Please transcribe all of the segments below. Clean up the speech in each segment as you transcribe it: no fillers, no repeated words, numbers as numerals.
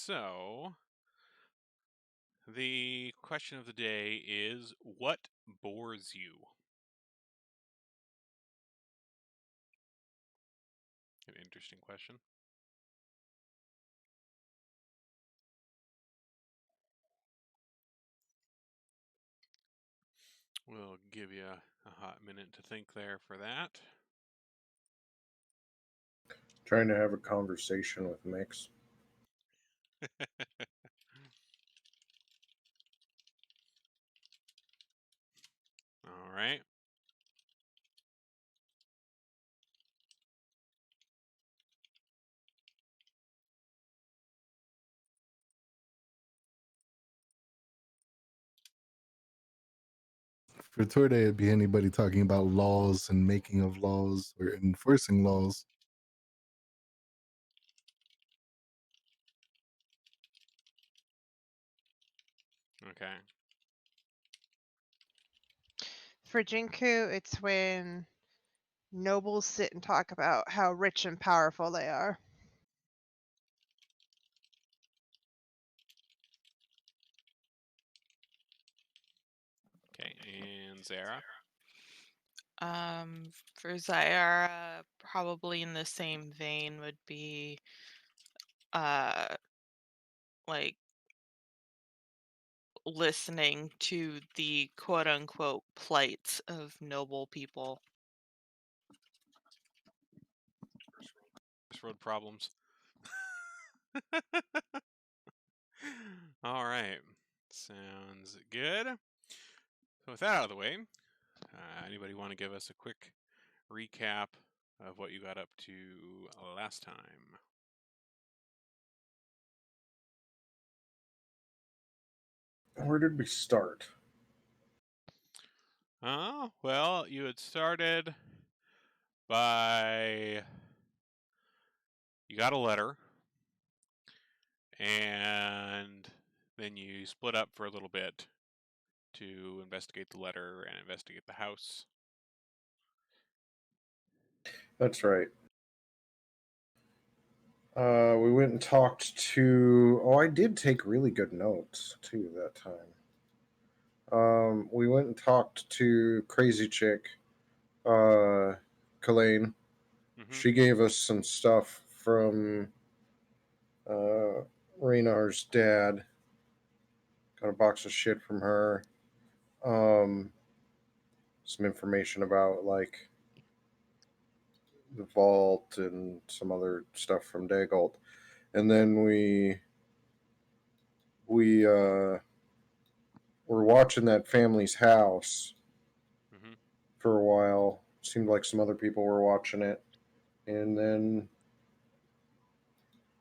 So, the question of the day is what bores you? An interesting question. We'll give you a hot minute to think there for that. Trying to have a conversation with Mix. All right. For Tour Day, it'd be anybody talking about laws and making of laws or enforcing laws. Okay. For Jinku, it's when nobles sit and talk about how rich and powerful they are. Okay. And Zara? For Zyara, probably in the same vein would be uh like listening to the quote unquote plights of noble people. First road problems. All right. Sounds good. So, with that out of the way, anybody want to give us a quick recap of what you got up to last time? Where did we start? Well, you had started by you got a letter, and then you split up for a little bit to investigate the letter and investigate the house. That's right. We went and talked to. Oh, I did take really good notes too that time. We went and talked to Crazy Chick, Kalain. Mm-hmm. She gave us some stuff from Raynar's dad. Got a box of shit from her. Um, some information about like the vault and some other stuff from Dagult. And then we were watching that family's house Mm-hmm. for a while. Seemed like some other people were watching it, and then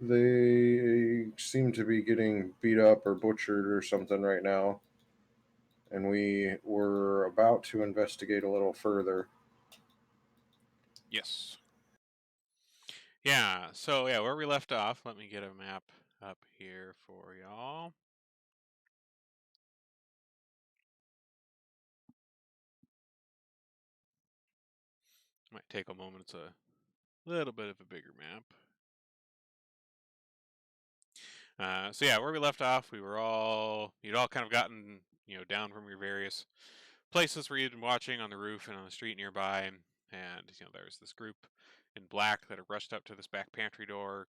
they seem to be getting beat up or butchered or something right now. And we were about to investigate a little further. Yes. Yeah. So yeah, where we left off. Let me get a map up here for y'all. Might take a moment. It's a little bit of a bigger map. So yeah, where we left off, you'd all kind of gotten, down from your various places where you'd been watching on the roof and on the street nearby, and there was this group in black that had rushed up to this back pantry door,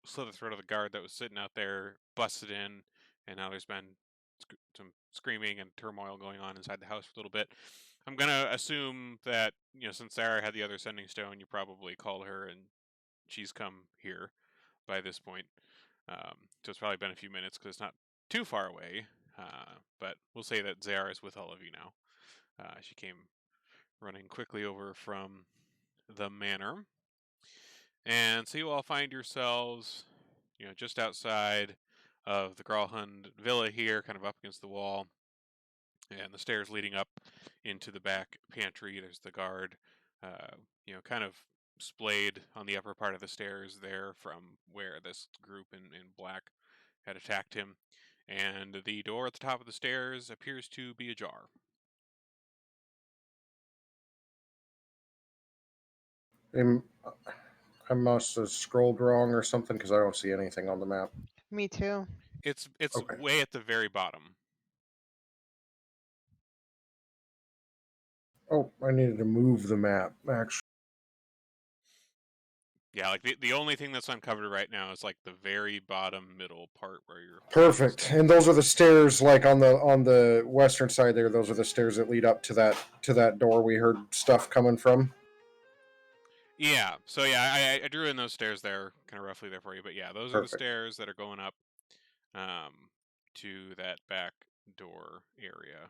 slit the throat of the guard that was sitting out there, busted in, and now there's been some screaming and turmoil going on inside the house for a little bit. I'm gonna assume that since Sarah had the other sending stone, you probably called her and she's come here by this point. So it's probably been a few minutes because it's not too far away. But we'll say that Zara is with all of you now. She came running quickly over from the manor. And so you all find yourselves, just outside of the Gralhund villa here, kind of up against the wall. And the stairs leading up into the back pantry. There's the guard, kind of splayed on the upper part of the stairs there from where this group in black had attacked him. And the door at the top of the stairs appears to be ajar. I must have scrolled wrong or something because I don't see anything on the map. Me too. It's Okay. way at the very bottom. Oh, I needed to move the map, actually. Yeah, like the only thing that's uncovered right now is like the very bottom middle part where you're Perfect. And those are the stairs, like on the western side there. Those are the stairs that lead up to that door we heard stuff coming from. Yeah. So yeah, I drew in those stairs there, kind of roughly there for you. But yeah, those are the Perfect. stairs that are going up to that back door area.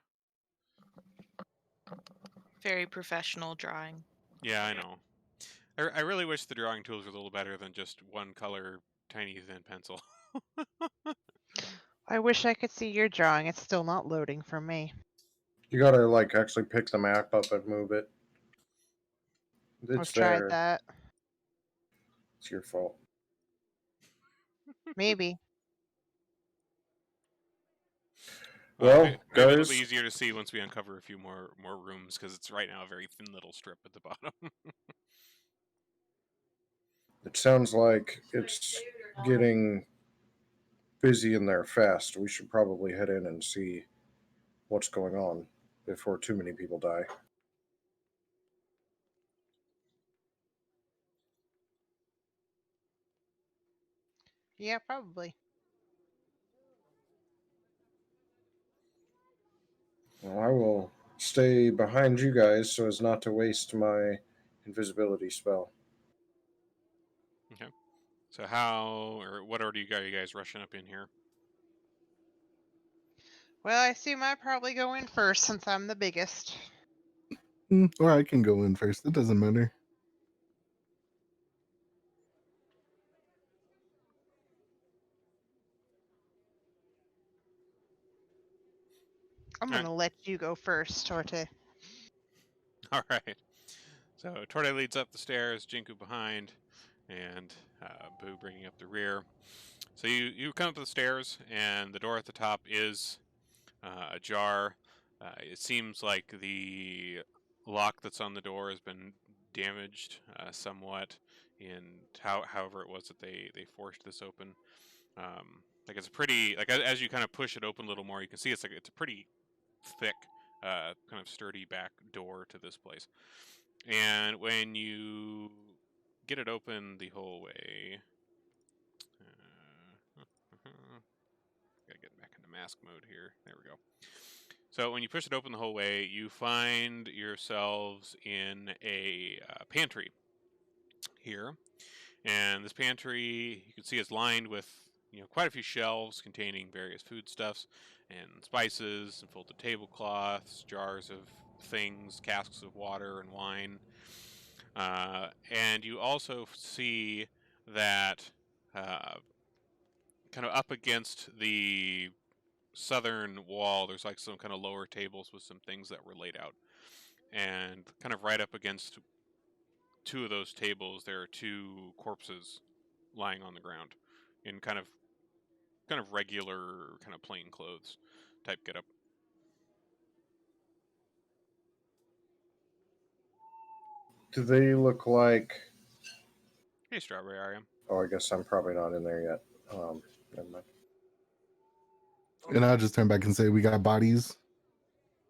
Very professional drawing. Yeah, I know. I really wish the drawing tools were a little better than just one color, tiny thin pencil. I wish I could see your drawing. It's still not loading for me. You gotta like actually pick the map up and move it. It's I've tried there. that. It's your fault. Maybe. Well, Well, maybe it'll be guys, easier to see once we uncover a few more rooms because it's right now a very thin little strip at the bottom. it sounds like it's getting busy in there fast. We should probably head in and see what's going on before too many people die. Yeah, probably. Well, I will stay behind you guys so as not to waste my invisibility spell. Okay. So how or what order you guys rushing up in here? Well, I assume I probably go in first since I'm the biggest. Or I can go in first. It doesn't matter. I'm All right. gonna let you go first, Torte. All right. So Torte leads up the stairs, Jinku behind, and Boo bringing up the rear. So you come up the stairs, and the door at the top is ajar. It seems like the lock that's on the door has been damaged somewhat in however it was that they forced this open. Like it's a pretty like as you kind of push it open a little more, you can see it's a pretty thick, kind of sturdy back door to this place. And when you get it open the whole way, gotta get back into mask mode here. There we go. So when you push it open the whole way, you find yourselves in a pantry here, and this pantry you can see is lined with quite a few shelves containing various foodstuffs and spices and folded tablecloths, jars of things, casks of water and wine. And you also see that kind of up against the southern wall, there's like some kind of lower tables with some things that were laid out. And kind of right up against two of those tables, there are two corpses lying on the ground in kind of regular, kind of plain clothes type getup. Do they look like? Hey, Strawberry, are you? Oh, I guess I'm probably not in there yet. Never mind. And I'll just turn back and say we got bodies.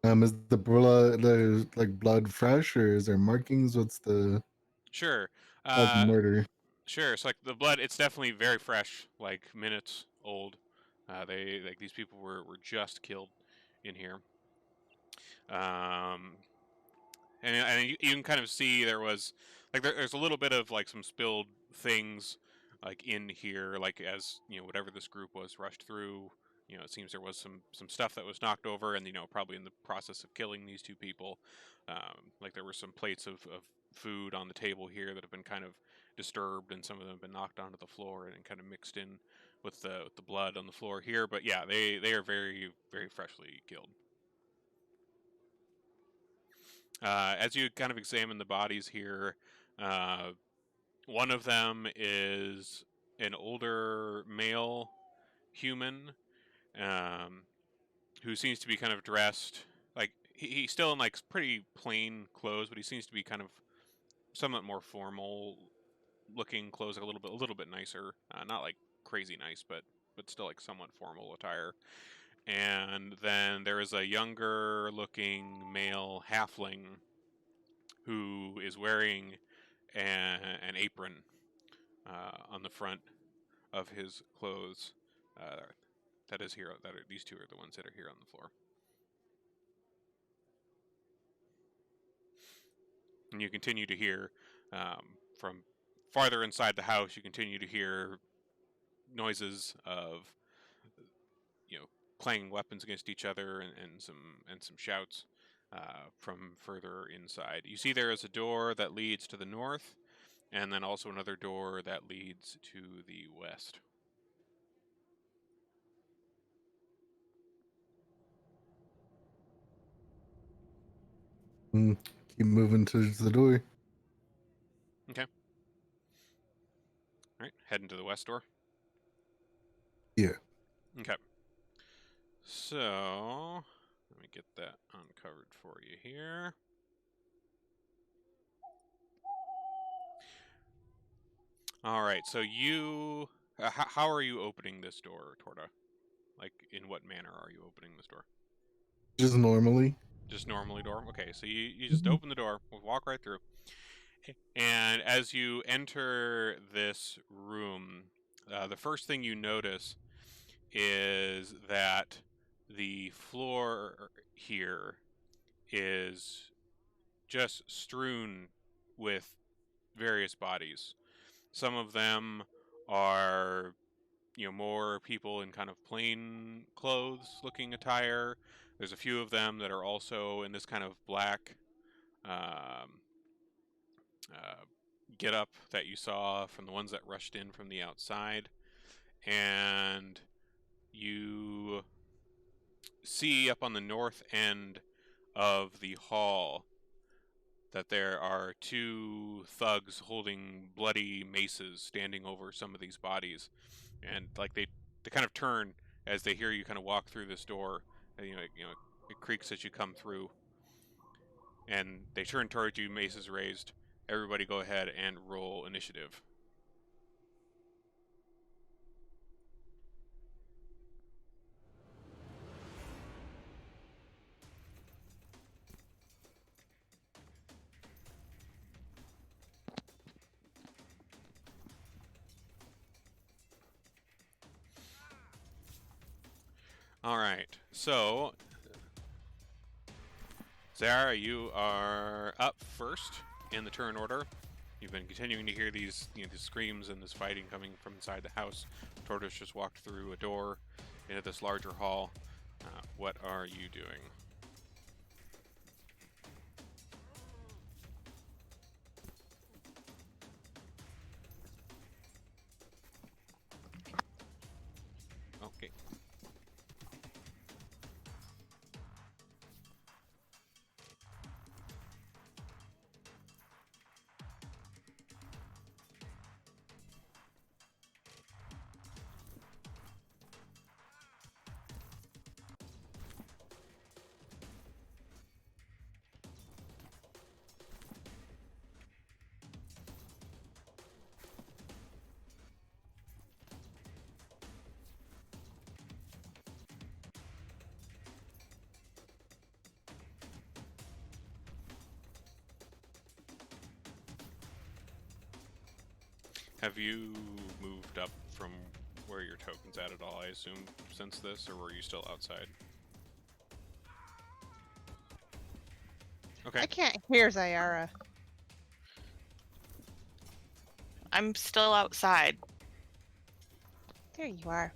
Is the like blood fresh or is there markings? What's the Sure. of murder? Sure. So like the blood, it's definitely very fresh, like minutes old. They like these people were just killed in here. Um, and you can kind of see there was like there's a little bit of like some spilled things like in here, like as whatever this group was rushed through. It seems there was some stuff that was knocked over, and probably in the process of killing these two people, like there were some plates of food on the table here that have been kind of disturbed, and some of them have been knocked onto the floor and kind of mixed in with the blood on the floor here. But yeah, they are very very freshly killed. As you kind of examine the bodies here, uh, one of them is an older male human um, who seems to be kind of dressed like he's still in like pretty plain clothes, but he seems to be kind of somewhat more formal looking clothes, like a little bit nicer. Not like crazy nice, but but still like somewhat formal attire. And then there is a younger looking male halfling who is wearing an apron on the front of his clothes. That is here. These two are the ones that are here on the floor. And you continue to hear from farther inside the house. You continue to hear noises of clanging weapons against each other and some shouts from further inside. You see there is a door that leads to the north, and then also another door that leads to the west. Keep moving towards the door. Okay. All right, heading to the west door. Yeah. Okay. So let me get that uncovered for you here. All right. So you, how are you opening this door, Torta? Like, in what manner are you opening this door? Just normally. Just normally door? Okay, so you just open the door, we'll walk right through. And as you enter this room, the first thing you notice is that the floor here is just strewn with various bodies. Some of them are more people in kind of plain clothes looking attire. There's a few of them that are also in this kind of black get up that you saw from the ones that rushed in from the outside. And you see up on the north end of the hall that there are two thugs holding bloody maces standing over some of these bodies. And like they kind of turn as they hear you kind of walk through this door. And, it creaks as you come through, and they turn towards you, maces raised. Everybody, go ahead and roll initiative. All right, so Zara, you are up first in the turn order. You've been continuing to hear these, these screams and this fighting coming from inside the house. Tortoise just walked through a door into this larger hall. What are you doing? Okay. Have you moved up from where your token's at all, I assume, since this, or were you still outside? Okay. I can't hear Zayara. I'm still outside. There you are.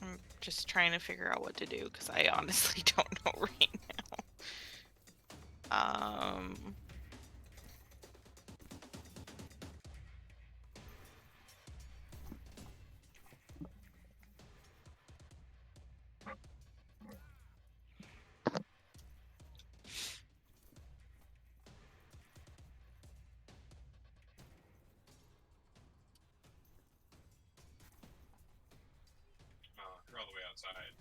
I'm just trying to figure out what to do because I honestly don't know right now. You're all the way outside.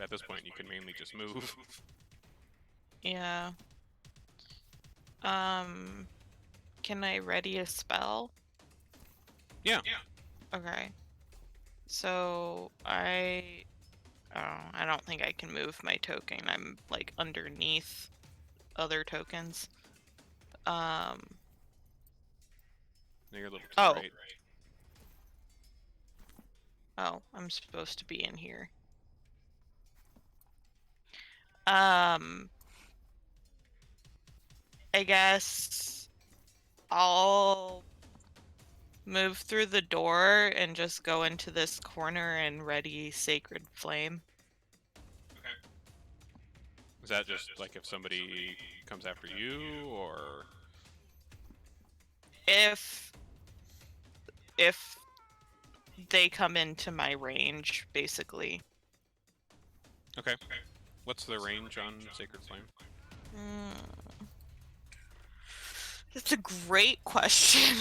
At this point, you can mainly just move. Yeah. Can I ready a spell? Yeah. Okay. So I don't think I can move my token. I'm like underneath other tokens. You're a little to the Oh. right. Oh, I'm supposed to be in here. I guess I'll move through the door and just go into this corner and ready Sacred Flame. Is that just like if somebody comes after you, or If they come into my range, basically. okay? What's the range on Sacred Flame? That's a great question.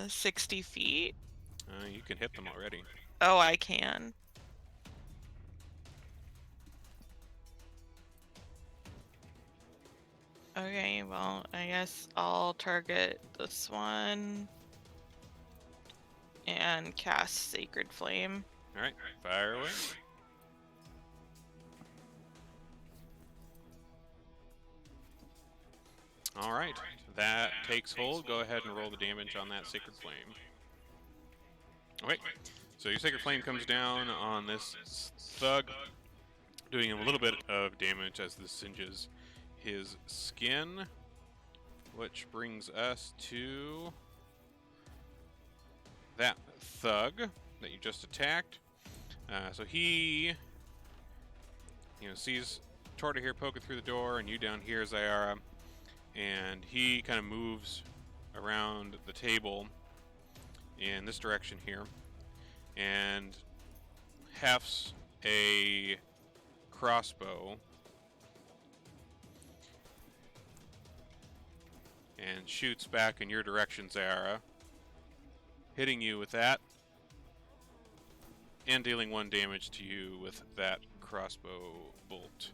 60 feet? You can hit them already. Oh, I can. Okay, well, I guess I'll target this one and cast Sacred Flame. All right, fire away. All right, that takes hold. Go ahead and roll the damage on that Sacred Flame. Okay, so your Sacred Flame comes down on this thug, doing him a little bit of damage as this singes his skin, which brings us to that thug that you just attacked. So he, sees Torta here poking through the door, and you down here, Zayara, and he kind of moves around the table in this direction here, and hefts a crossbow and shoots back in your direction, Zayara, hitting you with that and dealing 1 damage to you with that crossbow bolt.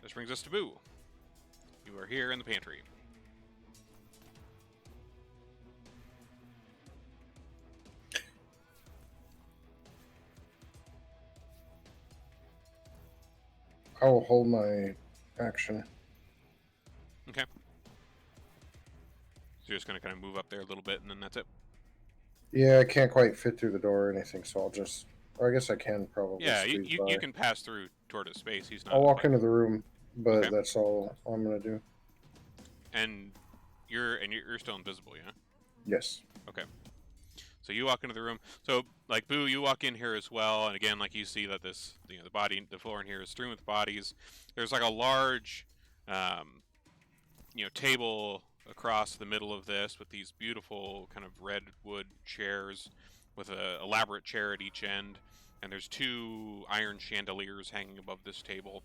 This brings us to Boo. You are here in the pantry. I will hold my action. Okay. So you're just going to kind of move up there a little bit, and then that's it. Yeah, I can't quite fit through the door or anything, so I'll just. Or I guess I can probably. Yeah, squeeze you by. can pass through toward his space. He's not. I'll walk like, into the room, but Okay. that's all I'm gonna do. And you're still invisible, yeah? Yes. Okay. So you walk into the room. So like Boo, you walk in here as well, and again, like you see that this, the floor in here is strewn with bodies. There's like a large, table across the middle of this with these beautiful kind of red wood chairs with a elaborate chair at each end, and there's 2 iron chandeliers hanging above this table.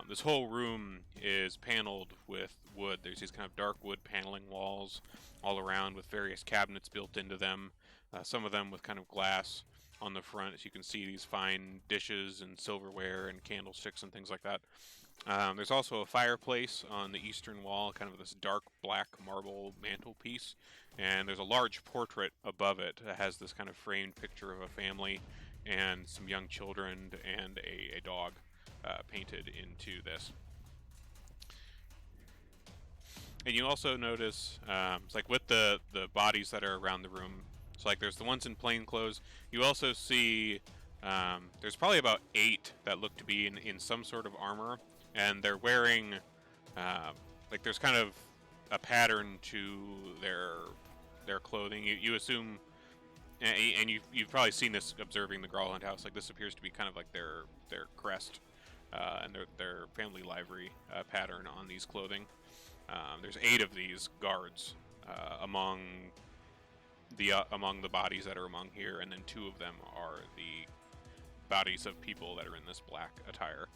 This whole room is paneled with wood. There's these kind of dark wood paneling walls all around with various cabinets built into them, some of them with kind of glass on the front, as you can see these fine dishes and silverware and candlesticks and things like that. There's also a fireplace on the eastern wall, kind of this dark black marble mantelpiece, and there's a large portrait above it that has this kind of framed picture of a family and some young children and a dog painted into this. And you also notice, it's like with the bodies that are around the room, so like there's the ones in plain clothes. You also see there's probably about 8 that look to be in some sort of armor, and they're wearing, like there's kind of a pattern to their clothing. You assume, and you've probably seen this observing the Growlhunt house, like this appears to be kind of like their crest and their family livery pattern on these clothing. There's 8 of these guards among the bodies that are among here, and then 2 of them are the bodies of people that are in this black attire.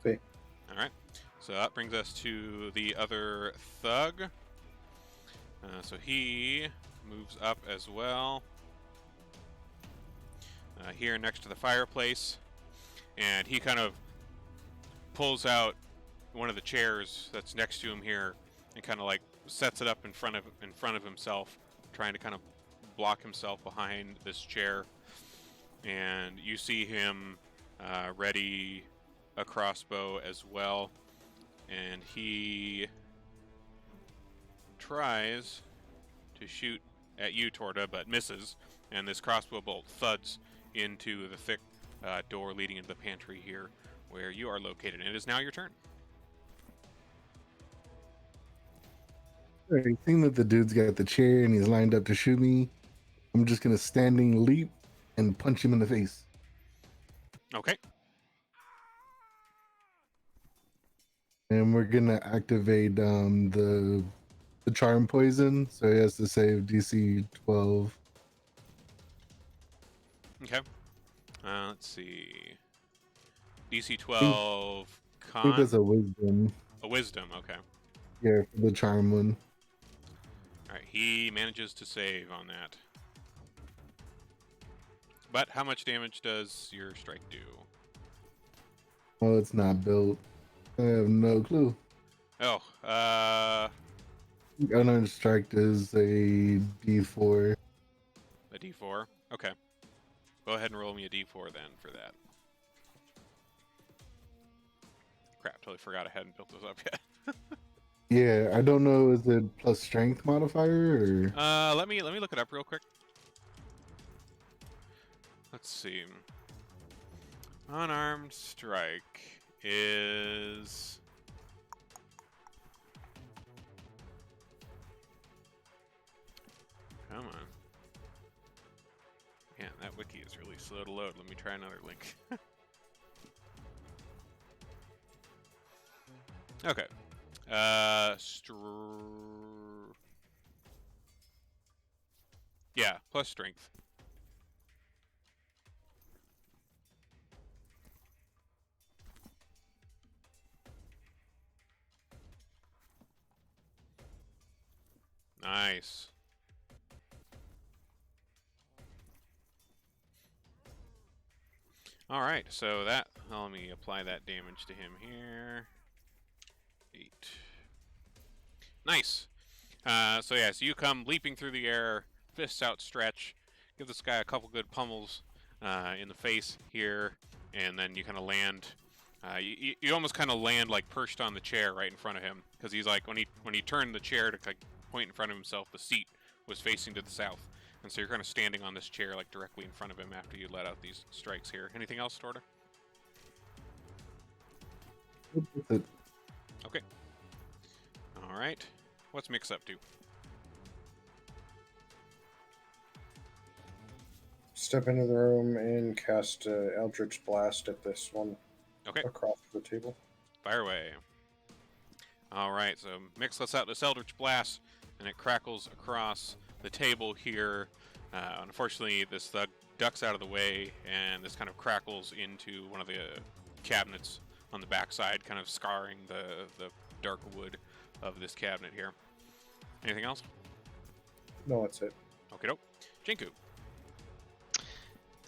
Okay. All right. So that brings us to the other thug. So he moves up as well. here next to the fireplace, and he kind of pulls out one of the chairs that's next to him here and kind of like sets it up in front of himself, trying to kind of block himself behind this chair. And you see him ready a crossbow as well, and he tries to shoot at you, Torta, but misses, and this crossbow bolt thuds into the thick door leading into the pantry here where you are located. And it is now your turn. Alright, seeing that the dude's got the chair and he's lined up to shoot me, I'm just gonna standing leap and punch him in the face. Okay. And we're gonna activate the charm poison, so he has to save DC 12. Okay. Let's see. DC 12 I think con? that's a wisdom. A wisdom, okay. Yeah, for the charm one. Alright, he manages to save on that. But how much damage does your strike do? Oh, it's not built. I have no clue. Oh, Unarmed strike is a D4. a D4. Okay. Go ahead and roll me a D4 then for that. Crap, totally forgot I hadn't built those up yet. Yeah, I don't know. Is it plus strength modifier or? Let me look it up real quick. Let's see. Unarmed strike is come on. Man, that wiki is really slow to load. Let me try another link. Okay. Yeah, plus strength. Nice. All right, so that, let me apply that damage to him here. 8. Nice. So yeah, so you come leaping through the air, fists outstretched, give this guy a couple good pummels in the face here, and then you kind of land. You almost kind of land like perched on the chair right in front of him, because he's like when he turned the chair to like point in front of himself, the seat was facing to the south, and so you're kind of standing on this chair like directly in front of him after you let out these strikes here. Anything else, Torta? That's it. Okay. All right. What's Mix up to? Step into the room and cast Eldritch Blast at this one. Okay. Across the table. Fire away. All right, so Mix lets out this Eldritch Blast, and it crackles across the table here. Unfortunately, this thug ducks out of the way, and this kind of crackles into one of the cabinets on the backside, kind of scarring the dark wood of this cabinet here. Anything else? No, that's it. Okay, dope. Jinku.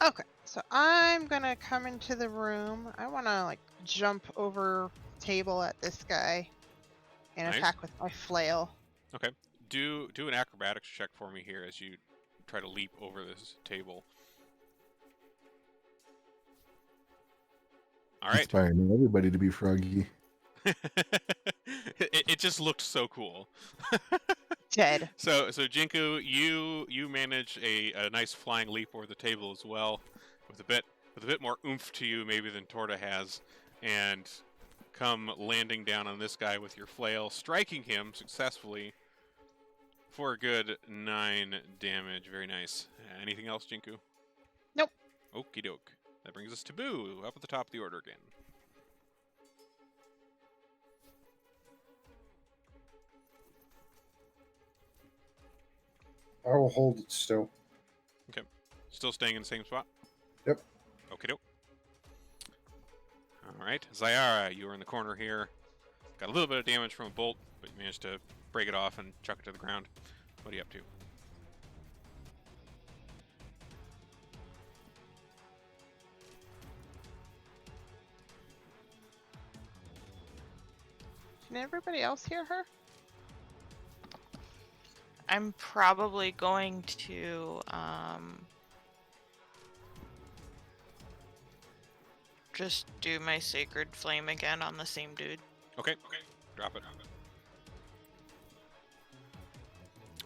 Okay, so I'm gonna come into the room. I wanna like jump over the table at this guy and Nice. attack with my flail. Okay. Do an acrobatics check for me here as you try to leap over this table. All right. Inspiring everybody to be froggy. it just looked so cool. Dead. So Jinku, you manage a nice flying leap over the table as well, with a bit more oomph to you maybe than Torta has, and come landing down on this guy with your flail, striking him successfully for a good 9 damage. Very nice. Anything else, Jinku? Nope. Okie doke. That brings us to Boo, up at the top of the order again. I will hold it still. Still staying in the same spot? Yep. Okie doke. Alright, Zayara, you are in the corner here. Got a little bit of damage from a bolt, but you managed to break it off and chuck it to the ground. What are you up to? Can everybody else hear her? I'm probably going to just do my sacred flame again on the same dude. Okay, drop it.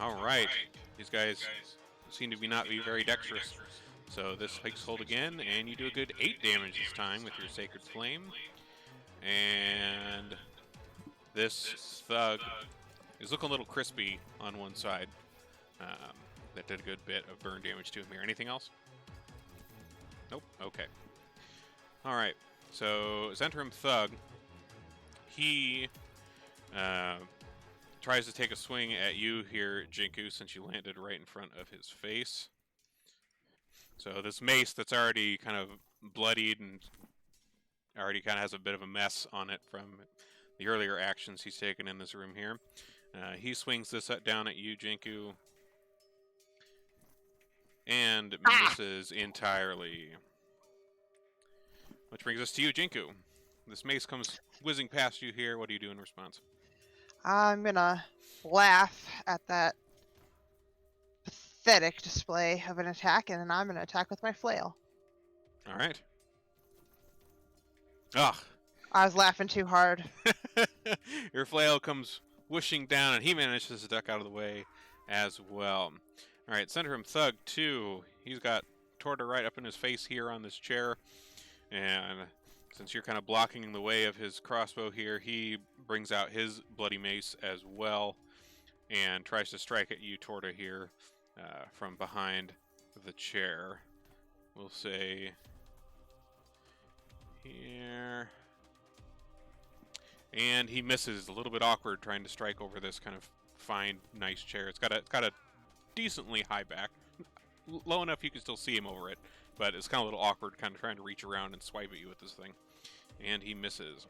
All right, these guys seem to not be very dexterous. So this takes hold again, and you do a good 8 damage this time with your Sacred Flame. And this thug is looking a little crispy on one side. That did a good bit of burn damage to him here. Anything else? Nope. Okay. All right. So Zentrum Thug, he tries to take a swing at you here, Jinku, since you landed right in front of his face. So this mace that's already kind of bloodied and already kind of has a bit of a mess on it from the earlier actions he's taken in this room here. He swings this down at you, Jinku, and misses entirely. Which brings us to you, Jinku. This mace comes whizzing past you here. What do you do in response? I'm gonna laugh at that pathetic display of an attack, and then I'm gonna attack with my flail. All right. Ugh. I was laughing too hard. Your flail comes whooshing down, and he manages to duck out of the way as well. All right, Zentrum Thug 2. He's got Torta right up in his face here on this chair. And since you're kind of blocking the way of his crossbow here, he brings out his bloody mace as well and tries to strike at you, Torta, here from behind the chair. We'll say here. And he misses. A little bit awkward trying to strike over this kind of fine, nice chair. It's got a decently high back. Low enough you can still see him over it. But it's kind of a little awkward kind of trying to reach around and swipe at you with this thing. And he misses.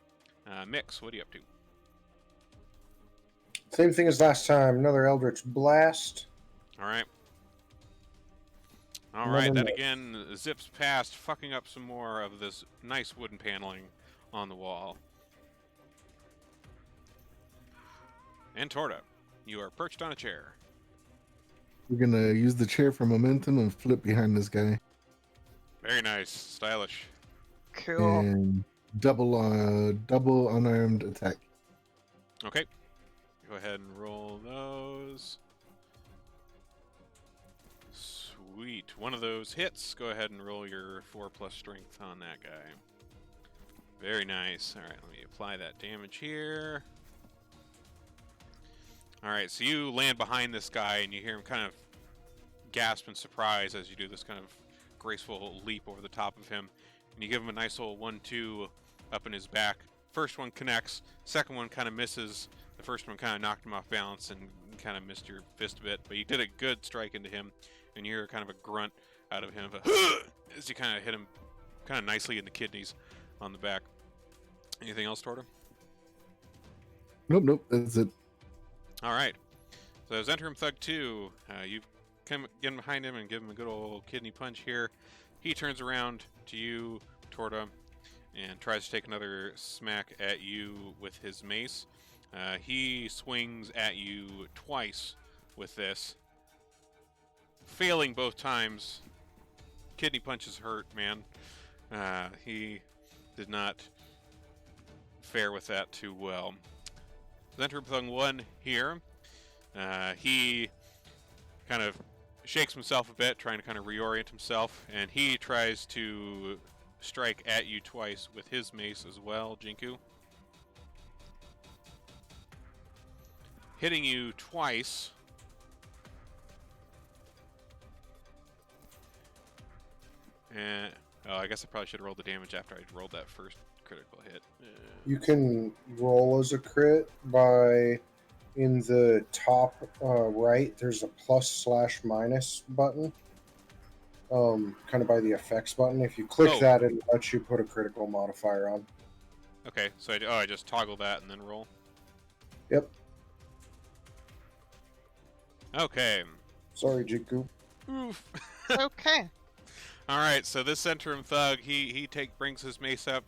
Mix, what are you up to? Same thing as last time. Another Eldritch Blast. Alright. Another Alright, that miss. again zips past, fucking up some more of this nice wooden paneling on the wall. And Torta, you are perched on a chair. We're gonna use the chair for momentum and flip behind this guy. Very nice. Stylish. Cool. And double unarmed attack. Okay. Go ahead and roll those. Sweet. One of those hits. Go ahead and roll your 4+ strength on that guy. Very nice. Alright, let me apply that damage here. Alright, so you land behind this guy and you hear him kind of gasp in surprise as you do this kind of graceful leap over the top of him. And you give him a nice little 1-2 up in his back. First one connects, second one kind of misses. The first one kind of knocked him off balance and kind of missed your fist a bit, but you did a good strike into him, and you hear kind of a grunt out of him as you kind of hit him kind of nicely in the kidneys on the back. Anything else, Torta? Nope, that's it. All right. So Zentrum Thug 2, you come get behind him and give him a good old kidney punch here. He turns around to you, Torta, and tries to take another smack at you with his mace. He swings at you twice with this, failing both times. Kidney punches hurt, man. He did not fare with that too well. Zentrum Thug 1 here. He kind of shakes himself a bit, trying to kind of reorient himself, and he tries to strike at you twice with his mace as well, Jinku. Hitting you twice. And oh, I guess I probably should have rolled the damage after I rolled that first critical hit. You can roll as a crit by in the top right. There's a +/- button, kind of by the effects button. If you click that, it lets you put a critical modifier on. Okay, so I just toggle that and then roll. Yep. Okay. Sorry, Jiku. Oof. Okay. All right, so this Zentrum Thug, he brings his mace up,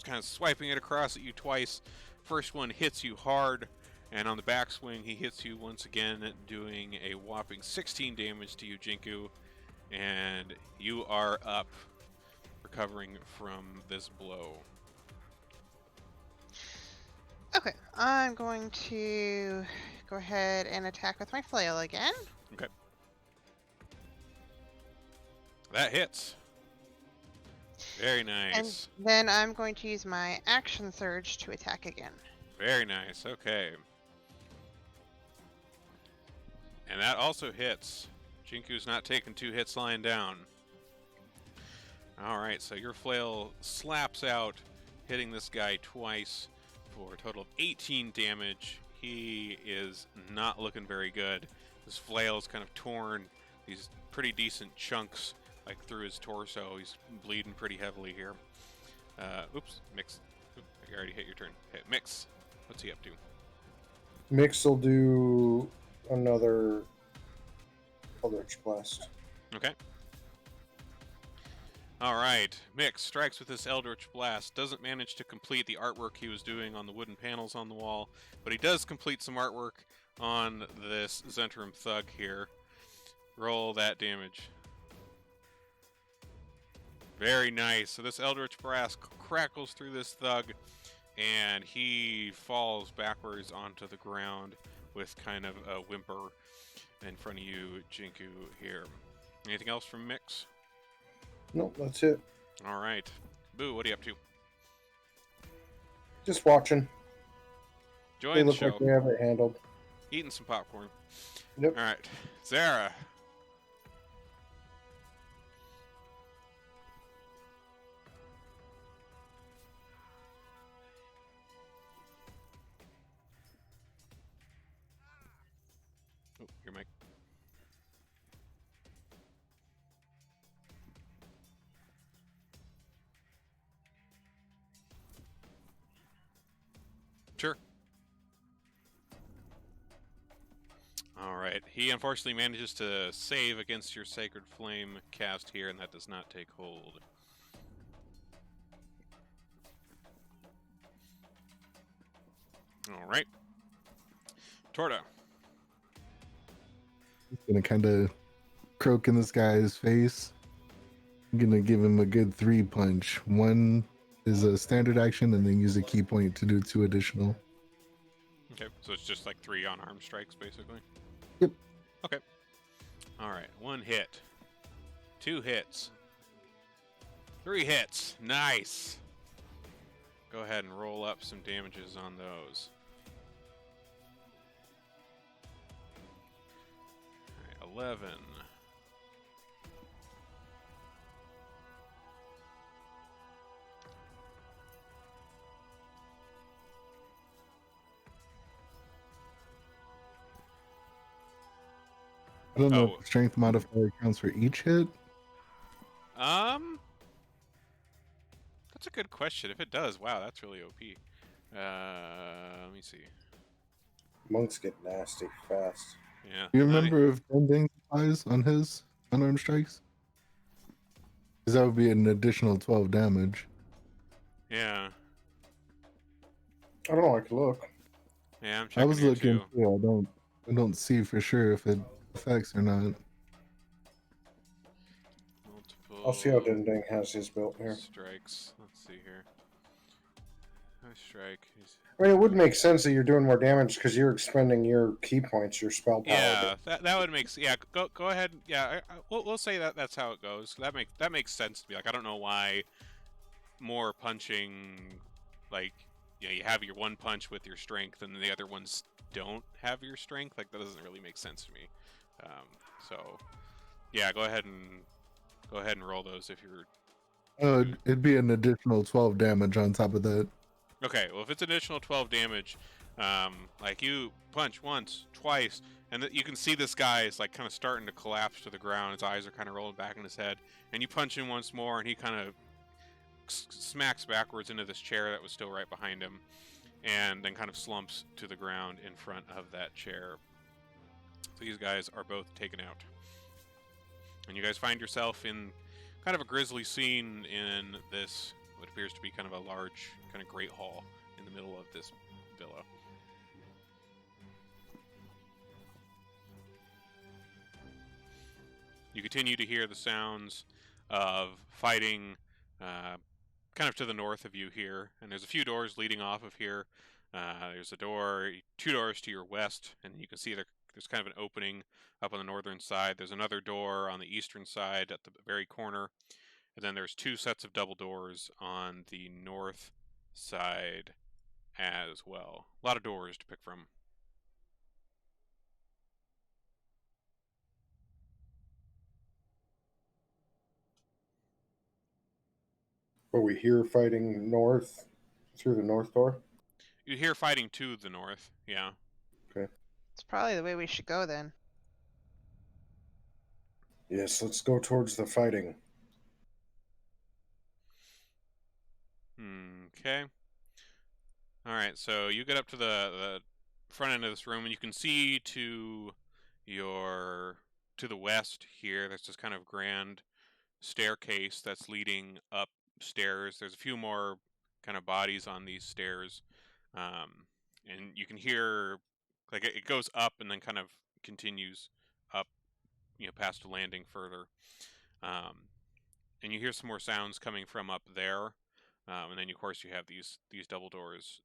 kind of swiping it across at you twice. First one hits you hard, and on the backswing, he hits you once again, doing a whopping 16 damage to you, Jinku. And you are up, recovering from this blow. Okay, I'm going to go ahead and attack with my flail again. Okay. That hits. Very nice. And then I'm going to use my action surge to attack again. Very nice. Okay. And that also hits. Jinku's not taking 2 hits lying down. Alright, so your flail slaps out, hitting this guy twice for a total of 18 damage. He is not looking very good. His flail is kind of torn these pretty decent chunks like through his torso. He's bleeding pretty heavily here. Oops, Mix. Oop, I already hit your turn. Hey, Mix, what's he up to? Mix will do another Eldritch Blast. Okay. Alright, Mix strikes with this Eldritch Blast. Doesn't manage to complete the artwork he was doing on the wooden panels on the wall, but he does complete some artwork on this Zentrum Thug here. Roll that damage. Very nice. So this Eldritch Blast crackles through this Thug, and he falls backwards onto the ground with kind of a whimper in front of you, Jinku, here. Anything else from Mix? Nope, that's it. All right. Boo, what are you up to? Just watching. They Join the look show. like they have it handled. Eating some popcorn. Yep. All right. Zara. Oh, your mic. Sure. Alright, he unfortunately manages to save against your Sacred Flame cast here, and that does not take hold. Alright. Torta. Gonna kind of croak in this guy's face. I'm gonna give him a good 3 punch. One is a standard action, and then use a key point to do 2 additional. Okay, so it's just like 3 unarmed strikes, basically? Yep. Okay. Alright, 1 hit. 2 hits. 3 hits. Nice! Go ahead and roll up some damages on those. Alright, 11. I don't know Oh. if strength modifier counts for each hit. That's a good question. If it does, wow, that's really OP. Let me see. Monks get nasty fast. Yeah. Do you remember if bending applies on his unarmed strikes? Because that would be an additional 12 damage. Yeah. I don't know. I could look. Yeah, I'm I checking was here looking too. too. I don't see for sure if it affects or not. Multiple I'll see how Dinding has his built here. strikes. Let's see here. Nice strike. I mean, it would make sense that you're doing more damage because you're expending your key points, your spell power. Yeah, that would make yeah. Go ahead. Yeah, we'll say that that's how it goes. That makes sense to me. Like I don't know why more punching, like you have your 1 punch with your strength and the other ones don't have your strength. Like that doesn't really make sense to me. So yeah, go ahead and roll those if you're. It'd be an additional 12 damage on top of that. Okay, well, if it's additional 12 damage, like you punch once, twice, and you can see this guy is like kind of starting to collapse to the ground. His eyes are kind of rolling back in his head, and you punch him once more, and he kind of smacks backwards into this chair that was still right behind him, and then kind of slumps to the ground in front of that chair. So these guys are both taken out, and you guys find yourself in kind of a grisly scene in this what appears to be kind of a large, kind of great hall in the middle of this villa. You continue to hear the sounds of fighting kind of to the north of you here, and there's a few doors leading off of here. There's a door, 2 doors to your west, and you can see there's kind of an opening up on the northern side. There's another door on the eastern side at the very corner, and then there's 2 sets of double doors on the north side as well. A lot of doors to pick from. But we hear fighting north through the north door. You hear fighting to the north, yeah. It's probably the way we should go then. Yes, let's go towards the fighting. Okay. All right, so you get up to the front end of this room, and you can see to the west here. There's this kind of grand staircase that's leading upstairs. There's a few more kind of bodies on these stairs, and you can hear like it goes up and then kind of continues up, past a landing further, and you hear some more sounds coming from up there, and then of course you have these double doors.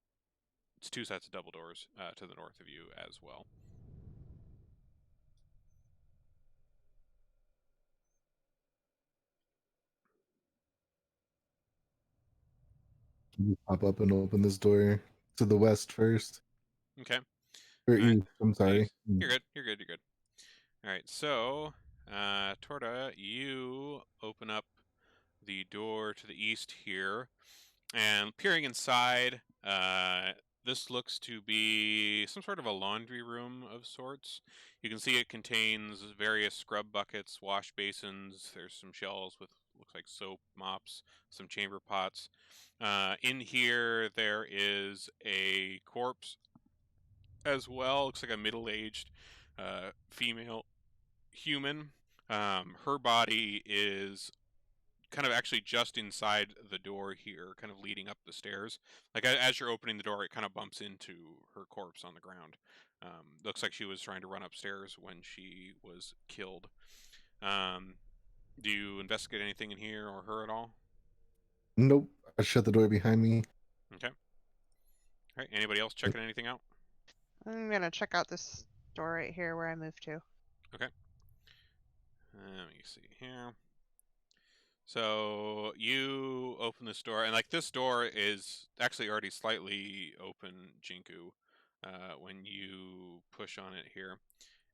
It's 2 sets of double doors to the north of you as well. You pop up and open this door to the west first. Okay. Or All right. east, I'm sorry. You're good. You're good. You're good. All right. So, Torta, you open up the door to the east here, and peering inside, this looks to be some sort of a laundry room of sorts. You can see it contains various scrub buckets, wash basins. There's some shelves with looks like soap, mops, some chamber pots. In here, there is a corpse as well. Looks like a middle-aged female human. Her body is kind of actually just inside the door here, kind of leading up the stairs. Like as you're opening the door, it kind of bumps into her corpse on the ground. Looks like she was trying to run upstairs when she was killed. Do you investigate anything in here or her at all? Nope. I shut the door behind me. Okay. All right. Anybody else checking anything out? I'm gonna check out this door right here where I moved to. Okay. Let me see here. So you open this door, and like this door is actually already slightly open, Jinku, when you push on it here.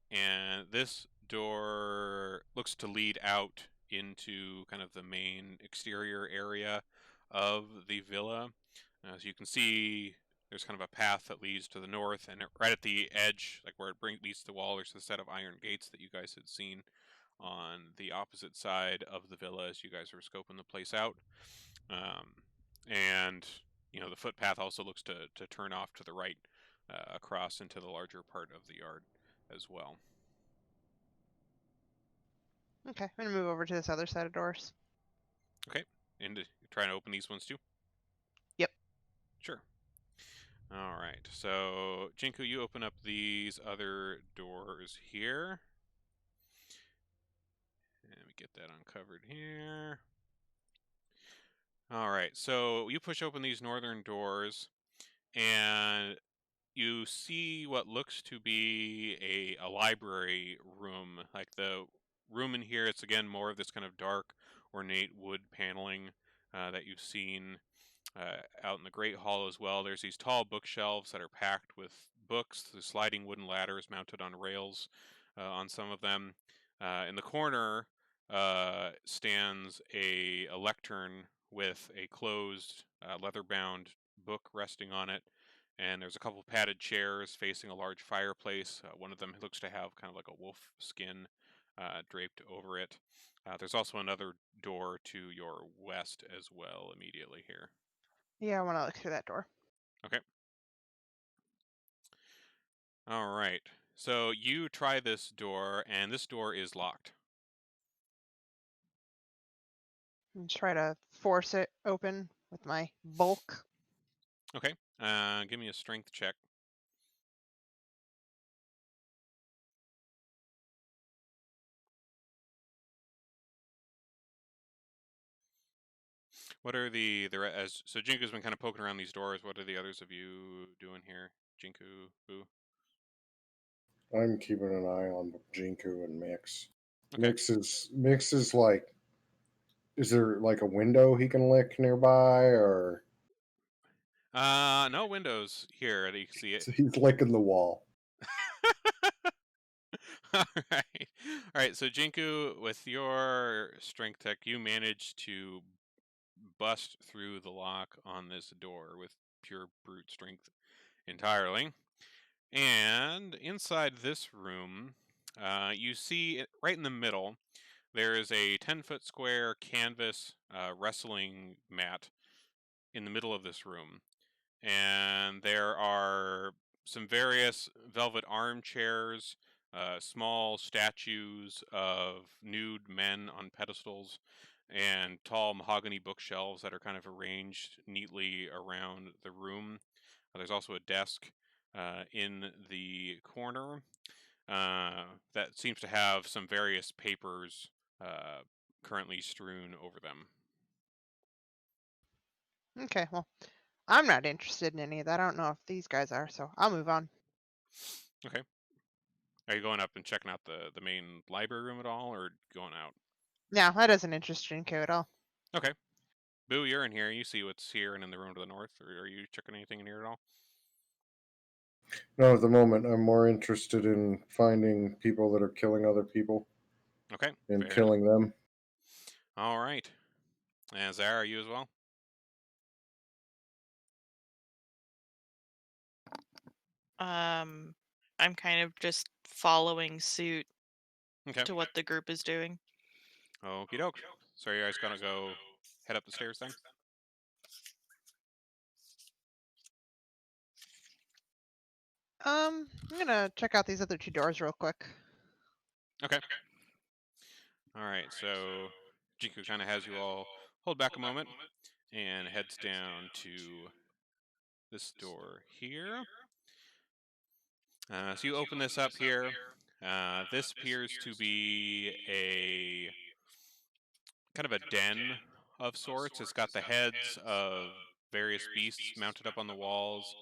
And this door looks to lead out into kind of the main exterior area of the villa. So you can see there's kind of a path that leads to the north, and right at the edge, like where it leads to the wall, there's a set of iron gates that you guys had seen on the opposite side of the villa as you guys were scoping the place out. And the footpath also looks to turn off to the right across into the larger part of the yard as well. Okay, I'm gonna move over to this other set of doors. Okay, and you're trying to open these ones too? Yep. Sure. All right, so Jinku, you open up these other doors here. And let me get that uncovered here. All right, so you push open these northern doors, and you see what looks to be a library room. Like the room in here, it's again more of this kind of dark, ornate wood paneling that you've seen out in the Great Hall as well. There's these tall bookshelves that are packed with books. The sliding wooden ladders mounted on rails on some of them. In the corner stands a lectern with a closed leather-bound book resting on it, and there's a couple padded chairs facing a large fireplace. One of them looks to have kind of like a wolf skin draped over it. There's also another door to your west as well, immediately here. Yeah, I want to look through that door. Okay. All right. So you try this door, and this door is locked. And try to force it open with my bulk. Okay. Give me a strength check. What are as so Jinku's been kind of poking around these doors. What are the others of you doing here? Jinku, Boo. I'm keeping an eye on Jinku and Mix. Okay. Mix is like, is there like a window he can lick nearby, or No windows here that you can see it. he's licking the wall? All right. All right. So Jinku, with your strength tech, you managed to bust through the lock on this door with pure brute strength entirely. And inside this room, you see right in the middle, there is a 10-foot square canvas wrestling mat in the middle of this room. And there are some various velvet armchairs, small statues of nude men on pedestals, and tall mahogany bookshelves that are kind of arranged neatly around the room. There's also a desk in the corner that seems to have some various papers currently strewn over them. Okay, well, I'm not interested in any of that. I don't know if these guys are, so I'll move on. Okay. Are you going up and checking out the main library room at all, or going out? No, that doesn't interest Jinko at all. Okay. Boo, you're in here. You see what's here and in the room to the north, or are you checking anything in here at all? No, at the moment, I'm more interested in finding people that are killing other people Okay. and Fair enough. killing them. All right. And Zara, are you as well? I'm kind of just following suit Okay. to what the group is doing. Okie doke. So are you guys gonna go head up the stairs then? I'm gonna check out these other two doors real quick. Okay. All right. So Jiku kind of has you all hold back a moment and heads down to this door here. So you open this up here. This appears to be a kind of a den of sorts. It's got the heads of various beasts mounted up on the walls,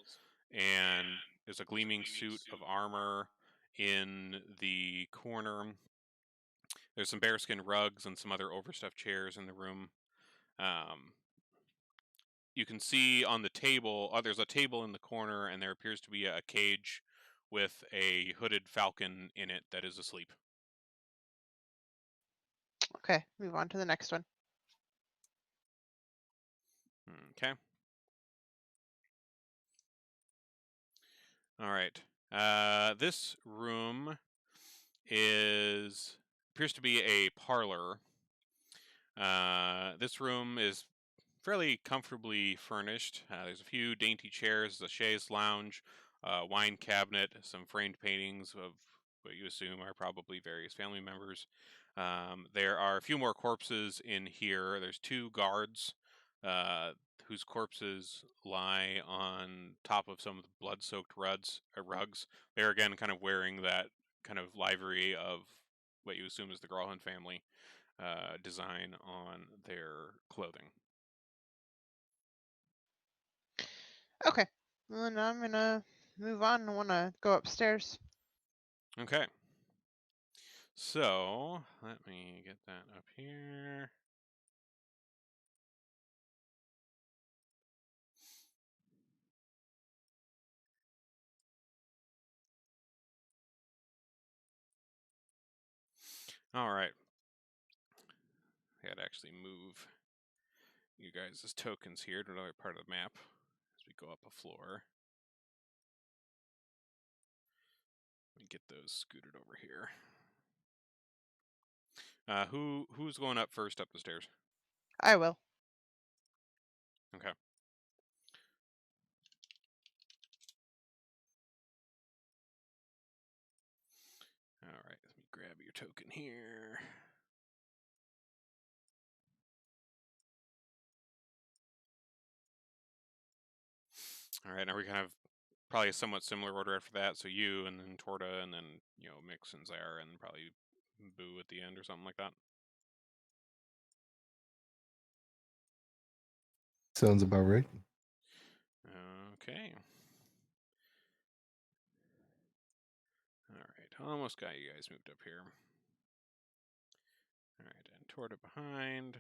and there's a gleaming suit of armor in the corner. There's some bearskin rugs and some other overstuffed chairs in the room. Um, you can see on the table, there's a table in the corner, and there appears to be a cage with a hooded falcon in it that is asleep. Okay, move on to the next one. Okay. All right. This room appears to be a parlor. This room is fairly comfortably furnished. There's a few dainty chairs, a chaise lounge, wine cabinet, some framed paintings of what you assume are probably various family members. There are a few more corpses in here. There's two guards uh, whose corpses lie on top of some of the blood-soaked rugs. They're again kind of wearing that kind of livery of what you assume is the Gralhan family design on their clothing. Okay, well, then I'm gonna move on. I want to go upstairs. Okay. So let me get that up here. All right. I gotta actually move you guys' tokens here to another part of the map as we go up a floor. Let me get those scooted over here. Who's going up first up the stairs? I will. Okay. All right. Let me grab your token here. All right, now we kind of probably a somewhat similar order after that. So you, and then Torta, and then Mix and Zaire, and probably Boo at the end or something like that. Sounds about right. Okay. All right, almost got you guys moved up here. All right, and Torta behind.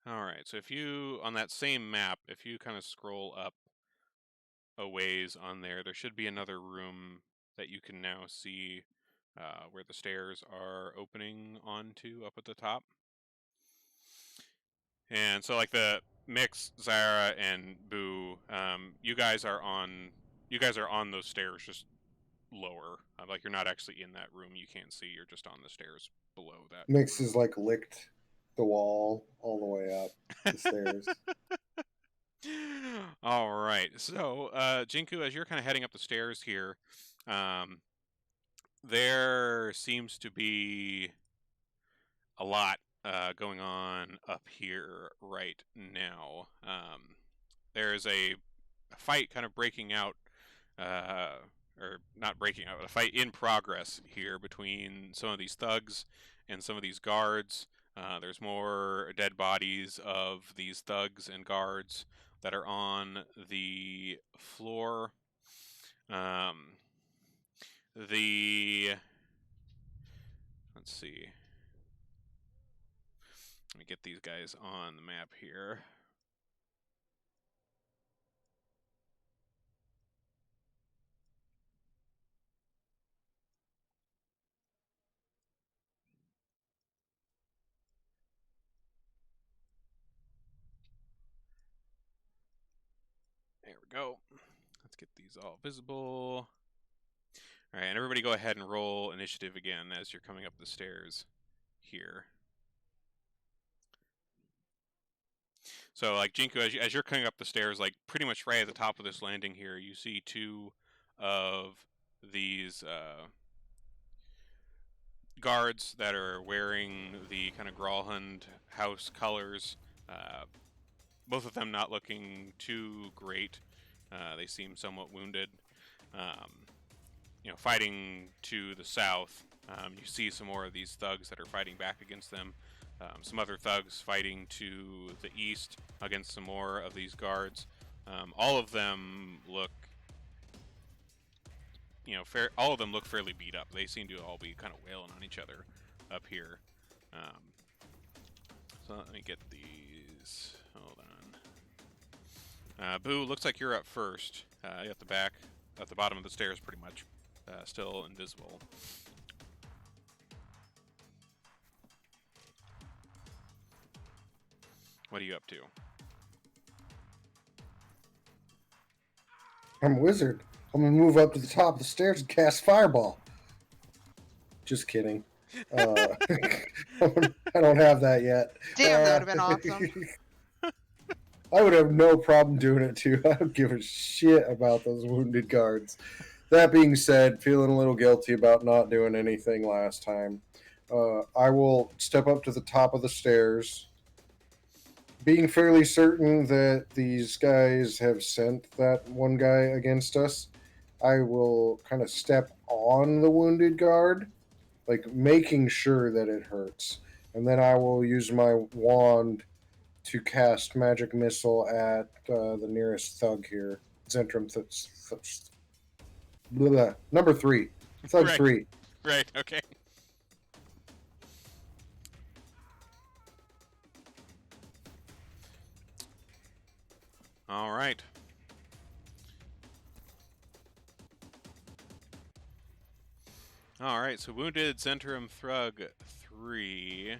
All right, so if you, on that same map, if you kind of scroll up a ways on there, there should be another room that you can now see where the stairs are opening onto up at the top. And so like the Mix, Zyra, and Boo, you guys are on those stairs just lower. Like you're not actually in that room. You can't see. You're just on the stairs below that. Mix is like licked the wall all the way up the stairs. All right. So, Jinku, as you're kind of heading up the stairs here, there seems to be a lot going on up here right now. There's a fight kind of breaking out, or not breaking out, a fight in progress here between some of these thugs and some of these guards. There's more dead bodies of these thugs and guards that are on the floor. Let's see. Let me get these guys on the map here. There we go. Let's get these all visible. All right, and everybody go ahead and roll initiative again as you're coming up the stairs here. So, like, Jinku, as you're coming up the stairs, like, pretty much right at the top of this landing here, you see two of these guards that are wearing the kind of Gralhund house colors. Both of them not looking too great. They seem somewhat wounded. Fighting to the south, you see some more of these thugs that are fighting back against them. Some other thugs fighting to the east against some more of these guards. All of them look, all of them look fairly beat up. They seem to all be kind of wailing on each other up here. So let me get these. Hold on. Boo, looks like you're up first. At the back, at the bottom of the stairs, pretty much. Still invisible. What are you up to? I'm a wizard. I'm gonna move up to the top of the stairs and cast fireball. Just kidding. I don't have that yet. Damn, that would have been awesome. I would have no problem doing it too. I don't give a shit about those wounded guards. That being said, feeling a little guilty about not doing anything last time. I will step up to the top of the stairs, being fairly certain that these guys have sent that one guy against us. I will kind of step on the wounded guard, like making sure that it hurts. And then I will use my wand to cast magic missile at the nearest thug here. Zentrum number 3. Thug Right. 3. Right, okay. All right. All right, so wounded Zentrum Thrug 3.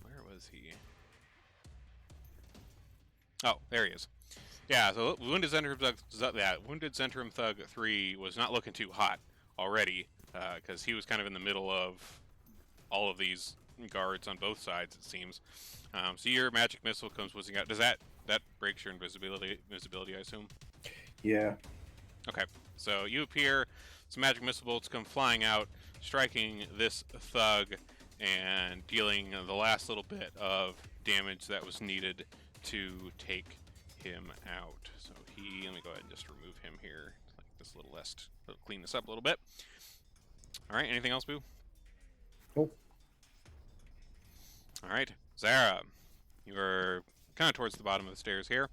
Where was he? Oh, there he is. Yeah, so wounded Zentrum Thug 3 was not looking too hot already, because he was kind of in the middle of all of these guards on both sides, it seems. So your magic missile comes whizzing out. Does that breaks your invisibility, I assume? Yeah. Okay, so you appear, some magic missile bolts come flying out, striking this thug, and dealing the last little bit of damage that was needed to take him out. So let me go ahead and just remove him here, like this little list. Clean this up a little bit. All right, anything else, Boo? Nope. All right, Zara, you are kind of towards the bottom of the stairs here.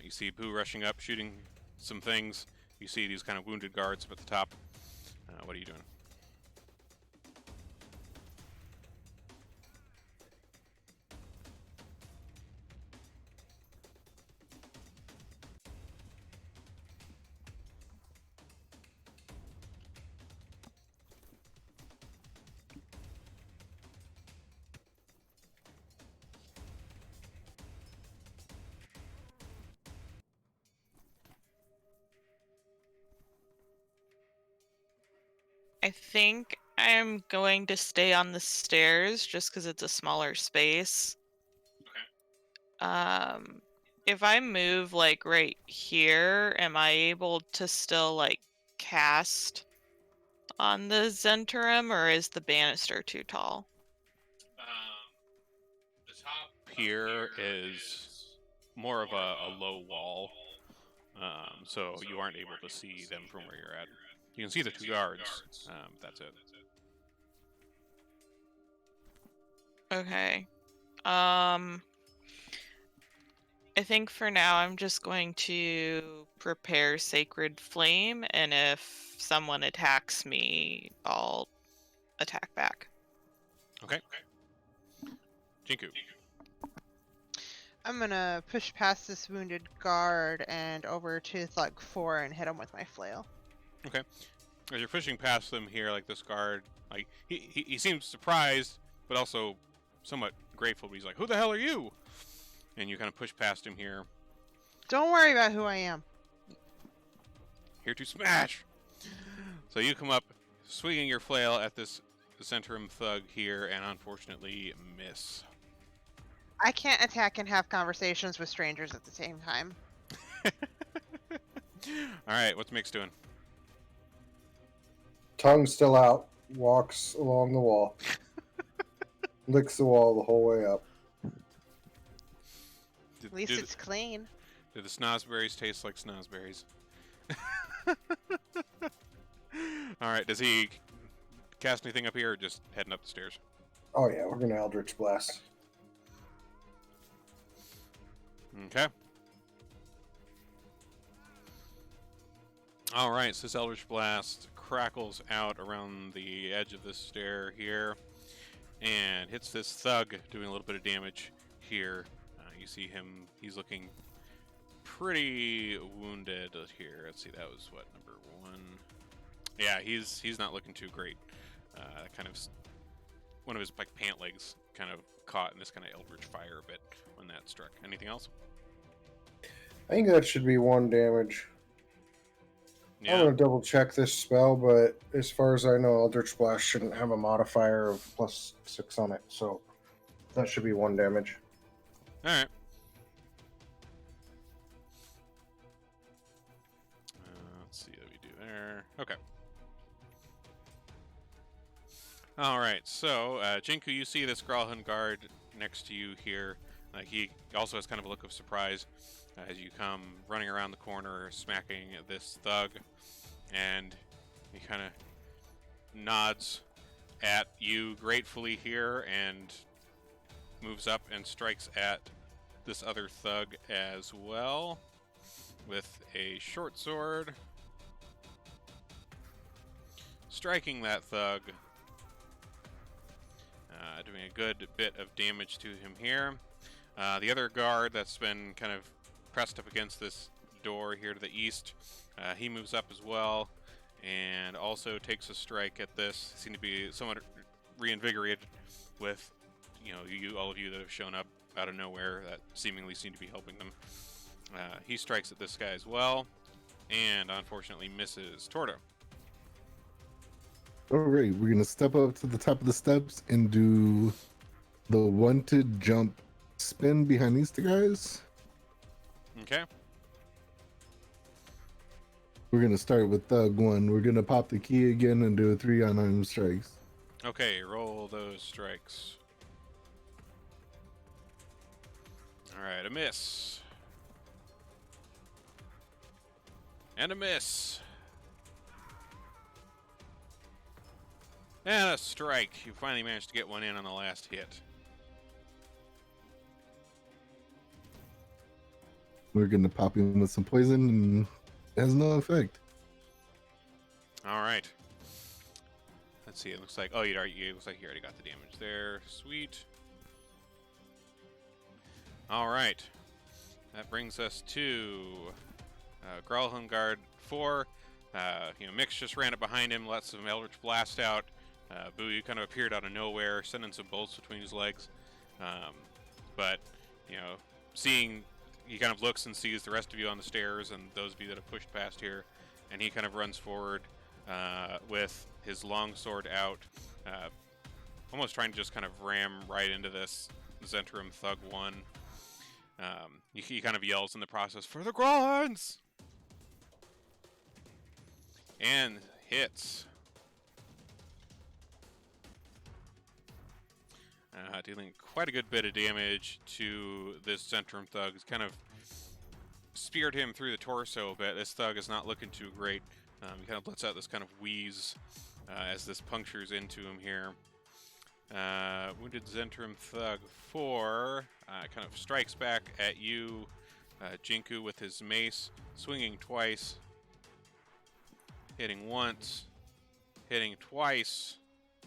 You see Boo rushing up, shooting some things. You see these kind of wounded guards up at the top. What are you doing? I think I'm going to stay on the stairs just because it's a smaller space. Okay. If I move like right here, am I able to still like cast on the Zentrum, or is the banister too tall? The top here is more of a low wall, so you aren't able to see them from where you're at. You can see the two guards. That's it. Okay. I think for now I'm just going to prepare Sacred Flame, and if someone attacks me, I'll attack back. Okay. Jinku. I'm gonna push past this wounded guard and over to Thug 4 and hit him with my flail. Okay. As you're pushing past them here, like this guard, like he seems surprised, but also somewhat grateful. But he's like, "Who the hell are you?" And you kind of push past him here. Don't worry about who I am. Here to smash. So you come up, swinging your flail at this Centrum thug here, and unfortunately miss. I can't attack and have conversations with strangers at the same time. Alright, what's Mick's doing? Tongue still out, walks along the wall, licks the wall the whole way up. At least it's clean. Do the snozberries taste like snozberries? Alright, does he cast anything up here or just heading up the stairs? Oh yeah, we're gonna Eldritch Blast. Okay. Alright, so this Eldritch Blast crackles out around the edge of this stair here and hits this thug, doing a little bit of damage here. You see him, he's looking pretty wounded here. Let's see, that was what, number 1? Yeah, he's not looking too great. Kind of one of his like pant legs kind of caught in this kind of eldritch fire a bit when that struck. Anything else? I think that should be 1 damage. Yeah. I'm gonna double check this spell, but as far as I know, Eldritch Blast shouldn't have a modifier of +6 on it, so that should be 1 damage. All right. Let's see what we do there. Okay. All right. So, Jinku, you see this Gralhan guard next to you here. He also has kind of a look of surprise as you come running around the corner, smacking this thug, and he kind of nods at you gratefully here and moves up and strikes at this other thug as well with a short sword, striking that thug, doing a good bit of damage to him here. The other guard that's been kind of pressed up against this door here to the east, he moves up as well and also takes a strike at this. Seem to be somewhat reinvigorated with, all of you that have shown up out of nowhere that seemingly seem to be helping them. He strikes at this guy as well, and unfortunately misses. Torto. Alright, we're gonna step up to the top of the steps and do the wanted jump spin behind these two guys. Okay. We're gonna start with Thug 1. We're gonna pop the key again and do a 3 unarmed strikes. Okay, roll those strikes. Alright, a miss. And a miss. And a strike. You finally managed to get one in on the last hit. We're gonna pop him with some poison, and it has no effect. Alright. Let's see, it looks like... Oh, it looks like you already got the damage there. Sweet. Alright. That brings us to Gralhungard 4. Mix just ran up behind him, let some Eldritch Blast out. Boo, you kind of appeared out of nowhere, sending some bolts between his legs. But, seeing, he kind of looks and sees the rest of you on the stairs and those of you that have pushed past here, and he kind of runs forward with his long sword out, almost trying to just kind of ram right into this Zentrum Thug 1. He kind of yells in the process, "For the Grolhorns!" And hits. Dealing quite a good bit of damage to this Zentrum Thug. He's kind of speared him through the torso a bit. This Thug is not looking too great. He kind of lets out this kind of wheeze as this punctures into him here. Wounded Zentrum Thug 4 kind of strikes back at you, Jinku, with his mace, swinging twice, hitting once, hitting twice,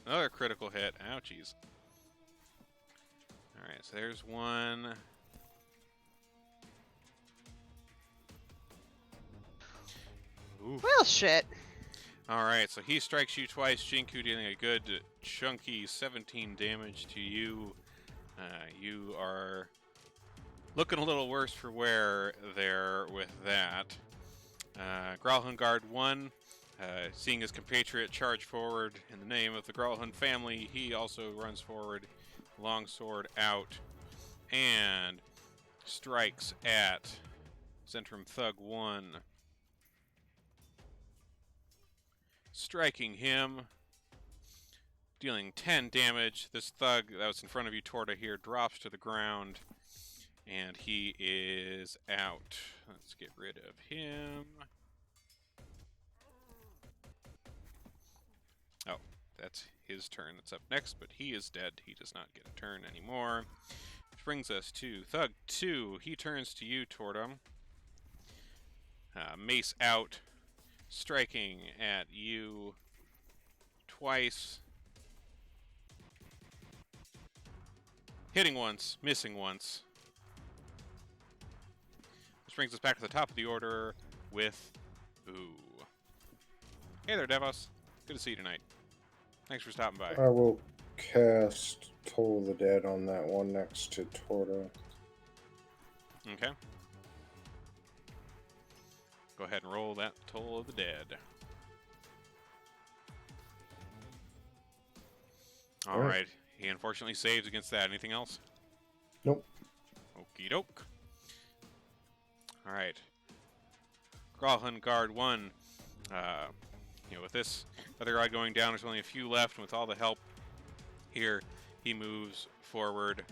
another critical hit. Ouchies. Alright, so there's one. Oof. Well, shit. Alright, so he strikes you twice, Jinku, dealing a good chunky 17 damage to you. You are looking a little worse for wear there with that. Gralhungard 1, seeing his compatriot charge forward in the name of the Gralhund family, he also runs forward, longsword out, and strikes at Zentrum Thug 1. Striking him, dealing 10 damage. This Thug that was in front of you, Torta, here, drops to the ground, and he is out. Let's get rid of him. Oh, that's his turn that's up next, but he is dead. He does not get a turn anymore. Which brings us to Thug 2. He turns to you, Torta. Mace out, striking at you twice. Hitting once, missing once. Which brings us back to the top of the order with Boo. Hey there, Devos. Good to see you tonight. Thanks for stopping by. I will cast Toll of the Dead on that one next to Torta. Okay. Go ahead and roll that Toll of the Dead. Alright. He unfortunately saves against that. Anything else? Nope. Okie doke. Alright. Gralhund Guard 1. With this other guy going down, there's only a few left, and with all the help here, he moves forward.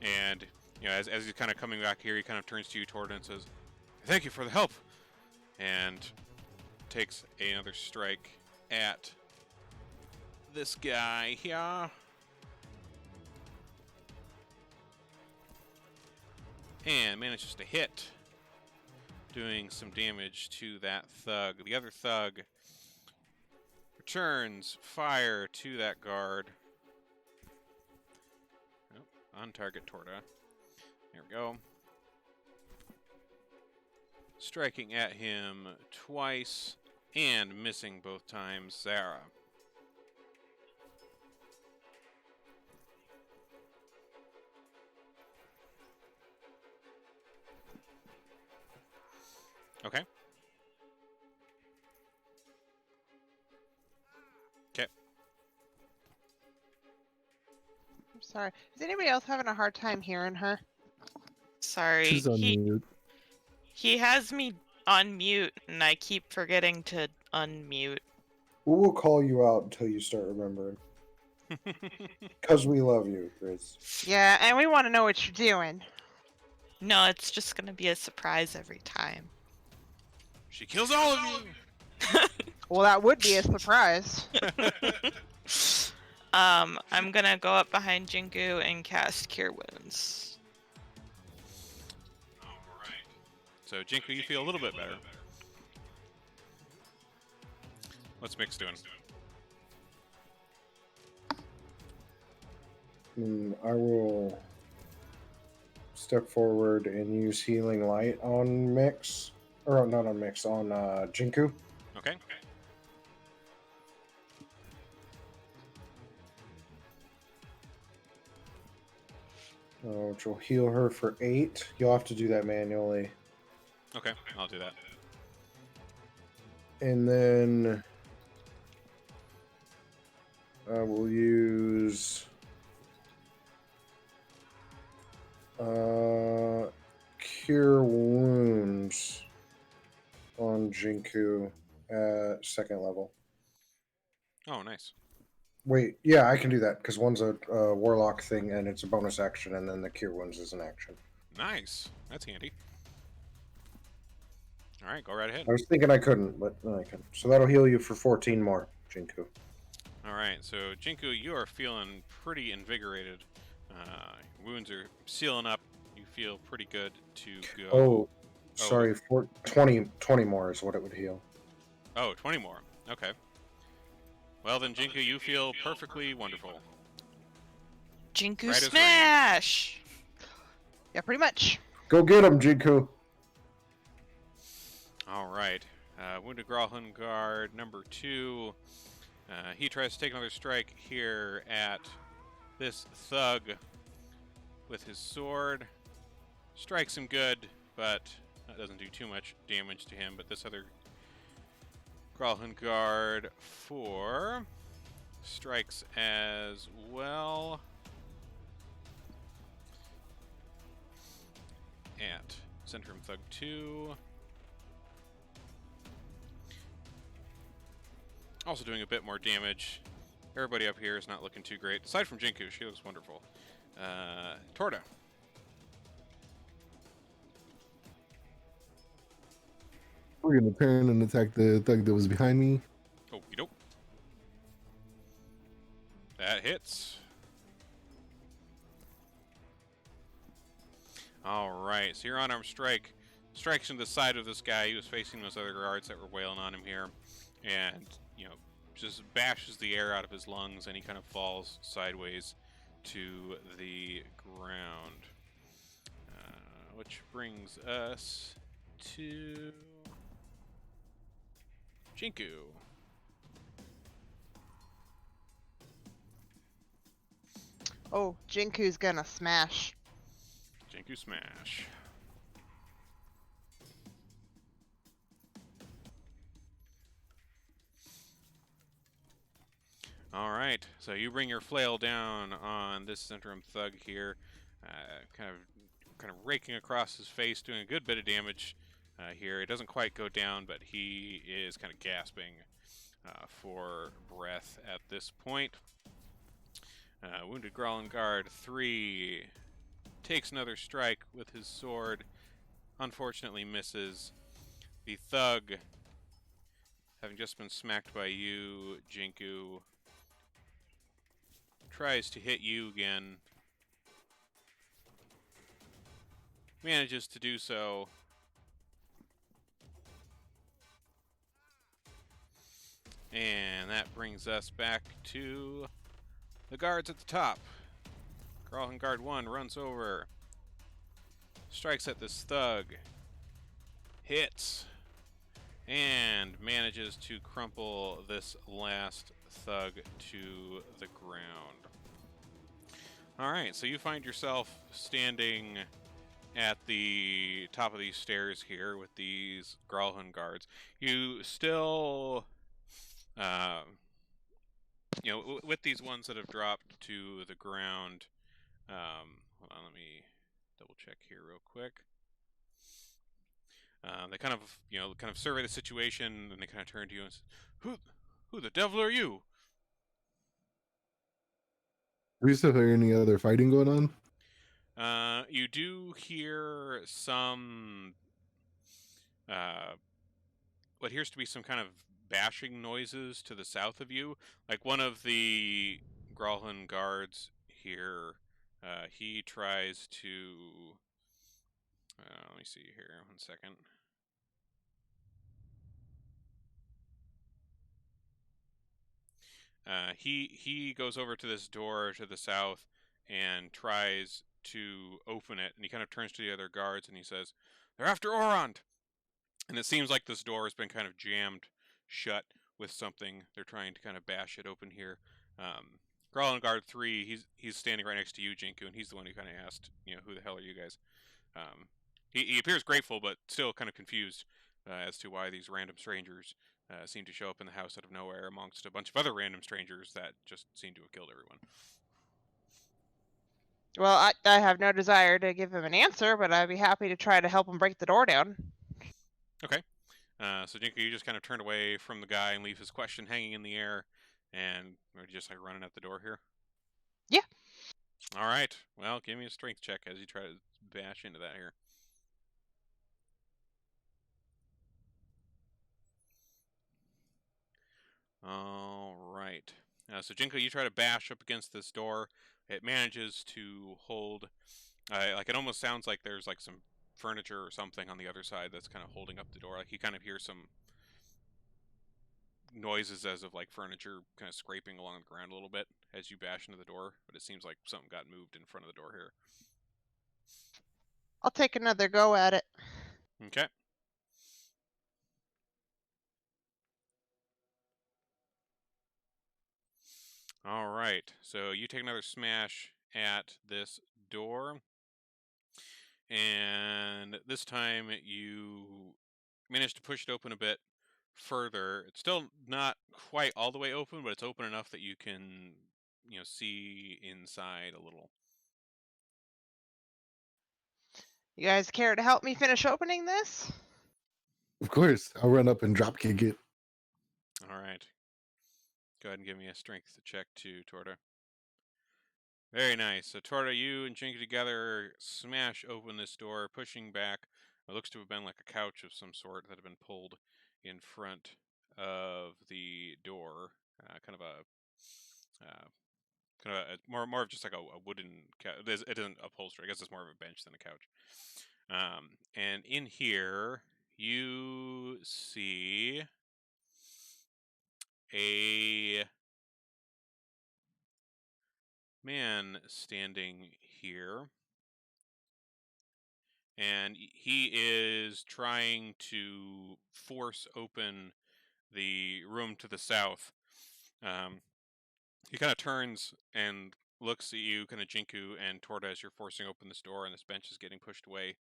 And, as he's kind of coming back here, he kind of turns to you, Torta, and says, "Thank you for the help!" And takes another strike at this guy here. And manages to hit, doing some damage to that Thug. The other Thug returns fire to that guard. Oh, on target, Torta. There we go. Striking at him twice and missing both times, Zara. Okay. Okay. I'm sorry. Is anybody else having a hard time hearing her? Sorry. She's on mute. He has me on mute, and I keep forgetting to unmute. We will call you out until you start remembering. Because we love you, Chris. Yeah, and we want to know what you're doing. No, it's just gonna be a surprise every time. She kills all of you. Well, that would be a surprise. I'm gonna go up behind Jinku and cast Cure Wounds. Alright. So, Jinku, you feel a little bit better. What's Mix doing? I will step forward and use Healing Light on Mix. Or not on Mix, on Jinku. Okay. Which will heal her for 8. You'll have to do that manually. Okay, I'll do that. And then I will use Cure Wounds on Jinku at 2nd level. Oh, nice. Wait, yeah, I can do that because one's a Warlock thing and it's a bonus action, and then the Cure Wounds is an action. Nice. That's handy. Alright, go right ahead. I was thinking I couldn't, but I can. So that'll heal you for 14 more, Jinku. Alright, so Jinku, you are feeling pretty invigorated. Wounds are sealing up. You feel pretty good to go. Oh, sorry, 20 more is what it would heal. Oh, 20 more. Okay. Well then, Jinku, you feel perfectly wonderful. Jinku Right as rain. smash! Yeah, pretty much. Go get him, Jinku. Alright. Wounded Gralhund Guard number 2. He tries to take another strike here at this thug with his sword. Strikes him good, but that doesn't do too much damage to him. But this other Gralhund Guard 4 strikes as well at Centrum Thug 2. Also doing a bit more damage. Everybody up here is not looking too great. Aside from Jinku, she looks wonderful. Torda. We're gonna turn and attack the thug that was behind me. Oh, you dope. That hits. Alright, so your unarmed strike strikes into the side of this guy. He was facing those other guards that were wailing on him here. And, you know, just bashes the air out of his lungs, and he kind of falls sideways to the ground. Which brings us to Jinku. Oh, Jinku's gonna smash. Jinku smash. Alright, so you bring your flail down on this Centrum Thug here, kind of raking across his face, doing a good bit of damage here. It doesn't quite go down, but he is kind of gasping for breath at this point. Wounded Gralhund Guard 3 takes another strike with his sword, unfortunately misses. The thug, having just been smacked by you, Jinku, tries to hit you again. Manages to do so. And that brings us back to the guards at the top. Gralhund Guard 1 runs over. Strikes at this thug. Hits. And manages to crumple this last thug to the ground. Alright, so you find yourself standing at the top of these stairs here with these Gralhund guards. You still, you know, with these ones that have dropped to the ground, hold on, let me double check here real quick. They kind of, you know, survey the situation, and they kind of turn to you and say, who the devil are you? We still hear any other fighting going on? You do hear some what appears to be some kind of bashing noises to the south of you. Like one of the Gralhan guards here, he tries to. Let me see here. 1 second. He goes over to this door to the south and tries to open it, and he kind of turns to the other guards and he says, "They're after Orond." And it seems like this door has been kind of jammed shut with something. They're trying to kind of bash it open here. Gralin Guard 3, he's standing right next to you, Jinku, and he's the one who kind of asked, who the hell are you guys? He appears grateful, but still kind of confused as to why these random strangers seem to show up in the house out of nowhere amongst a bunch of other random strangers that just seem to have killed everyone. Well, I have no desire to give him an answer, but I'd be happy to try to help him break the door down. Okay. So Jinku, you just kind of turn away from the guy and leave his question hanging in the air, and we're just like running out the door here. Yeah. All right. Well, give me a strength check as you try to bash into that here. All right. So Jinko, you try to bash up against this door. It manages to hold. Like it almost sounds like there's like some furniture or something on the other side that's kind of holding up the door. Like you kind of hear some noises as of like furniture kind of scraping along the ground a little bit as you bash into the door. But it seems like something got moved in front of the door here. I'll take another go at it. Okay. All right. So you take another smash at this door. And this time you manage to push it open a bit further. It's still not quite all the way open, but it's open enough that you can, see inside a little. You guys care to help me finish opening this? Of course, I'll run up and drop kick it. All right. Go ahead and give me a strength check too, Torta. Very nice. So Torta, you and Jinky together smash open this door, pushing back what looks to have been like a couch of some sort that had been pulled in front of the door. Kind of a more of just like a wooden couch. It isn't upholstery. I guess it's more of a bench than a couch. And in here you see a man standing here, and he is trying to force open the room to the south. He kind of turns and looks at you, kind of Jinku and Torta, as you're forcing open this door, and this bench is getting pushed away.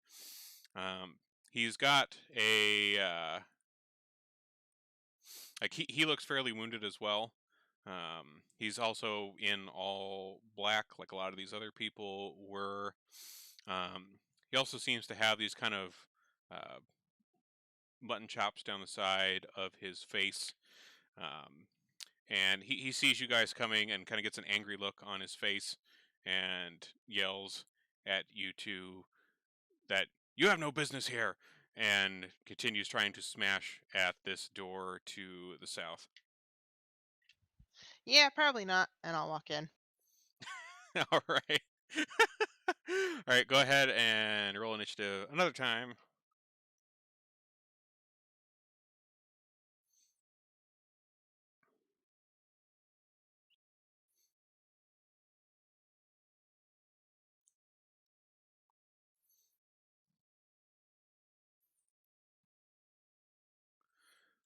He's got a like he looks fairly wounded as well. He's also in all black, like a lot of these other people were. He also seems to have these kind of uh, mutton chops down the side of his face. And he sees you guys coming and kind of gets an angry look on his face and yells at you two that you have no business here, and continues trying to smash at this door to the south. Yeah, probably not. And I'll walk in. All right. All right, go ahead and roll initiative another time.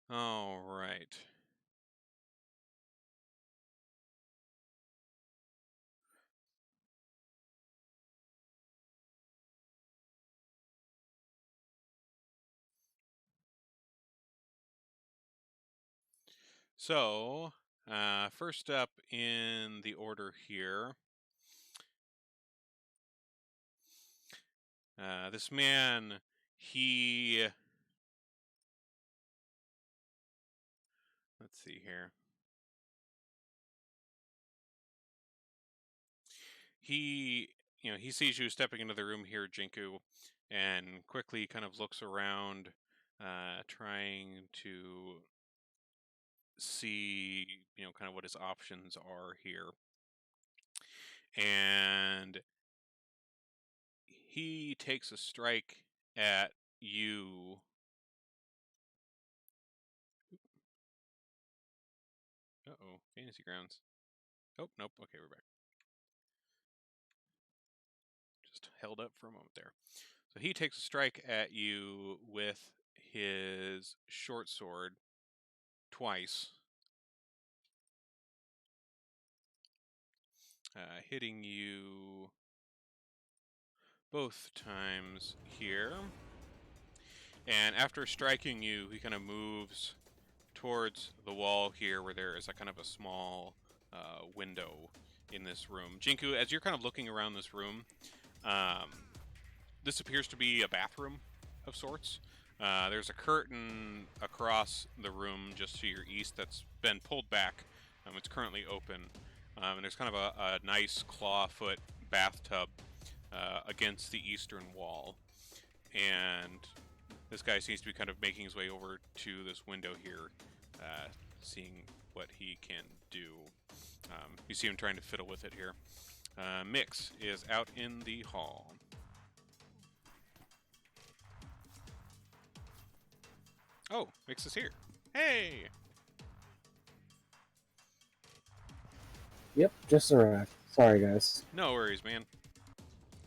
All right. So, first up in the order here, this man, he. Let's see here. he he sees you stepping into the room here, Jinku, and quickly kind of looks around, trying to see kind of what his options are here, and he takes a strike at you. Uh-oh, Fantasy Grounds. Oh, nope. Okay, we're back. Just held up for a moment there. So he takes a strike at you with his short sword twice, hitting you both times here. And after striking you, he kind of moves towards the wall here where there is a kind of a small window in this room. Jinku, as you're kind of looking around this room, this appears to be a bathroom of sorts. There's a curtain across the room just to your east that's been pulled back. It's currently open. And there's kind of a nice clawfoot bathtub against the eastern wall. And this guy seems to be kind of making his way over to this window here, seeing what he can do. You see him trying to fiddle with it here. Mix is out in the hall. Oh, Mix is here. Hey! Yep, just arrived. Sorry, guys. No worries, man.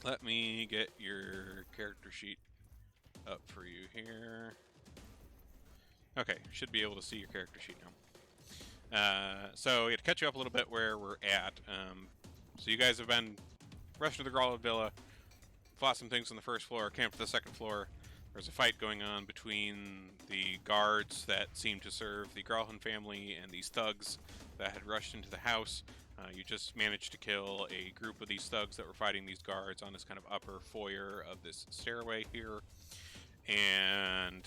Let me get your character sheet up for you here. Okay, should be able to see your character sheet now. So, to catch you up a little bit where we're at. So you guys have been rushed to the Growlwood Villa, fought some things on the first floor, camped to the second floor. There's a fight going on between the guards that seem to serve the Growlhund family and these thugs that had rushed into the house. You just managed to kill a group of these thugs that were fighting these guards on this kind of upper foyer of this stairway here. And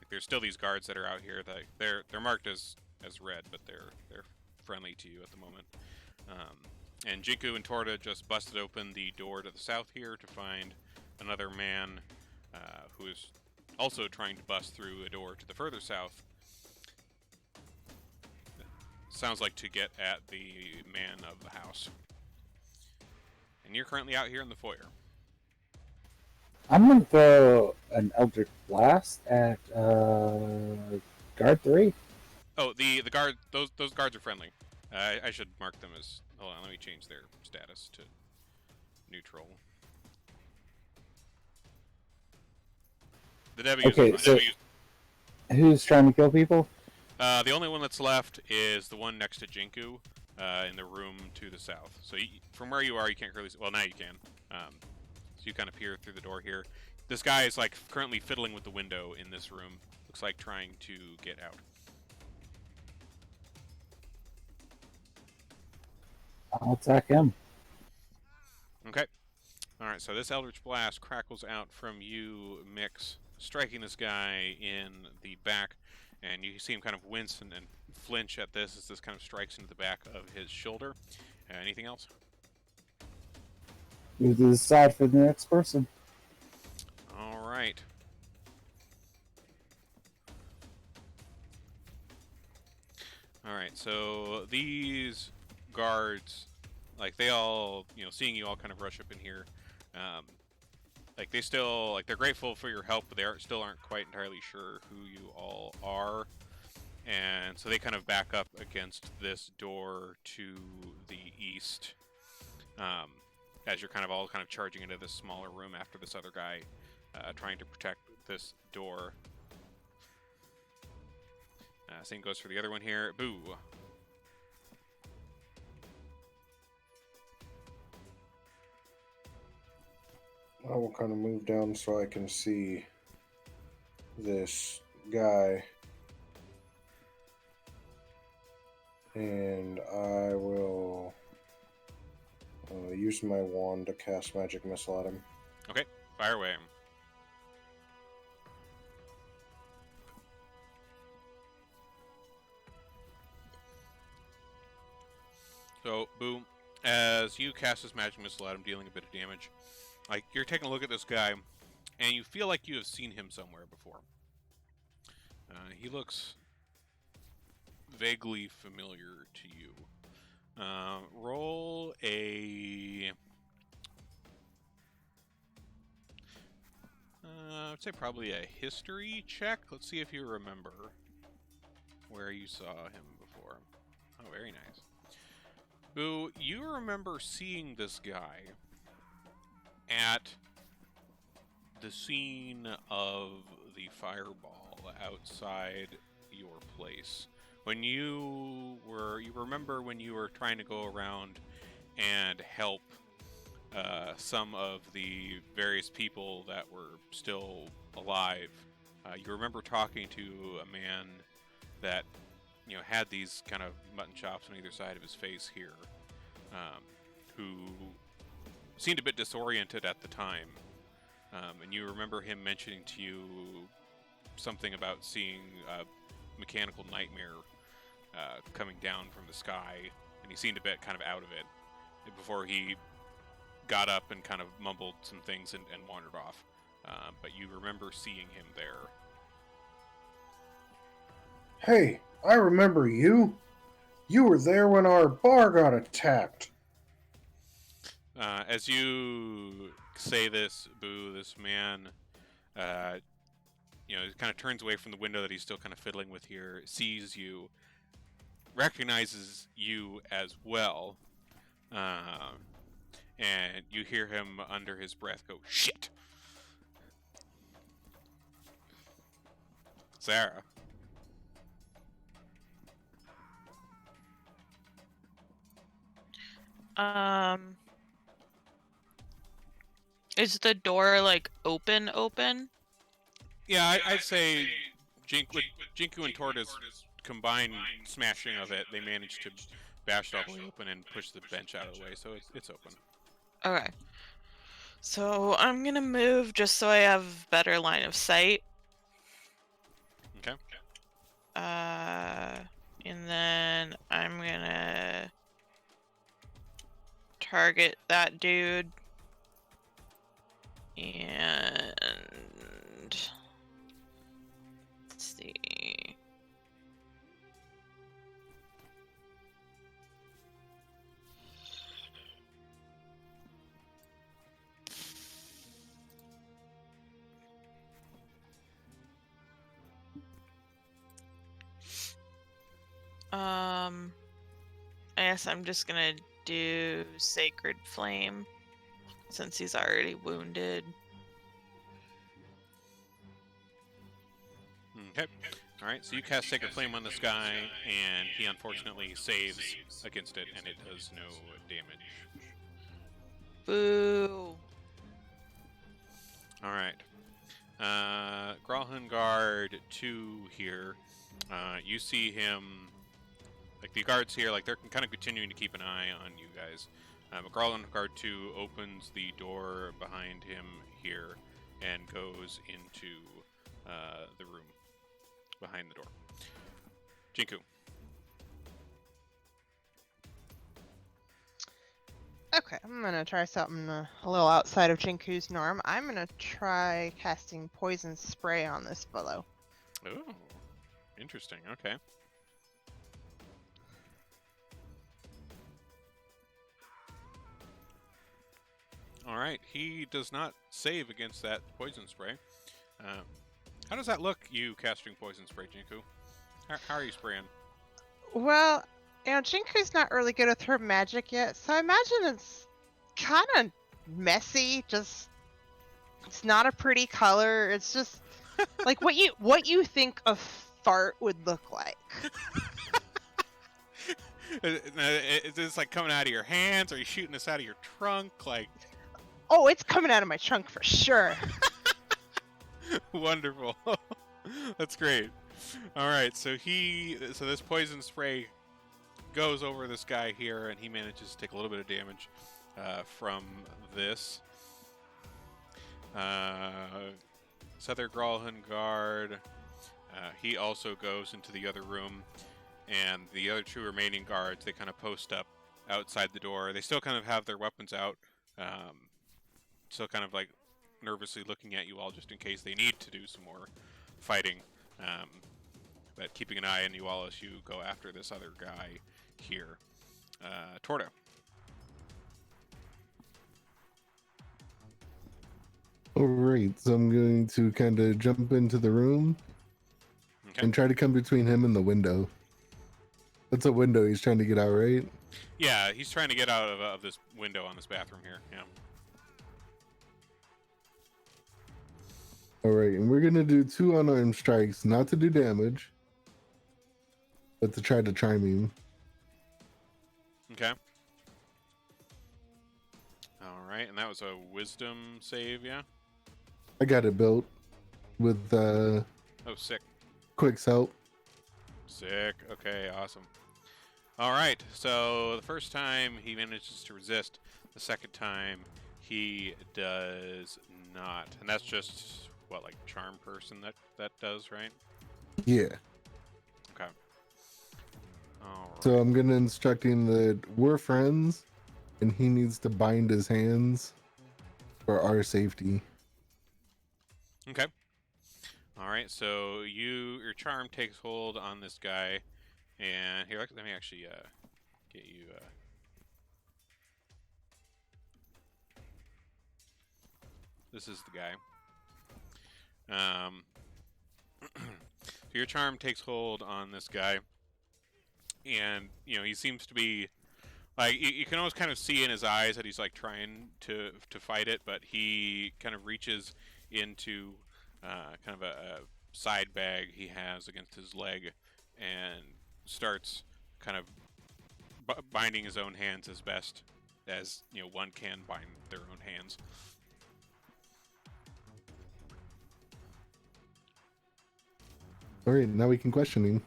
there's still these guards that are out here that they're marked as red, but they're friendly to you at the moment. And Jinku and Torta just busted open the door to the south here to find another man who is also trying to bust through a door to the further south. Sounds like to get at the man of the house. And you're currently out here in the foyer. I'm gonna throw an Eldritch Blast at guard 3. Oh, the guard, those guards are friendly. I should mark them as. Hold on, let me change their status to neutral. The W Okay, is so who's trying to kill people? the only one that's left is the one next to Jinku in the room to the south. So from where you are, you can't really. Well, now you can. So you kind of peer through the door here. This guy is like currently fiddling with the window in this room. Looks like trying to get out. I'll attack him. Okay. Alright, so this Eldritch Blast crackles out from you, Mix, striking this guy in the back, and you see him kind of wince and flinch at this as this kind of strikes into the back of his shoulder. Anything else? Move to the side for the next person. Alright. Alright, so these guards, like they all, seeing you all kind of rush up in here, like they still, like they're grateful for your help, but they still aren't quite entirely sure who you all are. And so they kind of back up against this door to the east, as you're kind of all kind of charging into this smaller room after this other guy trying to protect this door. Same goes for the other one here. Boo. I will kind of move down so I can see this guy. And I will use my wand to cast Magic Missile at him. Okay, fire away. So, Boo, as you cast this magic missile at him, dealing a bit of damage, like you're taking a look at this guy, and you feel like you have seen him somewhere before. He looks vaguely familiar to you. Roll a... I'd say probably a history check. Let's see if you remember where you saw him before. Oh, very nice. Boo, you remember seeing this guy at the scene of the fireball outside your place. When you remember when you were trying to go around and help some of the various people that were still alive. You remember talking to a man that had these kind of mutton chops on either side of his face here, who seemed a bit disoriented at the time, and you remember him mentioning to you something about seeing a mechanical nightmare coming down from the sky, and he seemed a bit kind of out of it before he got up and kind of mumbled some things and wandered off. But you remember seeing him there. Hey, I remember you. You were there when our bar got attacked. As you say this, Boo, this man, kind of turns away from the window that he's still kind of fiddling with here, sees you, recognizes you as well, and you hear him under his breath go, "Shit!" Sarah. Is the door like open? Yeah, I'd say with Jinku and Tortoise combined smashing of it, they managed to bash it all the way open and push the bench out of the way, so it's open. Okay. So I'm gonna move just so I have better line of sight. Okay. And then I'm gonna target that dude. And let's see. I guess I'm just gonna do Sacred Flame since he's already wounded. Okay. Alright, so you cast Sacred Flame on this guy, and he unfortunately saves against it, and it does no damage. Boo! Alright. Gralhungard 2 here. You see him, like the guards here, like they're kind of continuing to keep an eye on you guys. Gralhungard 2 opens the door behind him here and goes into the room behind the door. Jinku. Okay, I'm gonna try something a little outside of Jinku's norm. I'm gonna try casting poison spray on this fellow. Oh, interesting. Okay. All right. He does not save against that poison spray. How does that look, you casting poison spray, Jinku? How are you spraying? Well, Jinku's not really good with her magic yet, so I imagine it's kind of messy. Just, it's not a pretty color. It's just like what you think a fart would look like. Is this like coming out of your hands? Are you shooting this out of your trunk? Like, Oh, it's coming out of my trunk for sure. wonderful. That's great. All right, so this poison spray goes over this guy here, and he manages to take a little bit of damage from this. Sether Gralhungard, he also goes into the other room, and the other two remaining guards, they kind of post up outside the door. They still kind of have their weapons out, still kind of like nervously looking at you all just in case they need to do some more fighting. But keeping an eye on you all as you go after this other guy here. Torta. Alright, so I'm going to kind of jump into the room Okay. and try to come between him and the window. That's a window he's trying to get out, right? Yeah, he's trying to get out of this window on this bathroom here. Yeah. Alright, and we're going to do 2 unarmed strikes, not to do damage, but to try to chime him. Okay. All right, and that was a wisdom save, yeah? I got it built with Oh, sick. quick help. Sick. Okay, awesome. All right, so the first time he manages to resist, the second time he does not. And that's just, what, like charm person that does, right? Yeah. Okay. All right. So I'm going to instruct him that we're friends and he needs to bind his hands for our safety. Okay. All right, so your charm takes hold on this guy, and here, let me actually get you. This is the guy. So your charm takes hold on this guy, and he seems to be like you can almost kind of see in his eyes that he's like trying to fight it, but he kind of reaches into kind of a side bag he has against his leg and starts kind of binding his own hands as best as one can bind their own hands. All right, now we can question him.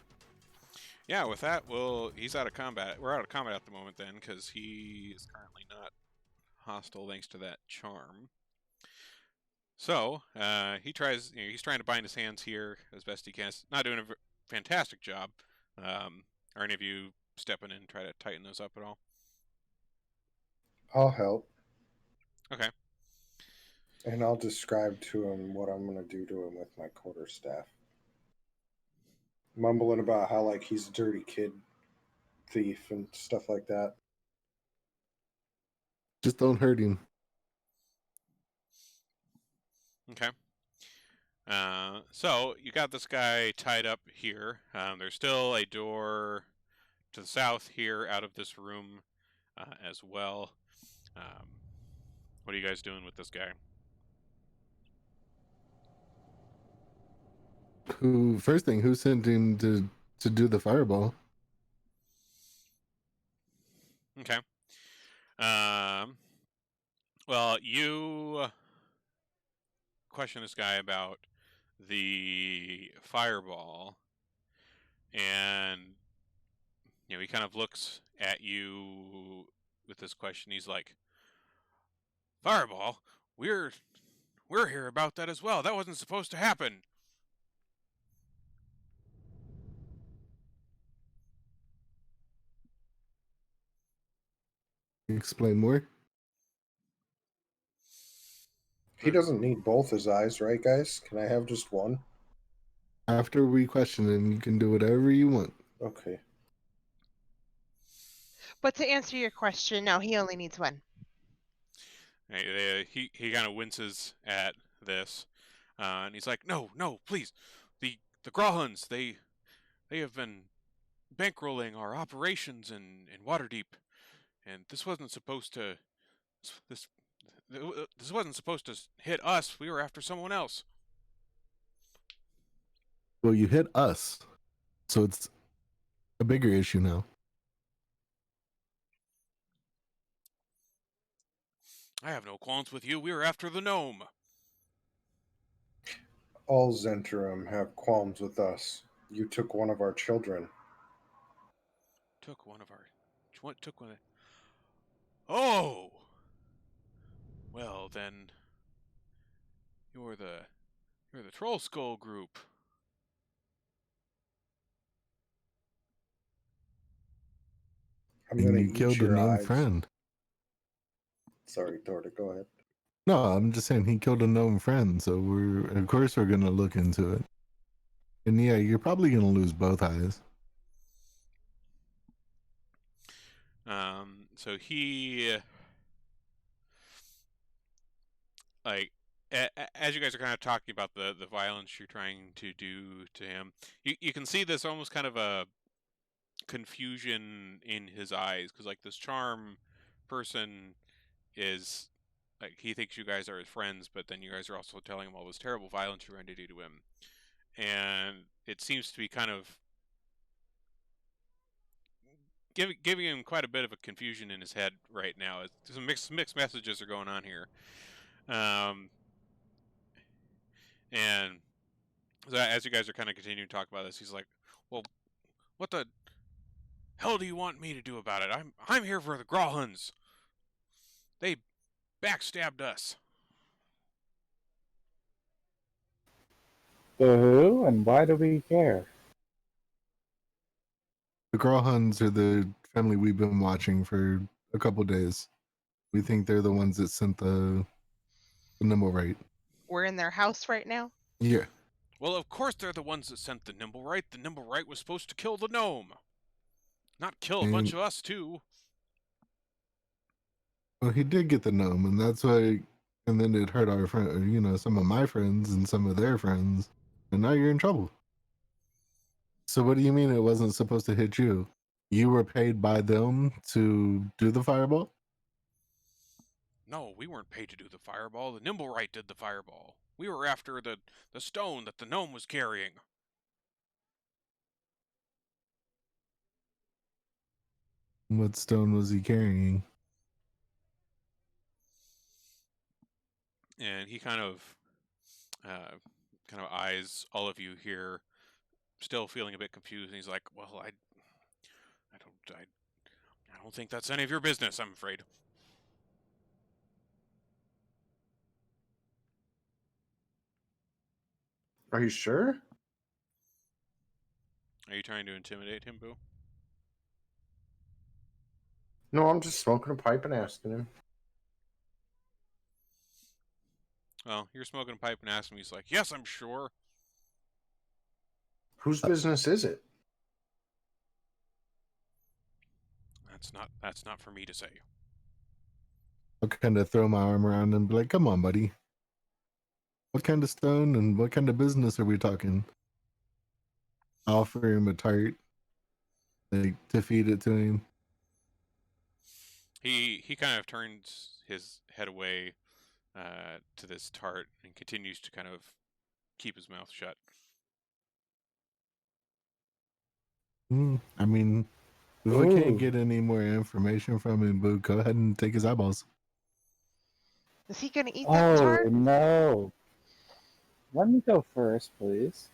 Yeah, with that, he's out of combat. We're out of combat at the moment then, because he is currently not hostile thanks to that charm. So he tries. He's trying to bind his hands here as best he can. He's not doing a fantastic job. Are any of you step in and try to tighten those up at all? I'll help. Okay. And I'll describe to him what I'm going to do to him with my quarterstaff. Mumbling about how, like, he's a dirty kid thief and stuff like that. Just don't hurt him. Okay. So you got this guy tied up here. There's still a door to the south here out of this room as well. What are you guys doing with this guy? Who sent him to do the fireball? Okay. Well, you question this guy about the fireball, and he kind of looks at you with this question. He's like, "Fireball? We're here about that as well. That wasn't supposed to happen." Explain more. He doesn't need both his eyes, right, guys? Can I have just one? After we question him, you can do whatever you want. Okay. But to answer your question, no, he only needs one. He kind of winces at this, and he's like, "No, please, the Grauhunds, they have been bankrolling our operations in Waterdeep, and this wasn't supposed to this wasn't supposed to hit us. We were after someone else." Well, you hit us, so it's a bigger issue now. "I have no qualms with you. We were after the gnome." All Zentrum have qualms with us. You took one of our children. Took one of our took one. Oh. Well, then you're the Troll Skull group. I'm And gonna you eat killed a your known eyes. friend. Sorry, Torta, go ahead. No, I'm just saying he killed a known friend, so of course we're gonna look into it. And yeah, you're probably gonna lose both eyes. So he like as you guys are kind of talking about the violence you're trying to do to him, you can see this almost kind of a confusion in his eyes, because like this charm person is like, he thinks you guys are his friends, but then you guys are also telling him all this terrible violence you're going to do to him, and it seems to be kind of giving him quite a bit of a confusion in his head right now. Some mixed messages are going on here, and so as you guys are kind of continuing to talk about this, he's like, "Well, what the hell do you want me to do about it? I'm here for the Grawhuns. They backstabbed us." The who and why do we care? The Grawhuns are the family we've been watching for a couple days. We think they're the ones that sent the nimble right. We're in their house right now. Yeah. Well, of course they're the ones that sent the Nimblewright. The Nimblewright was supposed to kill the gnome, not kill a bunch of us too. Well, he did get the gnome, and that's why. And then it hurt our friend, some of my friends and some of their friends, and now you're in trouble. So what do you mean it wasn't supposed to hit you? You were paid by them to do the fireball? No, we weren't paid to do the fireball. The Nimblewright did the fireball. We were after the stone that the gnome was carrying. What stone was he carrying? And he kind of eyes all of you here, still feeling a bit confused. And he's like, "Well, I don't think that's any of your business, I'm afraid." Are you sure? Are you trying to intimidate him, Boo? No, I'm just smoking a pipe and asking him. Well, you're smoking a pipe and asking me. He's like, "Yes, I'm sure." Whose business is it? That's not for me to say. I'll kind of throw my arm around him and be like, come on, buddy. What kind of stone and what kind of business are we talking? Offer him a tart, like, to feed it to him. He kind of turns his head away to this tart and continues to kind of keep his mouth shut. I mean, if we can't get any more information from him, Boo, go ahead and take his eyeballs. Is he gonna eat that tart? Oh no! Let me go first, please.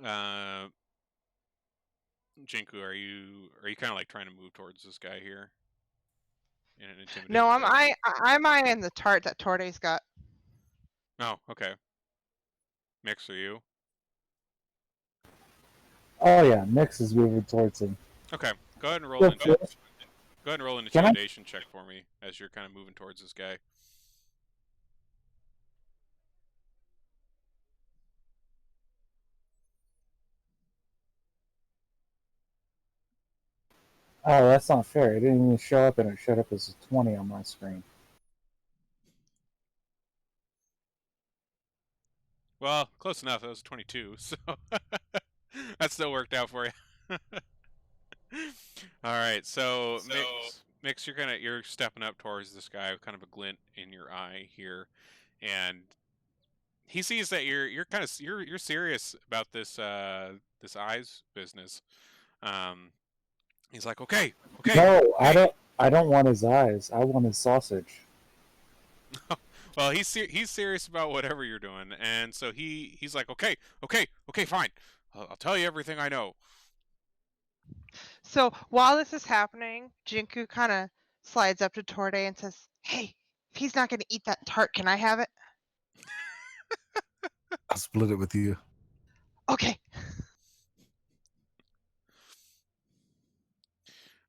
Jinku, are you kind of like trying to move towards this guy here in an intimidation? No, I'm eyeing the tart that Torte's got. Oh, okay. Mix, are you? Oh yeah, Nix is moving towards him. Okay, go ahead and roll Look, go ahead and roll an Can I? intimidation check for me as you're kind of moving towards this guy. Oh, that's not fair. It didn't even show up, and it showed up as a 20 on my screen. Well, close enough. That was 22, so that still worked out for you. All right, so Mix, you're stepping up towards this guy with kind of a glint in your eye here, and he sees that you're serious about this this eyes business. He's like, okay. No, I don't want his eyes. I want his sausage. Well, he's serious about whatever you're doing, and so he's like, okay, fine. I'll tell you everything I know. So while this is happening, Jinku kind of slides up to Torte and says, "Hey, if he's not gonna eat that tart, can I have it?" I'll split it with you. Okay.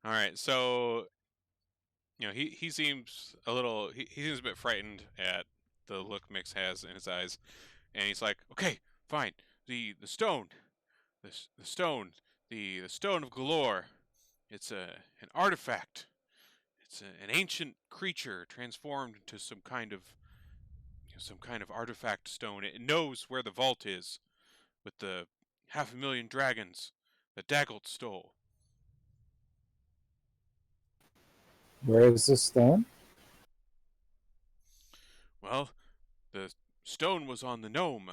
All right, so he seems a little he seems a bit frightened at the look Mix has in his eyes, and he's like, "Okay, fine. The stone, the stone, the stone of Galore. It's an artifact. It's an ancient creature transformed into some kind of artifact stone. It knows where the vault is with the 500,000 dragons that Daggolt stole." Where is this stone? Well, the stone was on the gnome.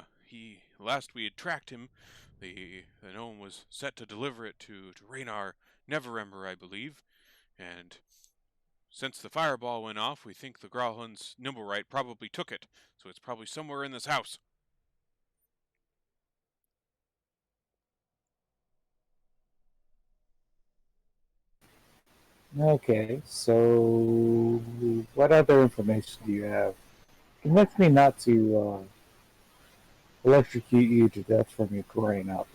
Last we had tracked him, the gnome was set to deliver it to Raynar Neverember, I believe, and since the fireball went off, we think the Growlhan's Nimblewright probably took it, so it's probably somewhere in this house. Okay, so what other information do you have? Convince me not to electrocute you to death from your growing up.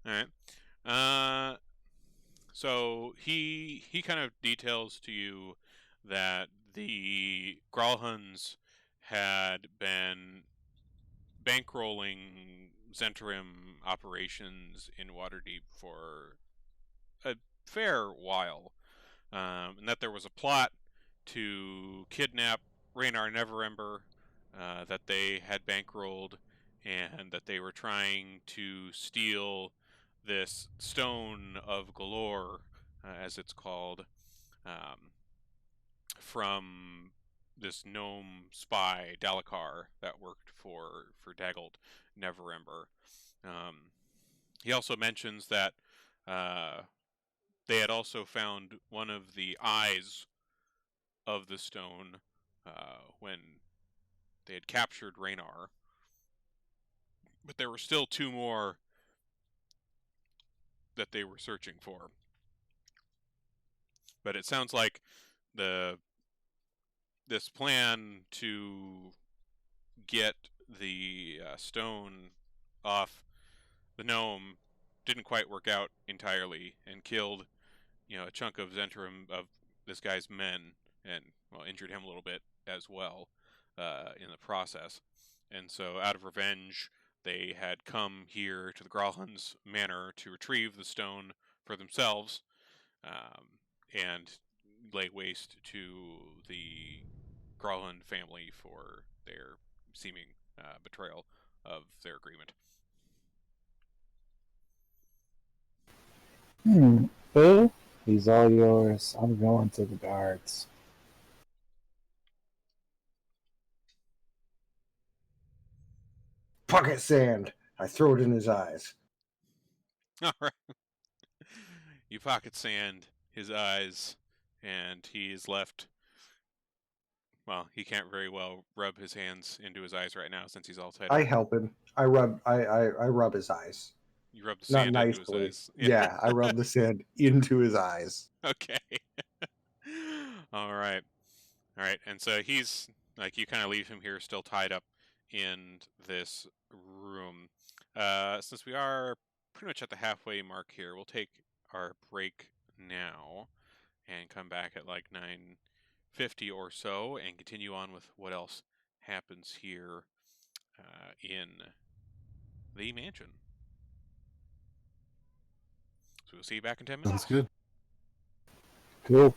All right. Uh, so he kind of details to you that the Growlhans had been bankrolling Zentrim operations in Waterdeep for a fair while, and that there was a plot to kidnap Raynar Neverember that they had bankrolled, and that they were trying to steal this stone of Galore, as it's called, um, from this gnome spy Dalakar that worked for Daggolt Neverember. Um, he also mentions that uh, they had also found one of the eyes of the stone when they had captured Raynar, but there were still two more that they were searching for. But it sounds like the this plan to get the stone off the gnome didn't quite work out entirely, and killed a chunk of Zentrum of this guy's men, and well, injured him a little bit as well in the process. And so, out of revenge, they had come here to the Growlhan's manor to retrieve the stone for themselves, and lay waste to the Growlhan family for their seeming betrayal of their agreement. Boo? He's all yours. I'm going to the guards. Pocket sand. I throw it in his eyes. All right. You pocket sand his eyes, and he is left. Well, he can't very well rub his hands into his eyes right now since he's all tied I up. help him. I rub his eyes. You rub the Not sand into his nicely. eyes. Yeah, I rub the sand into his eyes. Okay. All right. All right. And so he's like, you kind of leave him here still tied up in this room. Since we are pretty much at the halfway mark here, we'll take our break now and come back at like 9:50 or so and continue on with what else happens here in the mansion. So we'll see you back in 10 minutes. Sounds good. Cool.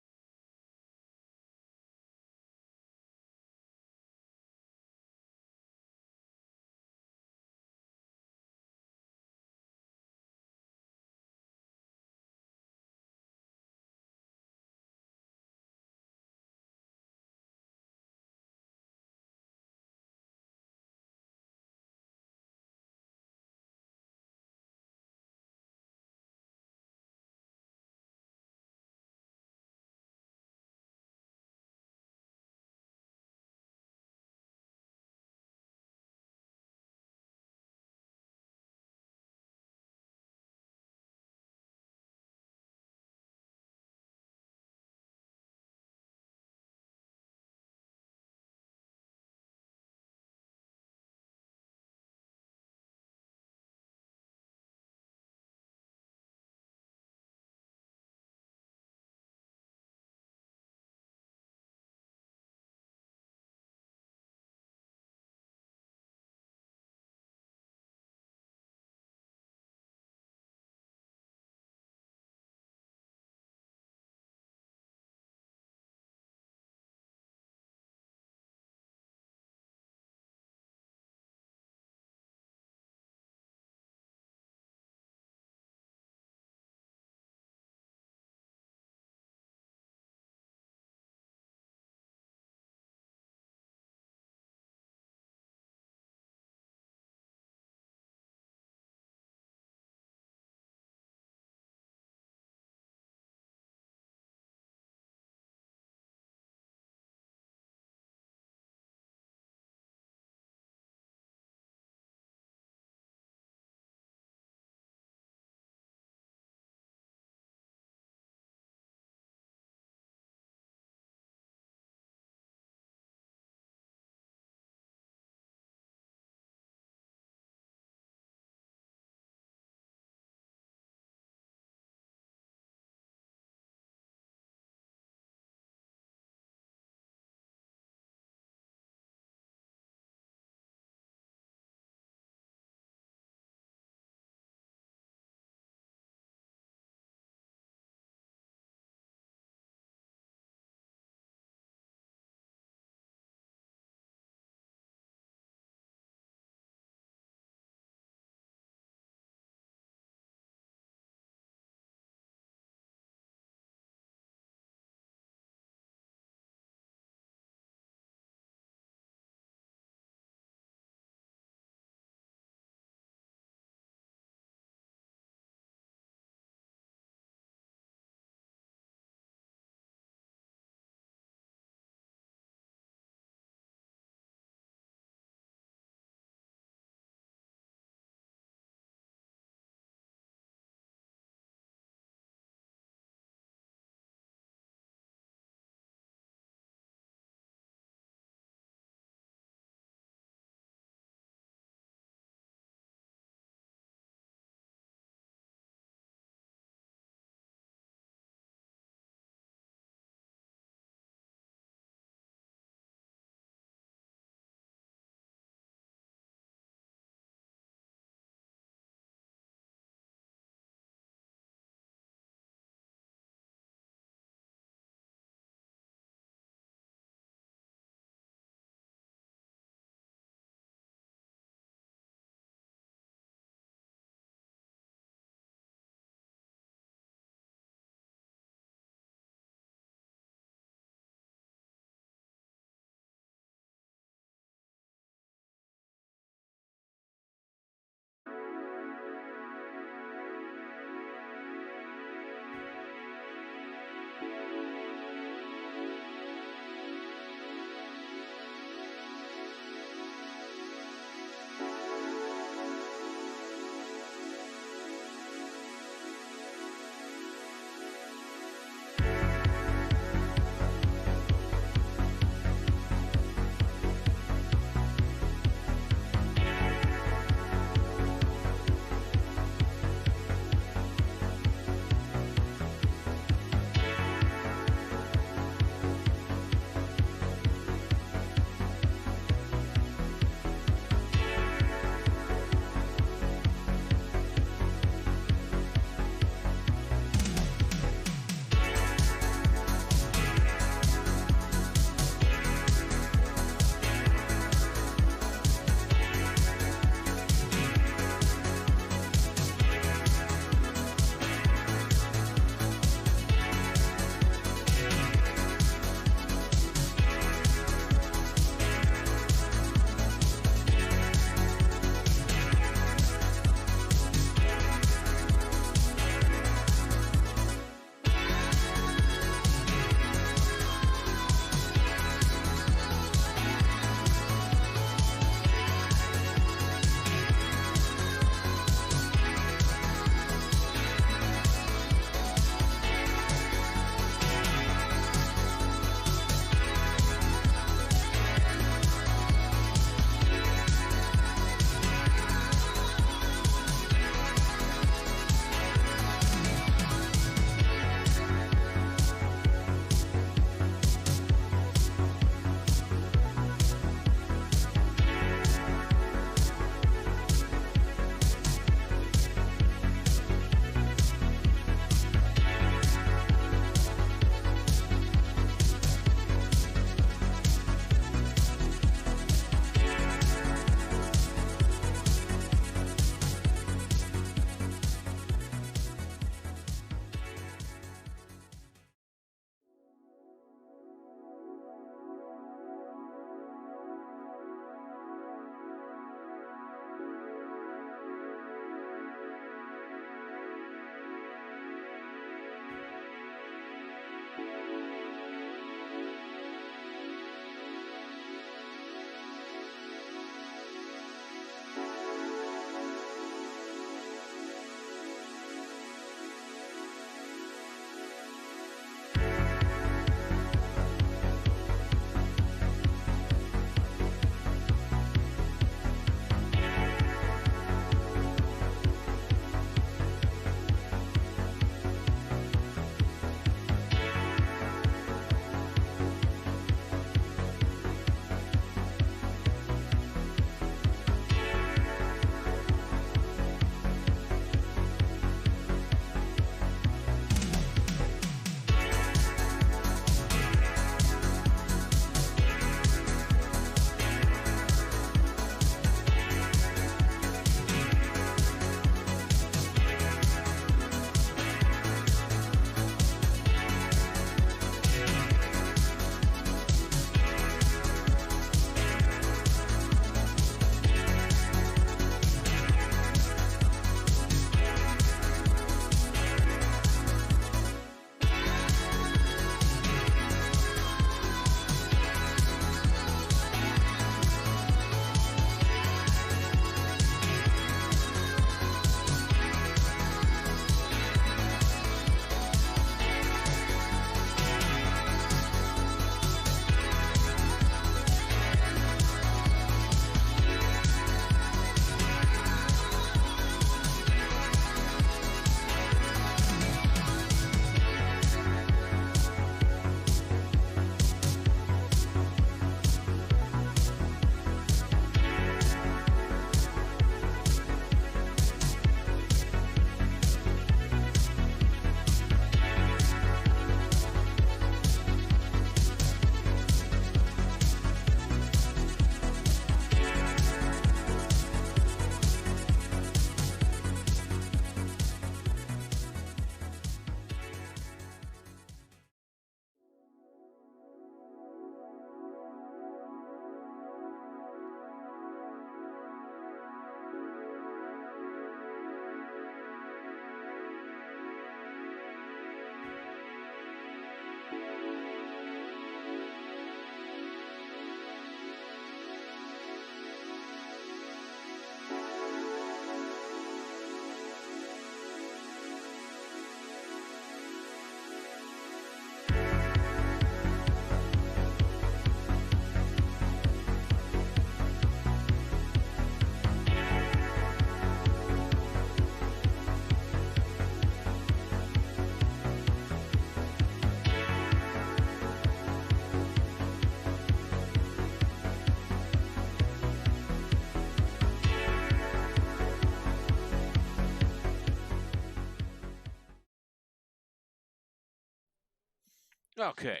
Okay,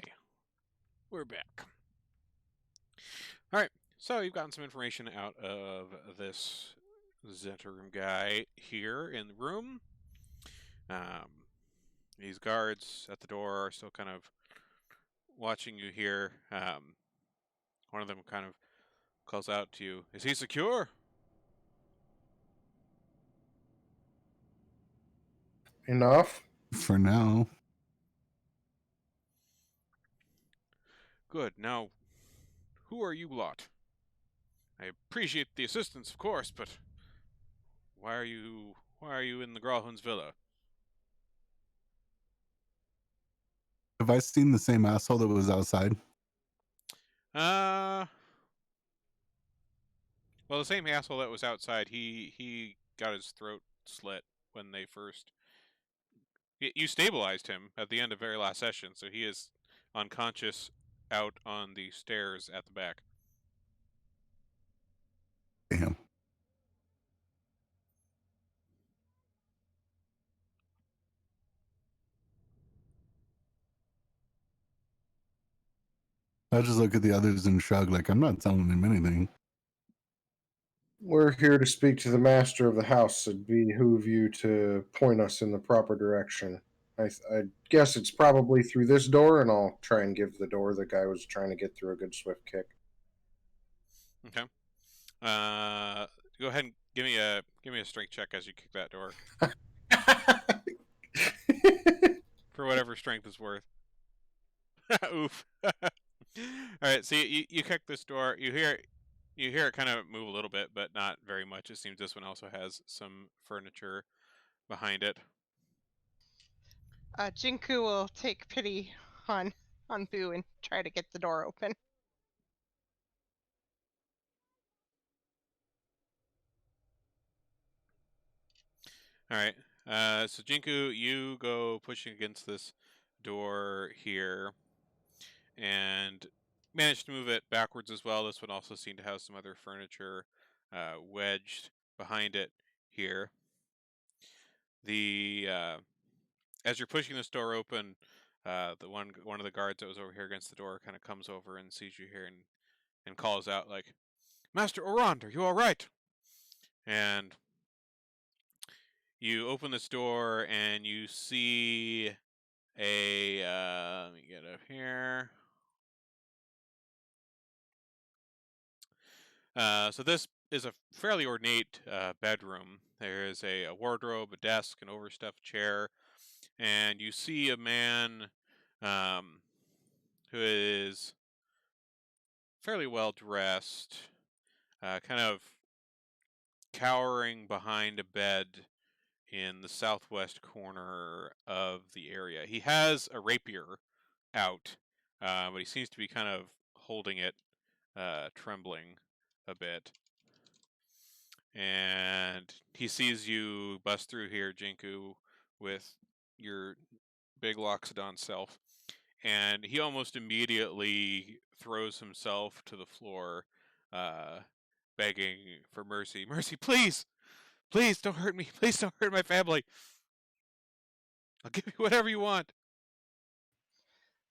we're back. All right, so you've gotten some information out of this Zentrum guy here in the room. These guards at the door are still kind of watching you here. One of them kind of calls out to you, "Is he secure?" Enough. For now. Good. Now, who are you lot? I appreciate the assistance, of course, but why are you in the Grauhund's villa? Have I seen the same asshole that was outside? Well, the same asshole that was outside, he got his throat slit when they first. You stabilized him at the end of very last session, so he is unconscious out on the stairs at the back. Damn. I just look at the others and shrug, like I'm not telling him anything. We're here to speak to the master of the house. It'd behoove you to point us in the proper direction. I guess it's probably through this door, and I'll try and give the door the guy was trying to get through a good swift kick. Okay. Go ahead and give me a strength check as you kick that door for whatever strength is worth. Oof. All right. So you kick this door. You hear it kind of move a little bit, but not very much. It seems this one also has some furniture behind it. Jinku will take pity on Boo and try to get the door open. All right. So Jinku, you go pushing against this door here, and manage to move it backwards as well. This one also seemed to have some other furniture wedged behind it here. The as you're pushing this door open, the one of the guards that was over here against the door kind of comes over and sees you here and calls out like, "Master Orand, are you all right?" And you open this door and you see a let me get up here. So this is a fairly ornate bedroom. There is a wardrobe, a desk, an overstuffed chair, and you see a man um, who is fairly well dressed, kind of cowering behind a bed in the southwest corner of the area. He has a rapier out, but he seems to be kind of holding it, trembling a bit. And he sees you bust through here, Jinku, with your big Loxodon self, and he almost immediately throws himself to the floor, uh, begging for mercy. "Mercy, please! Please don't hurt me! Please don't hurt my family! I'll give you whatever you want!"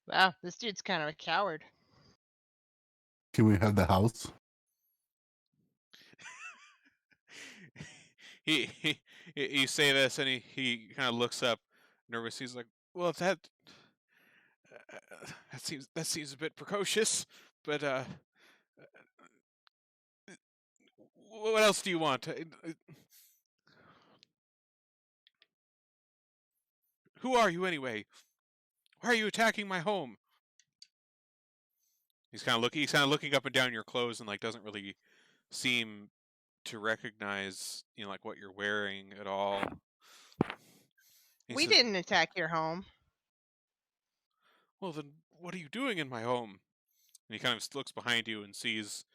Wow, this dude's kind of a coward. Can we have the house? he, you say this, and he kind of looks up, nervous. He's like, "Well, that seems a bit precocious, but what else do you want? Who are you anyway? Why are you attacking my home?" He's kind of looking up and down your clothes and like doesn't really seem to recognize like what you're wearing at all. He We says, didn't attack your home. "Well, then what are you doing in my home?" And he kind of looks behind you and sees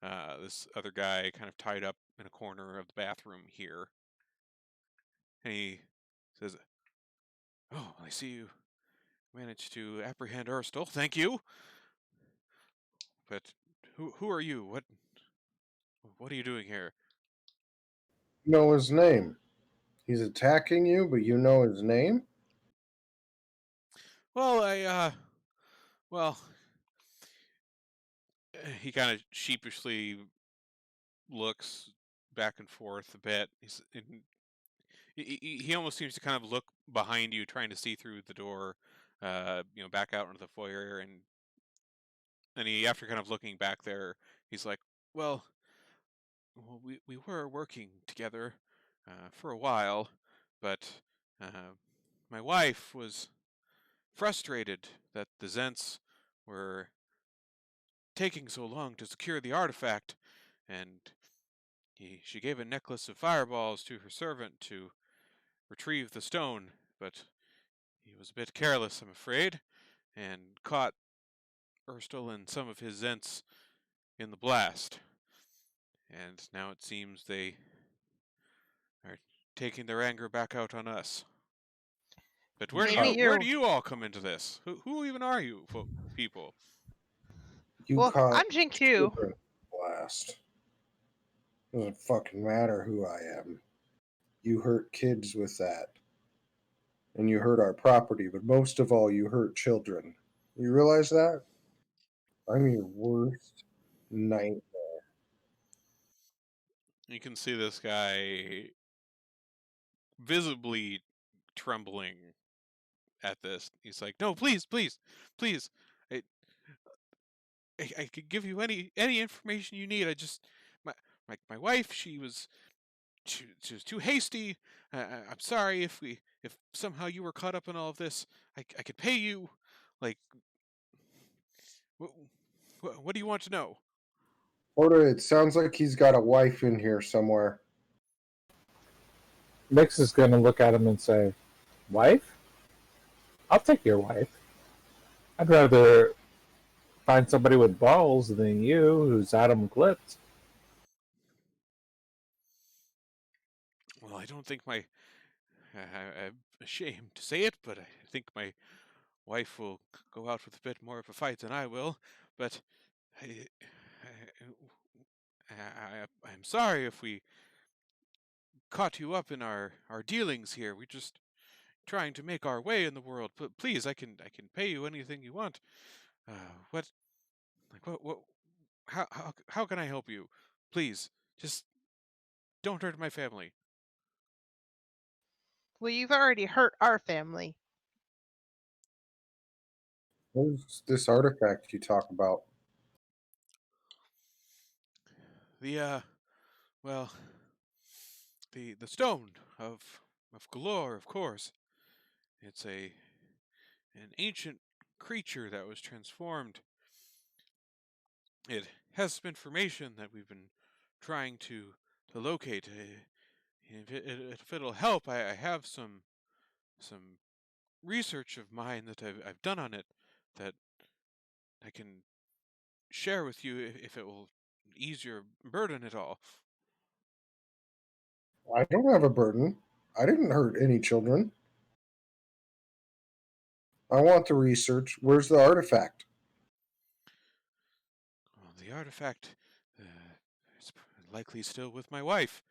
this other guy kind of tied up in a corner of the bathroom here. And he says, "Oh, I see you managed to apprehend Urstel. Thank you. But who are you? What are you doing here?" Know his name. He's attacking you, but you know his name? "Well, Well, he kind of sheepishly looks back and forth a bit. He almost seems to kind of look behind you, trying to see through the door, back out into the foyer, and he, after kind of looking back there, he's like, "Well, we were working together for a while, but my wife was frustrated that the Zents were taking so long to secure the artifact, and she gave a necklace of fireballs to her servant to retrieve the stone, but he was a bit careless, I'm afraid, and caught Erstel and some of his Zents in the blast. And now it seems they are taking their anger back out on us. But where Maybe where you're. do you all come into this? Who even are you people? You Well, caught I'm Jink too. children blast. Doesn't fucking matter who I am. You hurt kids with that. And you hurt our property, but most of all, you hurt children. You realize that? I'm your worst nightmare. You can see this guy visibly trembling at this. He's like, "No, please, please, please. I, I could give you any information you need. I just my wife, she was too hasty. I'm sorry if somehow you were caught up in all of this. I could pay you. Like, what, what do you want to know?" Porter, it sounds like he's got a wife in here somewhere. Mix is going to look at him and say, "Wife? I'll take your wife. I'd rather find somebody with balls than you who's Adam clipped." Well, I don't think I'm ashamed to say it, but I think my wife will go out with a bit more of a fight than I will. But I, I'm sorry if we caught you up in our dealings here. We're just trying to make our way in the world. But please, I can pay you anything you want. What what how can I help you? Please, just don't hurt my family. Well, you've already hurt our family. What's this artifact you talk about? The well, the stone of Galore, of course. It's an ancient creature that was transformed. It has some information that we've been trying to locate. If it'll help, I have some research of mine that I've done on it that I can share with you if it will ease your burden at all. I don't have a burden. I didn't hurt any children. I want the research. Where's the artifact? Well, the artifact is likely still with my wife.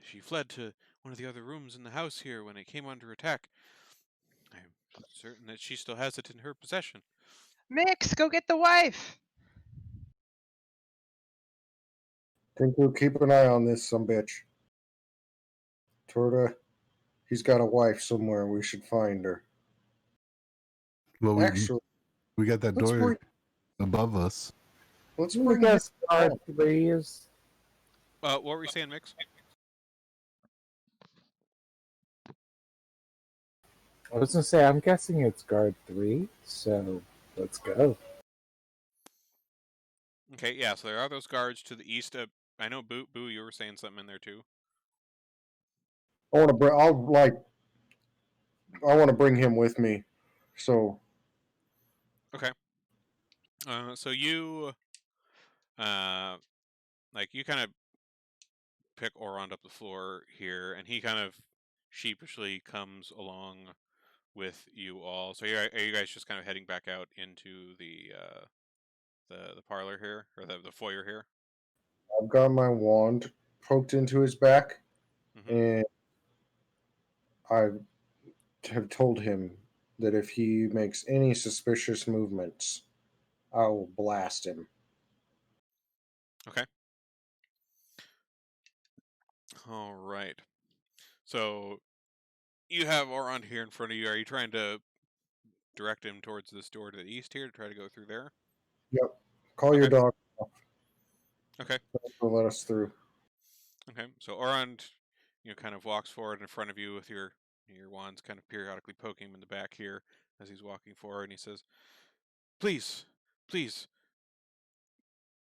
She fled to one of the other rooms in the house here when it came under attack. I'm certain that she still has it in her possession. Mix, go get the wife. Think we'll keep an eye on this some bitch. Torta, he's got a wife somewhere. We should find her. Well, Actually, we got that let's door bring above us. let's I bring guess him guard up. 3 is. What were we saying, Mix? I was going to say, I'm guessing it's guard 3, so let's go. Okay, yeah. So there are those guards to the east. I know, Boo, you were saying something in there too. I want to bring. I want to bring him with me. So Okay. So you, you kind of pick Orond up the floor here, and he kind of sheepishly comes along with you all. So are you guys just kind of heading back out into the parlor here, or the foyer here? I've got my wand poked into his back, Mm-hmm. and I have told him that if he makes any suspicious movements, I will blast him. Okay. All right. So you have Oron here in front of you. Are you trying to direct him towards this door to the east here to try to go through there? Yep. Call your Okay. dog. Okay. They'll let us through. Okay. So Oron, kind of walks forward in front of you with your wands, kind of periodically poking him in the back here as he's walking forward, and he says, "Please, please,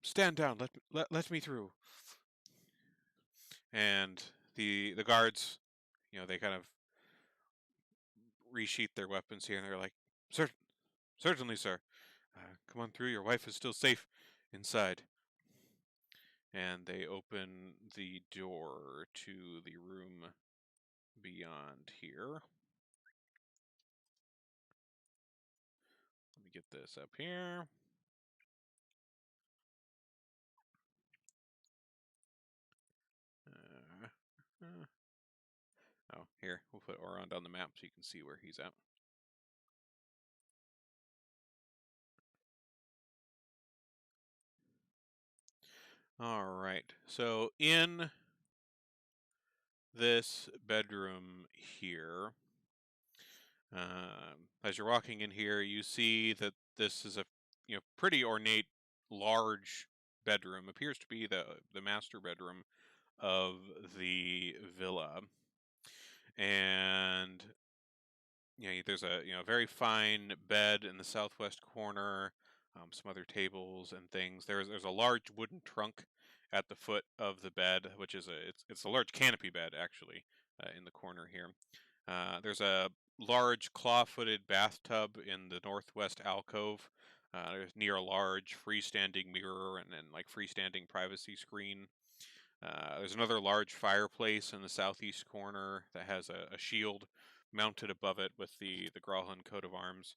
stand down. Let me through." And the guards, they kind of resheath their weapons here, and they're like, Certainly, sir. Come on through. Your wife is still safe inside." And they open the door to the room beyond here. Let me get this up here. Oh, here. We'll put Oron on the map so you can see where he's at. All right. So in this bedroom here, as you're walking in here, you see that this is a pretty ornate, large bedroom. Appears to be the master bedroom of the villa, and there's a very fine bed in the southwest corner. Some other tables and things. There's a large wooden trunk at the foot of the bed, which is it's a large canopy bed actually in the corner here. There's a large claw-footed bathtub in the northwest alcove. There's near a large freestanding mirror and like freestanding privacy screen. There's another large fireplace in the southeast corner that has a shield mounted above it with the Grauhan coat of arms.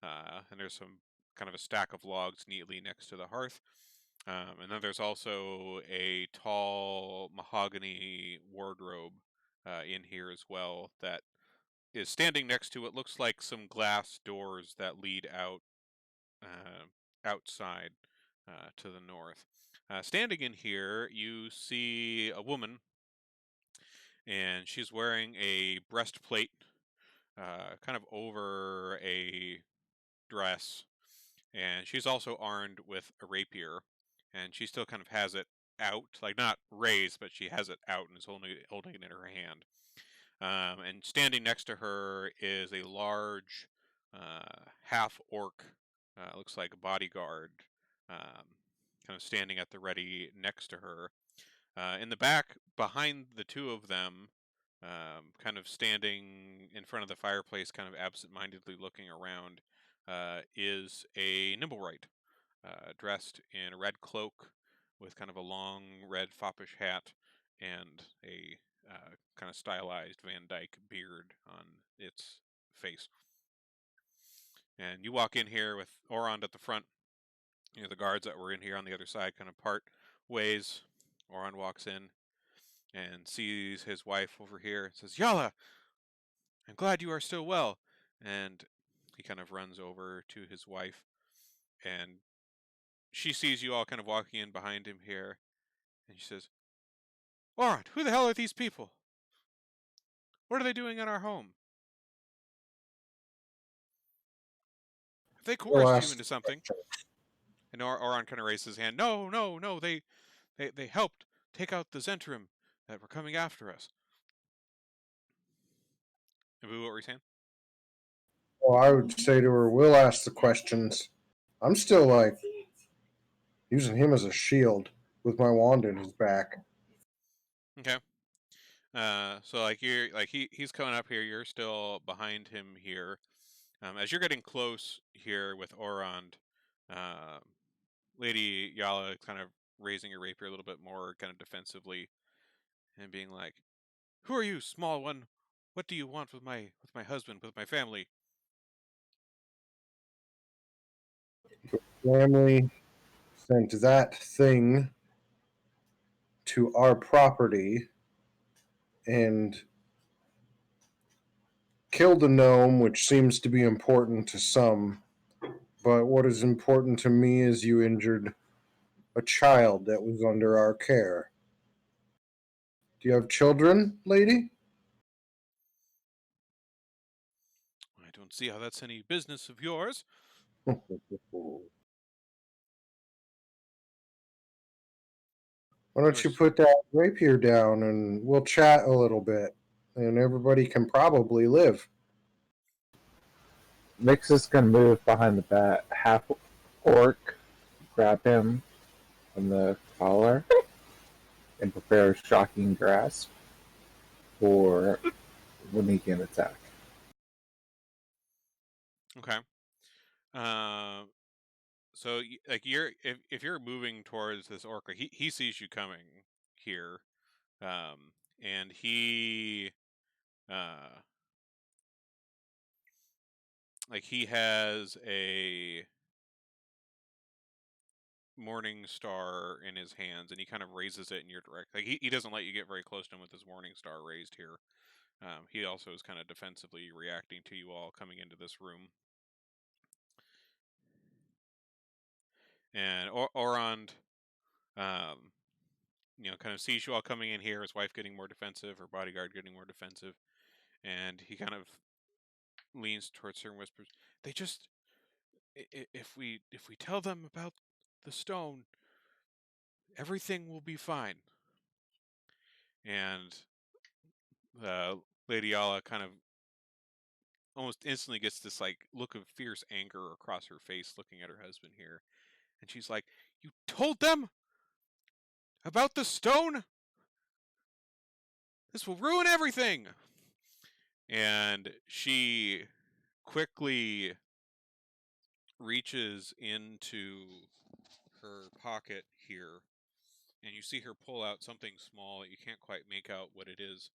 And there's some kind of a stack of logs neatly next to the hearth. And then there's also a tall mahogany wardrobe in here as well that is standing next to what looks like some glass doors that lead out outside to the north. Standing in here, you see a woman, and she's wearing a breastplate kind of over a dress, and she's also armed with a rapier, and she still kind of has it out, like not raised, but she has it out and is holding it in her hand. And standing next to her is a large half orc, looks like a bodyguard, kind of standing at the ready next to her. In the back, behind the two of them, kind of standing in front of the fireplace, kind of absent-mindedly looking around, is a Nimblewright, dressed in a red cloak with kind of a long red foppish hat and a kind of stylized Van Dyke beard on its face. And you walk in here with Oron at the front. The guards that were in here on the other side kind of part ways. Oron walks in and sees his wife over here and says, "Yala, I'm glad you are still well." And he kind of runs over to his wife, and she sees you all kind of walking in behind him here, and she says, "Oron, who the hell are these people? What are they doing in our home? Have they We'll coerced you ask into something?" And Oron kind of raises his hand. No, no, no, they helped take out the Zentrum that were coming after us. And Boo, what were you saying? Well, I would say to her, we'll ask the questions. I'm still like using him as a shield with my wand in his back. Okay. So like he's coming up here. You're still behind him here. As you're getting close here with Orond, Lady Yala kind of raising her rapier a little bit more, kind of defensively, and being like, "Who are you, small one? What do you want with my husband, with my family?" Family sent that thing to our property, and killed a gnome, which seems to be important to some. But what is important to me is you injured a child that was under our care. Do you have children, lady? I don't see how that's any business of yours. Why don't you put that rapier down and we'll chat a little bit, and everybody can probably live. Nyx is gonna move behind the bat, half orc, grab him from the collar, and prepare a shocking grasp for when he can attack. Okay. So like if you're moving towards this orca, he sees you coming here, and he like he has a morning star in his hands, and he kind of raises it in your direction. Like he doesn't let you get very close to him with his morning star raised here. He also is kind of defensively reacting to you all coming into this room. And Orond, kind of sees you all coming in here. His wife getting more defensive, her bodyguard getting more defensive, and he kind of leans towards her and whispers, "They just, if we tell them about the stone, everything will be fine." And Lady Ala kind of almost instantly gets this like look of fierce anger across her face, looking at her husband here, and she's like, "You told them about the stone? This will ruin everything!" And she quickly reaches into her pocket here, and you see her pull out something small. You can't quite make out what it is.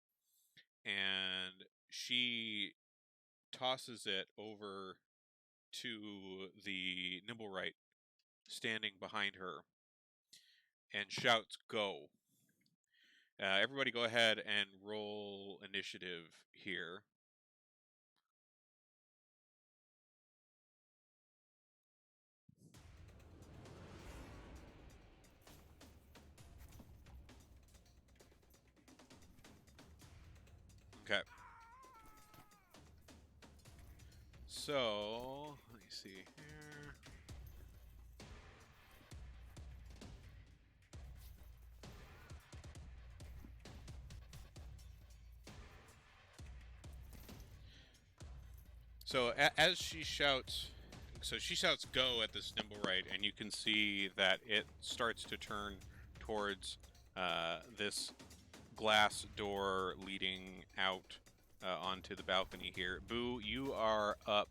And she tosses it over to the Nimblewright standing behind her and shouts, "Go." Everybody go ahead and roll initiative here. Okay. So, let me see here. So as she shouts, "Go" at this Nimblewright, and you can see that it starts to turn towards this glass door leading out onto the balcony here. Boo, you are up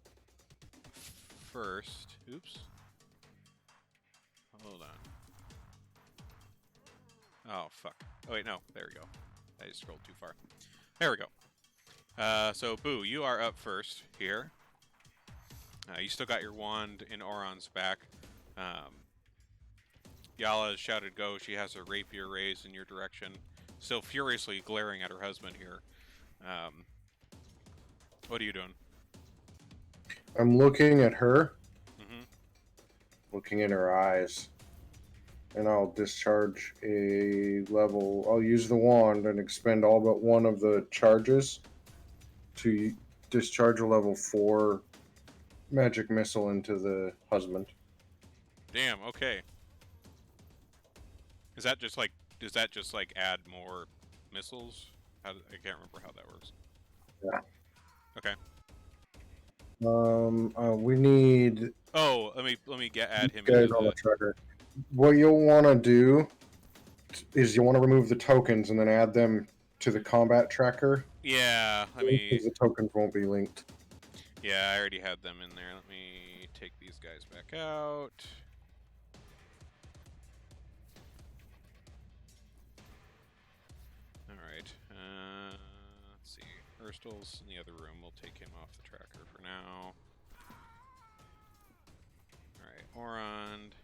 first. Oops. Hold on. Oh, fuck. Oh, wait, no. There we go. I just scrolled too far. There we go. So, Boo, you are up first here. You still got your wand in Oron's back. Yala has shouted "Go." She has her rapier raised in your direction, still furiously glaring at her husband here. What are you doing? I'm looking at her, Mm-hmm. looking in her eyes, and I'll discharge a level. I'll use the wand and expend all but one of the charges to discharge a level 4 magic missile into the husband. Damn. Okay. Is that just like? Does that just like add more missiles? I can't remember how that works. Yeah. Okay. We need. Oh, let me add him Guys into on the the. tracker. What you'll want to do is you want to remove the tokens and then add them to the combat tracker. Yeah. Let me. Because the tokens won't be linked. Yeah, I already had them in there. Let me take these guys back out. Alright, let's see. Urstel's in the other room. We'll take him off the tracker for now. Alright, Orond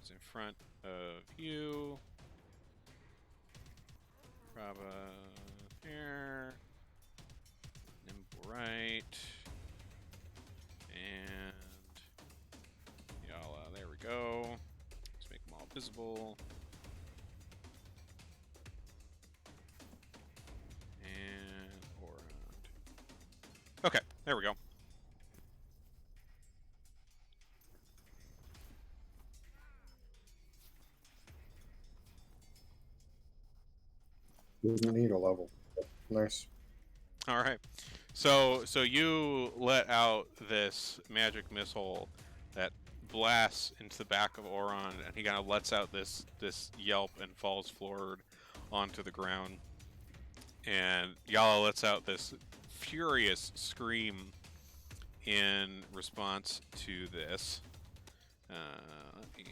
is in front of you. Rava here. right. And Yala, there we go. Let's make them all visible. And around. Okay, there we go. Didn't need a level. Nice. All right. So you let out this magic missile that blasts into the back of Oron, and he kind of lets out this yelp and falls forward onto the ground. And Yala lets out this furious scream in response to this. Let me.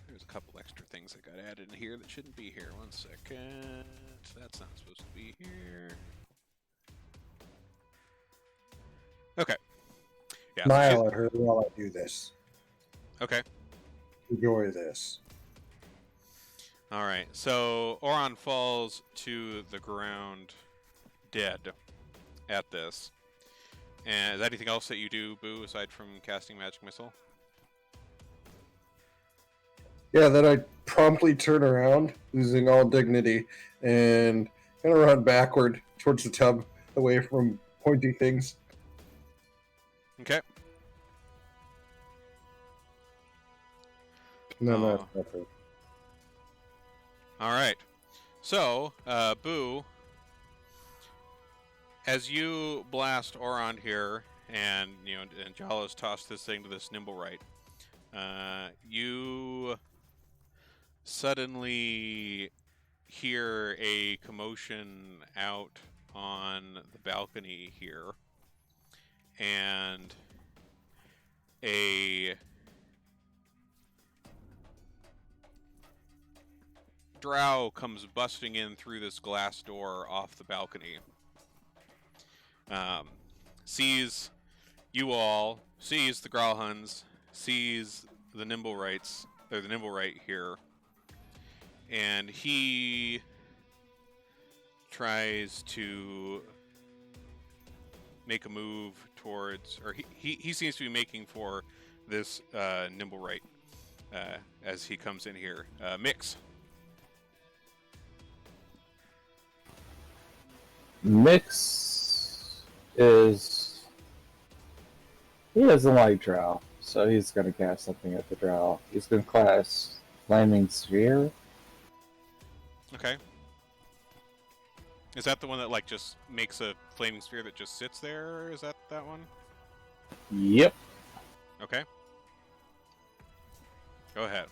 There's a couple extra things that got added in here that shouldn't be here. 1 second. That's not supposed to be here. Okay. Yeah. Smile at her while I do this. Okay. Enjoy this. All right. So Oron falls to the ground, dead, at this. And is there anything else that you do, Boo, aside from casting Magic Missile? Yeah, then I promptly turn around, losing all dignity, and kind of run backward towards the tub, away from pointy things. Okay. No, Oh. All right. So, Boo, as you blast Oron here, and and Jala's tossed this thing to this nimble right, you suddenly hear a commotion out on the balcony here, and a drow comes busting in through this glass door off the balcony. Sees you all, sees the Growlhuns, sees the nimble rights, or the nimble right here, and he tries to make a move towards, or he seems to be making for this nimble right as he comes in here. Mix. Mix is... He doesn't like Drow, so he's going to cast something at the Drow. He's going to cast Flaming Sphere. Okay. Is that the one that like just makes a flaming sphere that just sits there? Is that one? Yep. Okay. Go ahead.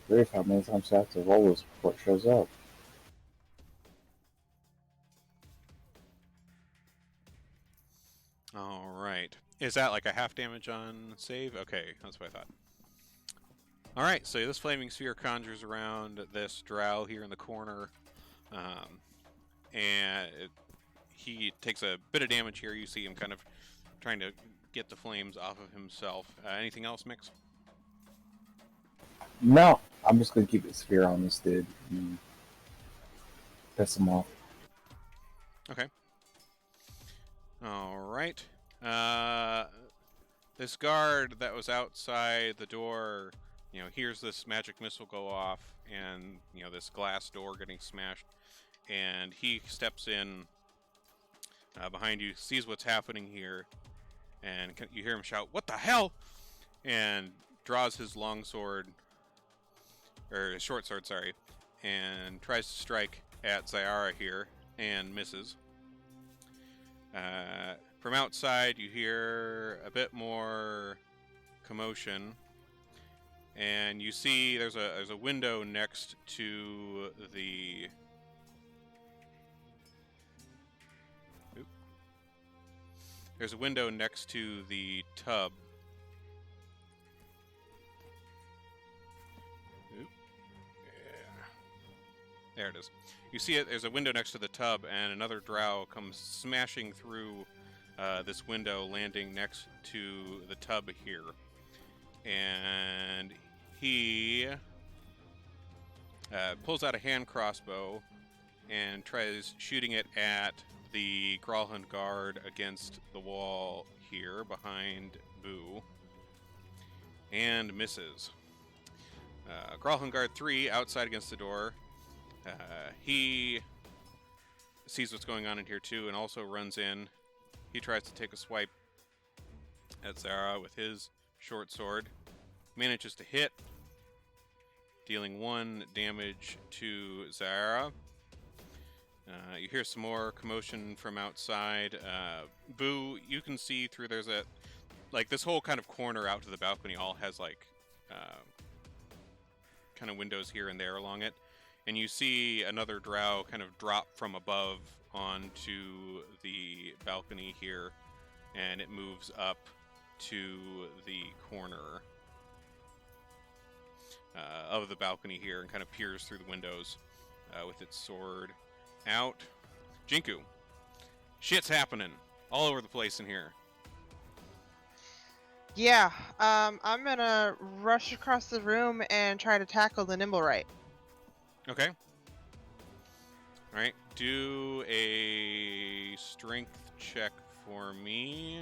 Curious how many times I have to roll this before it shows up. All right. Is that like a half damage on save? Okay, that's what I thought. All right, so this flaming sphere conjures around this drow here in the corner, and he takes a bit of damage here. You see him kind of trying to get the flames off of himself. Anything else, Mix? No, I'm just going to keep the sphere on this dude and piss him off. Okay. All right. This guard that was outside the door, hears this magic missile go off, and this glass door getting smashed, and he steps in behind you, sees what's happening here, and you hear him shout, "What the hell?" and draws his long sword, or his short sword, sorry, and tries to strike at Zyara here, and misses. From outside, you hear a bit more commotion, and you see there's a window next to the. There's a window next to the tub. Yeah. There it is. You see it. There's a window next to the tub, and another drow comes smashing through this window, landing next to the tub here. and he pulls out a hand crossbow and tries shooting it at the Gralhund guard against the wall here behind Boo, and misses. Gralhund guard 3 outside against the door. He sees what's going on in here too and also runs in. He tries to take a swipe at Zara with his short sword. Manages to hit, dealing 1 damage to Zara. You hear some more commotion from outside. Boo, you can see through, there's a, like, this whole kind of corner out to the balcony all has, like, kind of windows here and there along it. And you see another drow kind of drop from above onto the balcony here, and it moves up to the corner of the balcony here and kind of peers through the windows with its sword out. Jinku, shit's happening all over the place in here. Yeah, I'm gonna rush across the room and try to tackle the nimble right. Okay. Alright, do a strength check for me.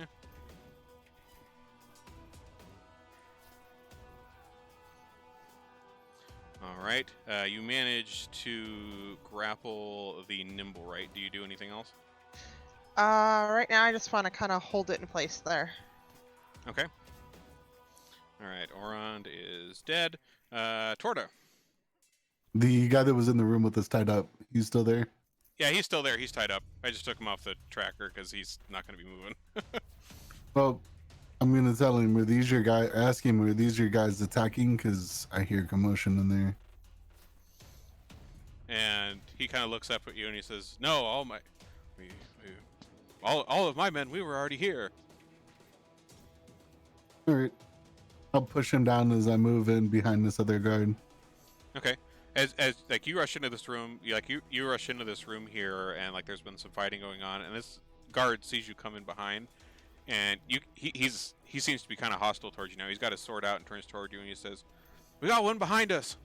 Alright, you manage to grapple the nimble right. Do you do anything else? Right now I just want to kind of hold it in place there. Okay. Alright, Orond is dead. Torta. The guy that was in the room with us tied up, he's still there? Yeah, he's still there. He's tied up. I just took him off the tracker because he's not going to be moving. Well, I'm going to tell him, ask him, were these your guys attacking? Because I hear commotion in there. And he kind of looks up at you and he says, "No, all of my men, we were already here." All right. I'll push him down as I move in behind this other guard. Okay. As like you rush into this room, you rush into this room here, and like there's been some fighting going on, and this guard sees you come in behind, and he seems to be kind of hostile towards you now. He's got his sword out and turns toward you, and he says, "We got one behind us."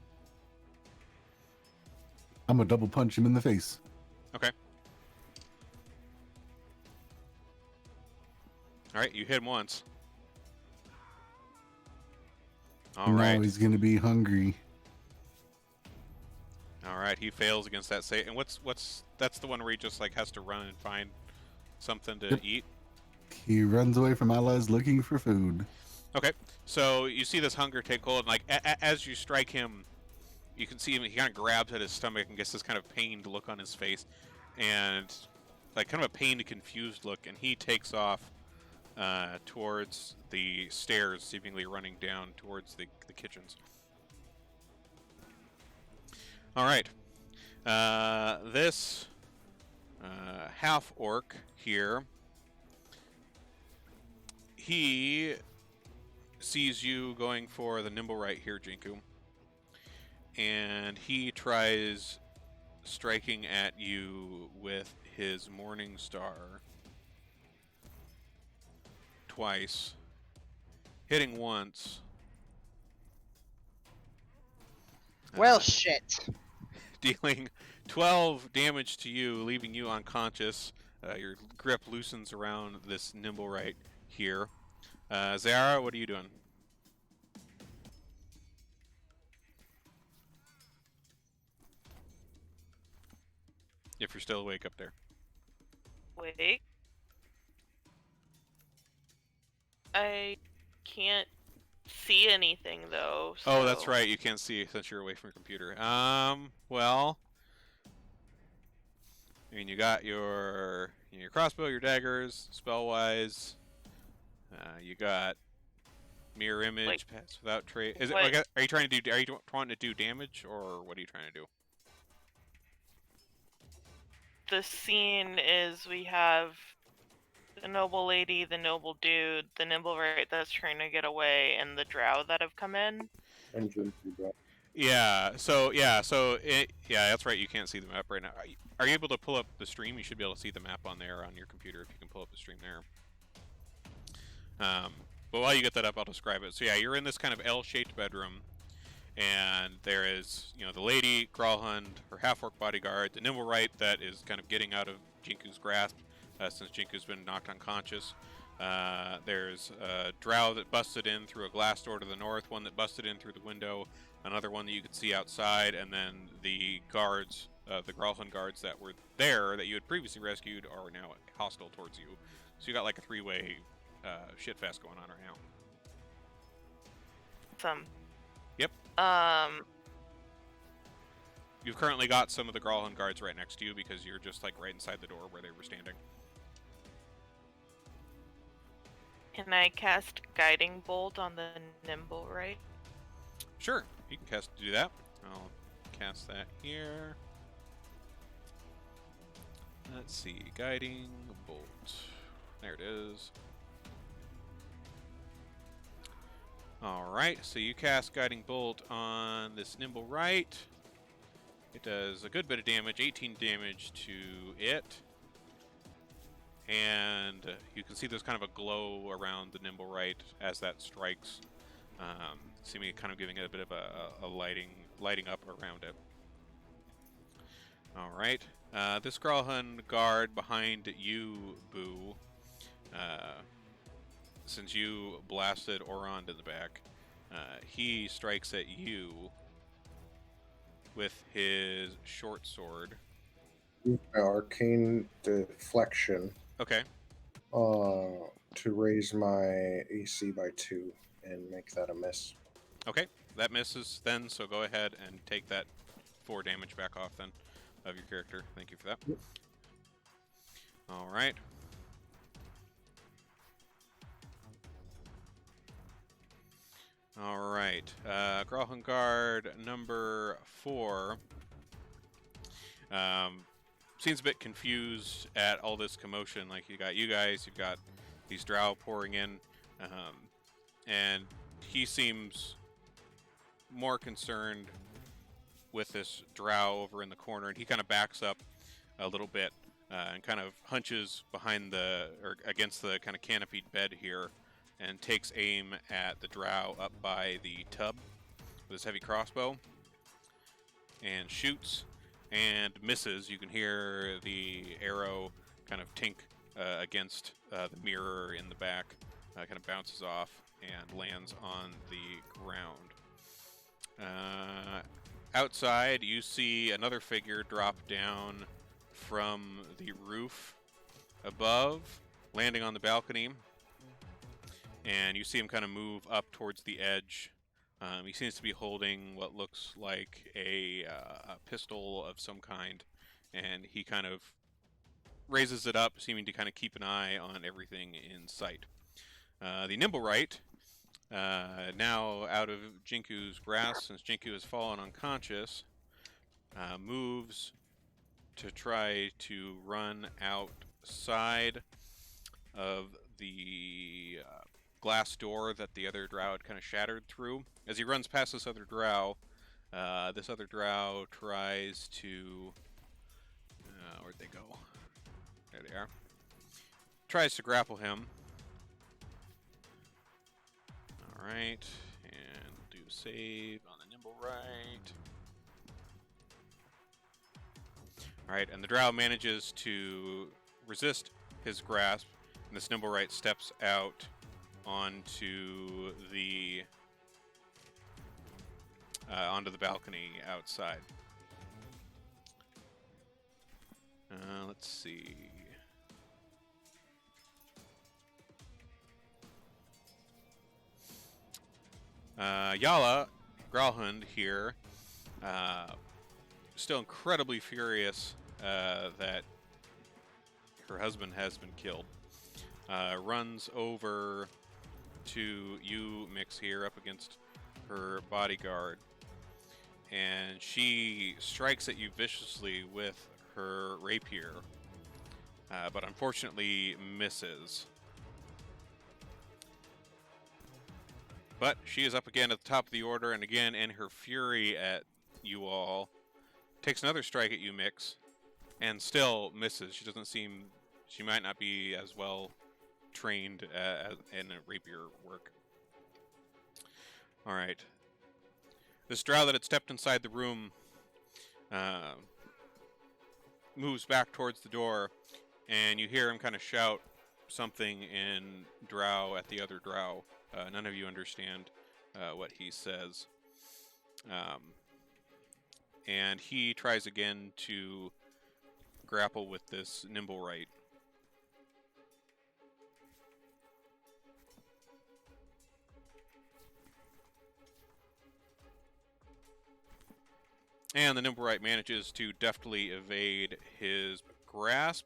I'm going to double punch him in the face. Okay. All right, you hit him once. All right. Now he's going to be hungry. All right, he fails against that save. And that's the one where he just like has to run and find something to eat. He runs away from allies looking for food. Okay, so you see this hunger take hold, and like as you strike him, you can see him. He kind of grabs at his stomach and gets this kind of pained look on his face, and like kind of a pained, confused look, and he takes off towards the stairs, seemingly running down towards the kitchens. All right, this half orc here, he sees you going for the nimble right here, Jinku, and he tries striking at you with his morning star twice, hitting once. Well, shit. Dealing 12 damage to you, leaving you unconscious. Your grip loosens around this nimble right here. Zara, what are you doing? If you're still awake up there. Wait. I can't see anything though. Oh, that's so- right. You can't see since you're away from your computer. Well, I mean, you got your crossbow, your daggers, spell-wise. You got mirror image, Like, pass without trace. Is it? what- Are you trying to do? Are you wanting to do damage, or what are you trying to do? The scene is we have the noble lady, the noble dude, the nimble right that's trying to get away, and the drow that have come in. And Junku got Yeah. That's right. You can't see the map right now. Are you able to pull up the stream? You should be able to see the map on there on your computer if you can pull up the stream there. But while you get that up, I'll describe it. So yeah, you're in this kind of L-shaped bedroom, and there is, the lady, Gralhund, her half-orc bodyguard, the nimble right that is kind of getting out of Jinku's grasp, since Jinku's been knocked unconscious. There's a drow that busted in through a glass door to the north, one that busted in through the window, another one that you could see outside, and then the guards, the Gralhund guards that were there that you had previously rescued are now hostile towards you. So you got like a three-way shitfest going on right now. Awesome. Yep. You've currently got some of the Gralhund guards right next to you because you're just like right inside the door where they were standing. Can I cast Guiding Bolt on the nimble right? Sure, you can do that. I'll cast that here. Let's see, Guiding Bolt. There it is. Alright, so you cast Guiding Bolt on this nimble right. It does a good bit of damage, 18 damage to it. And you can see there's kind of a glow around the nimble right as that strikes. Seeming kind of giving it a bit of a lighting up around it. Alright, this Gralhund guard behind you, Boo, since you blasted Orond in the back, he strikes at you with his short sword. Arcane deflection. Okay. To raise my AC by 2 and make that a miss. Okay, that misses then, so go ahead and take that 4 damage back off then of your character. Thank you for that. Yep. Alright. Alright, Gralhund Guard number 4 seems a bit confused at all this commotion. Like, you guys, you've got these drow pouring in, and he seems more concerned with this drow over in the corner, and he kind of backs up a little bit and kind of hunches behind or against the kind of canopied bed here and takes aim at the drow up by the tub with his heavy crossbow and shoots and misses. You can hear the arrow kind of tink against the mirror in the back, kind of bounces off and lands on the ground. Outside, you see another figure drop down from the roof above, landing on the balcony, and you see him kind of move up towards the edge. He seems to be holding what looks like a pistol of some kind, and he kind of raises it up, seeming to kind of keep an eye on everything in sight. The nimble right, now out of Jinku's grasp, since Jinku has fallen unconscious, moves to try to run outside of the glass door that the other drow had kind of shattered through. As he runs past this other drow tries to... where'd they go? There they are. Tries to grapple him. Alright, and we'll do a save on the nimble right. Alright, and the drow manages to resist his grasp, and this nimble right steps out onto the balcony outside. Let's see. Yala, Gralhund here, still incredibly furious that her husband has been killed. Runs over to you, Mix, here up against her bodyguard, and she strikes at you viciously with her rapier, but unfortunately misses. But she is up again at the top of the order, and again, in her fury at you all, takes another strike at you, Mix, and still misses. She might not be as well trained in rapier work. All right. This drow that had stepped inside the room moves back towards the door, and you hear him kind of shout something in drow at the other drow. None of you understand what he says. And he tries again to grapple with this nimble right. And the nimble right manages to deftly evade his grasp.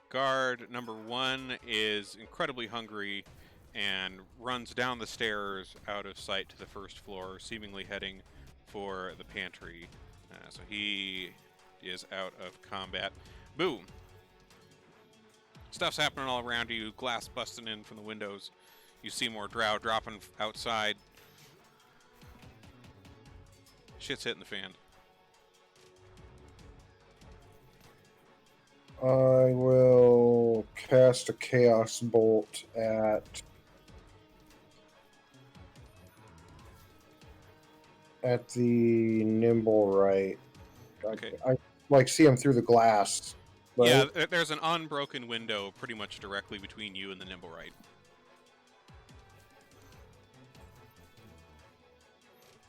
Guard number 1 is incredibly hungry and runs down the stairs out of sight to the first floor, seemingly heading for the pantry. So he is out of combat. Boom! Stuff's happening all around you, glass busting in from the windows. You see more drow dropping outside. Shit's hitting the fan. I will cast a chaos bolt at the nimble right. Okay. I like see him through the glass. Right? Yeah, there's an unbroken window pretty much directly between you and the nimble right.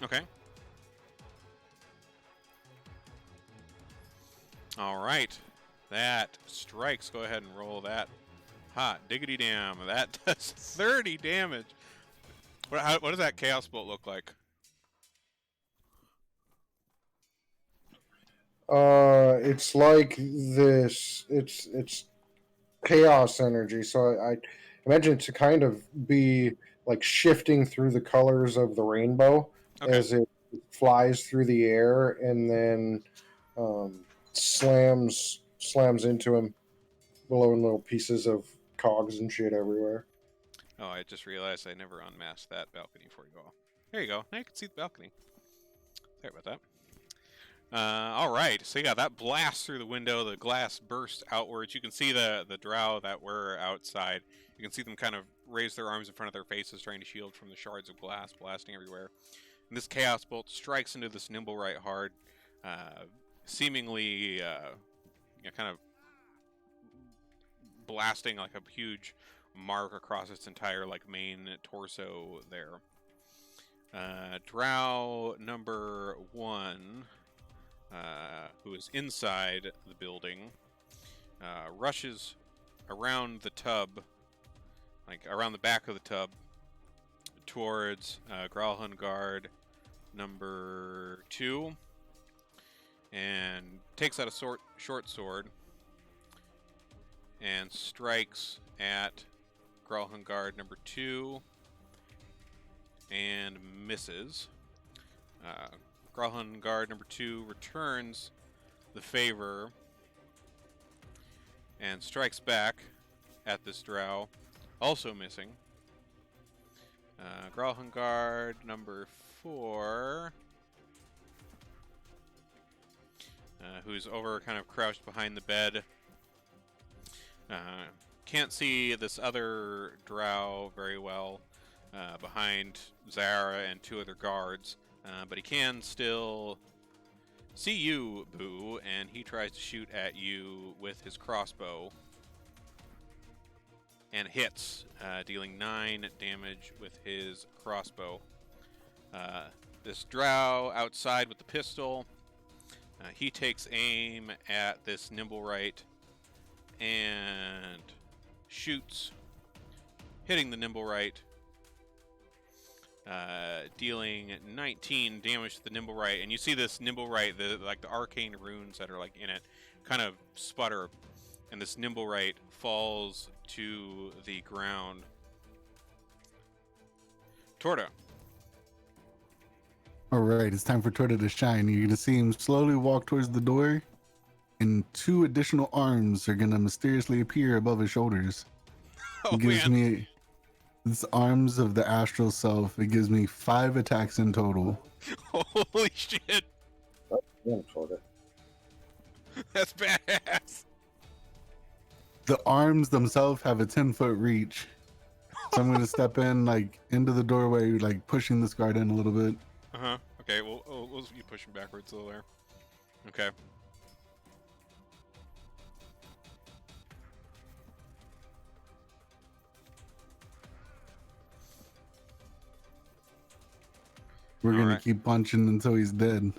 Okay. All right. That strikes. Go ahead and roll that. Hot diggity damn. That does 30 damage. What does that chaos bolt look like? It's like this. It's chaos energy. So I imagine it to kind of be like shifting through the colors of the rainbow Okay. as it flies through the air and then slams into him, blowing little pieces of cogs and shit everywhere. Oh, I just realized I never unmasked that balcony before you go off. There you go. Now you can see the balcony. Sorry about that. All right. So yeah, that blasts through the window. The glass bursts outwards. You can see the drow that were outside. You can see them kind of raise their arms in front of their faces, trying to shield from the shards of glass blasting everywhere. And this chaos bolt strikes into this nimble right hard, seemingly kind of blasting like a huge mark across its entire main torso there. Drow number 1, who is inside the building, rushes around the tub, around the back of the tub, towards Gralhun Guard number 2, and takes out a short sword and strikes at Gralhun Guard number 2 and misses. Gralhun Guard number 2 returns the favor and strikes back at this drow, also missing. Gralhun Guard number 4, who's over kind of crouched behind the bed. Can't see this other drow very well behind Zara and 2 other guards, but he can still see you, Boo, and he tries to shoot at you with his crossbow and hits, dealing 9 damage with his crossbow. This drow outside with the pistol, he takes aim at this nimble right and shoots, hitting the nimble right, dealing 19 damage to the nimble right. And you see this nimble right, the arcane runes that are in it, kind of sputter, and this nimble right falls to the ground. Torta. All right, it's time for Torta to shine. You're gonna see him slowly walk towards the door, and 2 additional arms are gonna mysteriously appear above his shoulders. Oh, It gives man. me it's arms of the astral self. It gives me 5 attacks in total. Holy shit. Damn, Florida. That's badass. the arms themselves have a 10-foot reach. So I'm going to step in, like, into the doorway, like, pushing this guard in a little bit. Uh-huh. Okay, we'll you pushing backwards a little there. Okay. We're going to Alright. keep punching until he's dead.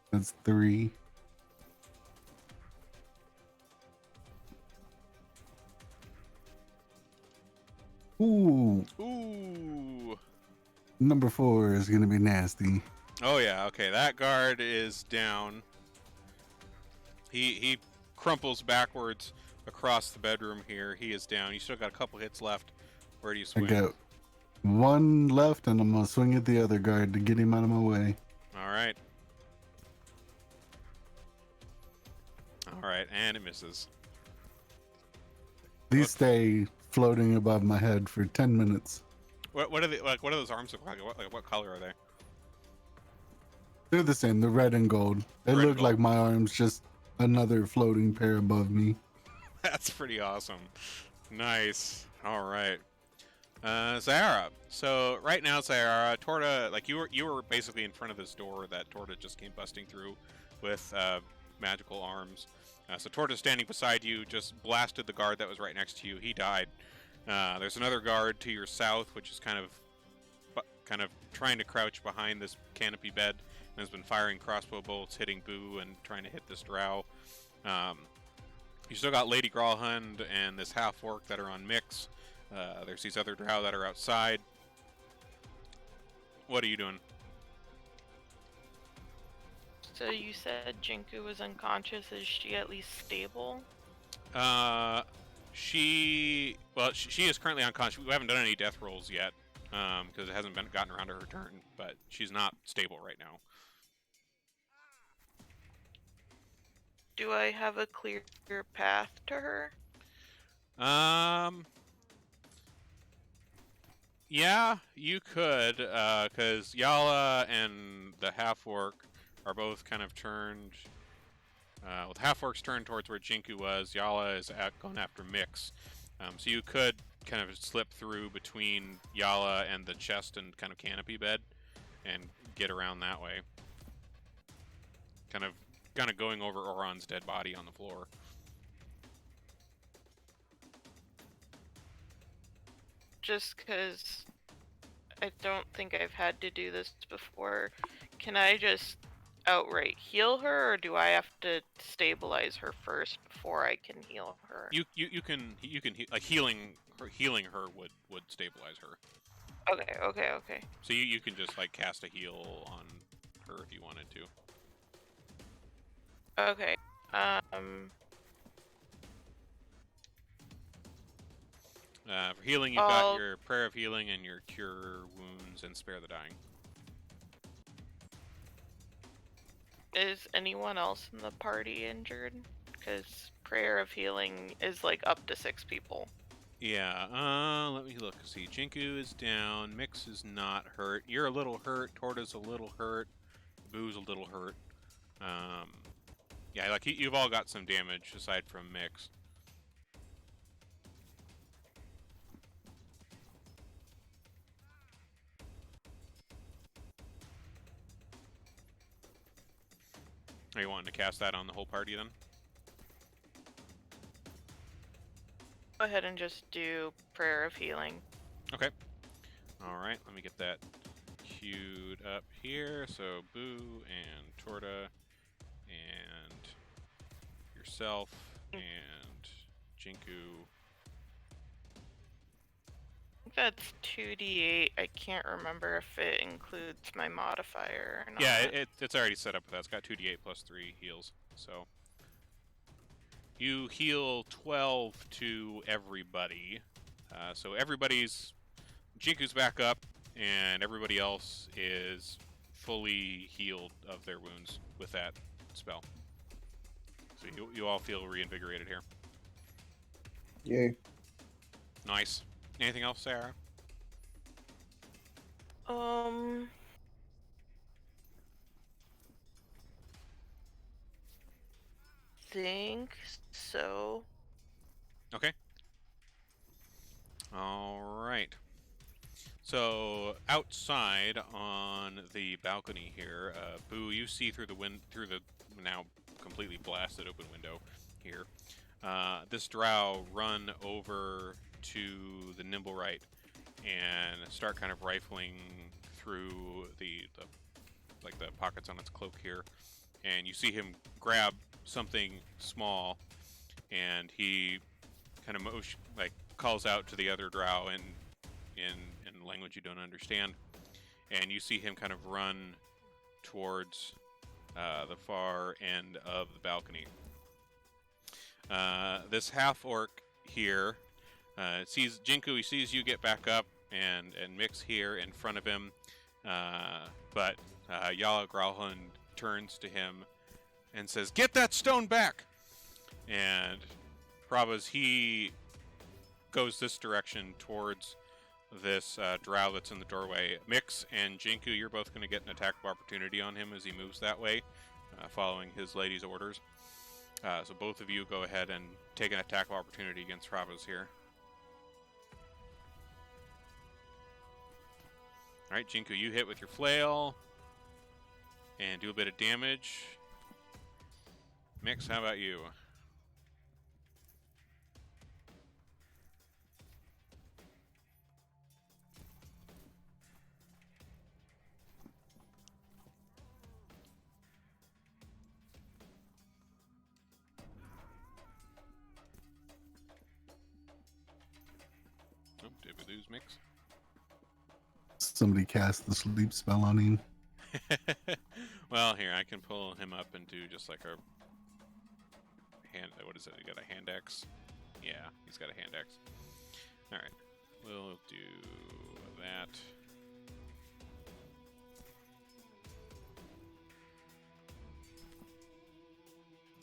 That's 3. Ooh. Ooh. Number 4 is going to be nasty. Oh yeah, okay, that guard is down. He crumples backwards across the bedroom here. He is down. You still got a couple hits left. Where do you I swing? got 1 left, and I'm going to swing at the other guard to get him out of my way. Alright. Alright, and it misses. These stay floating above my head for 10 minutes. What are they like? What do those arms look like? What color are they? They're the same. They're red and gold. They Red and look gold. like my arms, just another floating pair above me. That's pretty awesome. Nice. All right. Zara. So right now, Zara, Torta, like you were basically in front of this door that Torta just came busting through with magical arms. So Torta standing beside you just blasted the guard that was right next to you. He died. There's another guard to your south, which is kind of trying to crouch behind this canopy bed and has been firing crossbow bolts, hitting Boo, and trying to hit this drow. You still got Lady Grawlhund and this half-orc that are on mix. There's these other drow that are outside. What are you doing? So you said Jinku was unconscious. Is she at least stable? She is currently unconscious. We haven't done any death rolls yet because it hasn't gotten around to her turn, but she's not stable right now. Do I have a clear path to her? Yeah, you could, because Yala and the half-orc are both kind of turned. Well, the half-orc's turned towards where Jinku was. Yala is going after Mix. So you could kind of slip through between Yala and the chest and kind of canopy bed and get around that way. Kind of going over Oron's dead body on the floor. Just because I don't think I've had to do this before, can I just outright heal her, or do I have to stabilize her first before I can heal her? You can like healing her would stabilize her. Okay. So you can just like cast a heal on her if you wanted to. Okay. For healing, you've got your Prayer of Healing and your Cure Wounds and Spare the Dying. Is anyone else in the party injured? Because Prayer of Healing is like up to 6 people. Yeah, let me look. See, Jinku is down. Mix is not hurt. You're a little hurt. Torta's a little hurt. Boo's a little hurt. Yeah, like you've all got some damage aside from Mix. Are you wanting to cast that on the whole party then? Go ahead and just do Prayer of Healing. Okay. Alright, let me get that queued up here. So, Boo and Torta and yourself and Jinku. That's 2d8. I can't remember if it includes my modifier or not. Yeah, it's already set up with that. It's got 2d8 plus 3 heals. So you heal 12 to everybody. So everybody's Jinku's back up, and everybody else is fully healed of their wounds with that spell. So you all feel reinvigorated here. Yay. Nice. Anything else, Sarah? think so. Okay. All right. So outside on the balcony here, Boo, you see through the now completely blasted open window here. This drow run over to the nimble right and start kind of rifling through the pockets on its cloak here, and you see him grab something small, and he kind of calls out to the other drow in language you don't understand, and you see him kind of run towards the far end of the balcony. This half orc here sees Jinku. He sees you get back up and Mix here in front of him, but Yala Growlhund turns to him and says, "Get that stone back!" And Prabhas, he goes this direction towards this drow that's in the doorway. Mix and Jinku, you're both going to get an attack of opportunity on him as he moves that way, following his lady's orders. So both of you go ahead and take an attack of opportunity against Prabhas here. Alright, Jinku, you hit with your flail and do a bit of damage. Mix, how about you? Oh, did we lose Mix? Somebody cast the sleep spell on him. Well, here, I can pull him up and do just like a hand. What is it? You got a hand X? Yeah, he's got a hand X. Alright, we'll do that.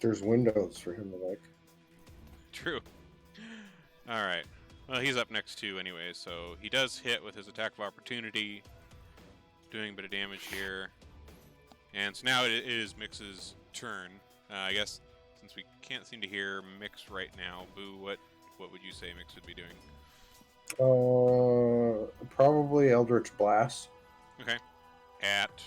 There's windows for him to like. True. Alright. Well, he's up next too anyway, so he does hit with his attack of opportunity, doing a bit of damage here. And so now it is Mix's turn. I guess since we can't seem to hear Mix right now, Boo, what would you say Mix would be doing? Probably Eldritch Blast. Okay. At...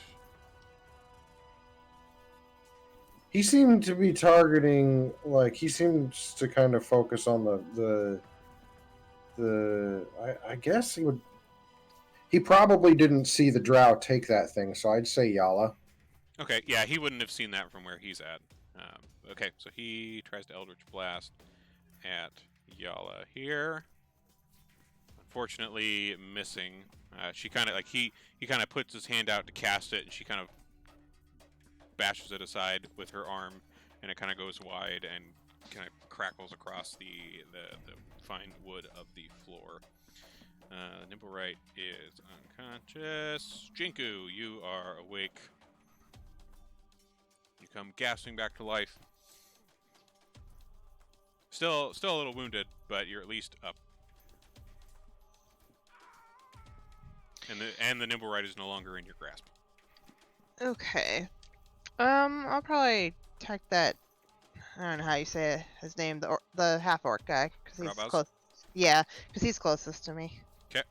He seemed to be targeting, like, he seems to kind of focus on I guess he probably didn't see the drow take that thing, so I'd say Yala. Okay, yeah, he wouldn't have seen that from where he's at. Okay, so he tries to Eldritch Blast at Yala here. Unfortunately, missing. She kind of, like, he kind of puts his hand out to cast it, and she kind of bashes it aside with her arm, and it kind of goes wide and kind of crackles across the fine wood of the floor. Nimble Right is unconscious. Jinku, you are awake. You come gasping back to life. Still a little wounded, but you're at least up. And the Nimble Right is no longer in your grasp. Okay. I'll probably attack that. I don't know how you say his name, the half orc guy, because he's Grabaz? close. Yeah, because he's closest to me. Okay.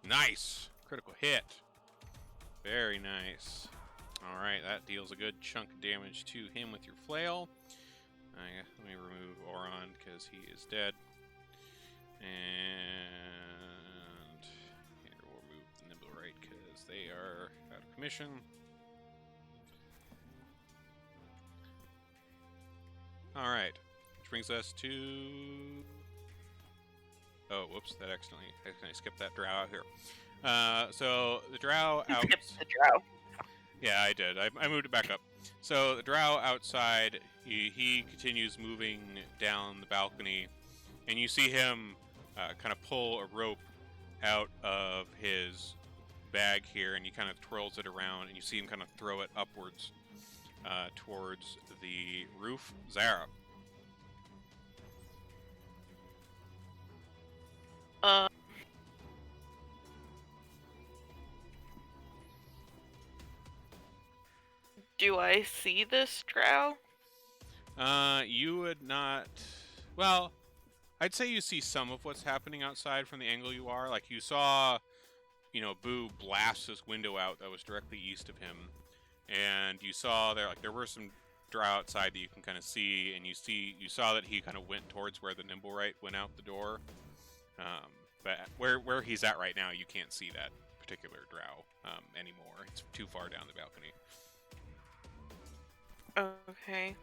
Nice! Critical hit. Very nice. Alright, that deals a good chunk of damage to him with your flail. Let me remove Oron, because he is dead. And here we'll remove the Nimble Right, because they are out of commission. Alright, which brings us to... Oh, whoops, that accidentally skipped that drow out here. So the drow out... Skip the drow. Yeah, I did. I moved it back up. So the drow outside, he continues moving down the balcony, and you see him kind of pull a rope out of his bag here, and he kind of twirls it around, and you see him kind of throw it upwards towards the roof. Zara. Do I see this drow? You would not. Well, I'd say you see some of what's happening outside from the angle you are. Like you saw, Boo blast this window out that was directly east of him, and you saw there were some drow outside that you can kind of see, and you saw that he kind of went towards where the Nimblewright went out the door. But where he's at right now, you can't see that particular drow anymore. It's too far down the balcony. Okay.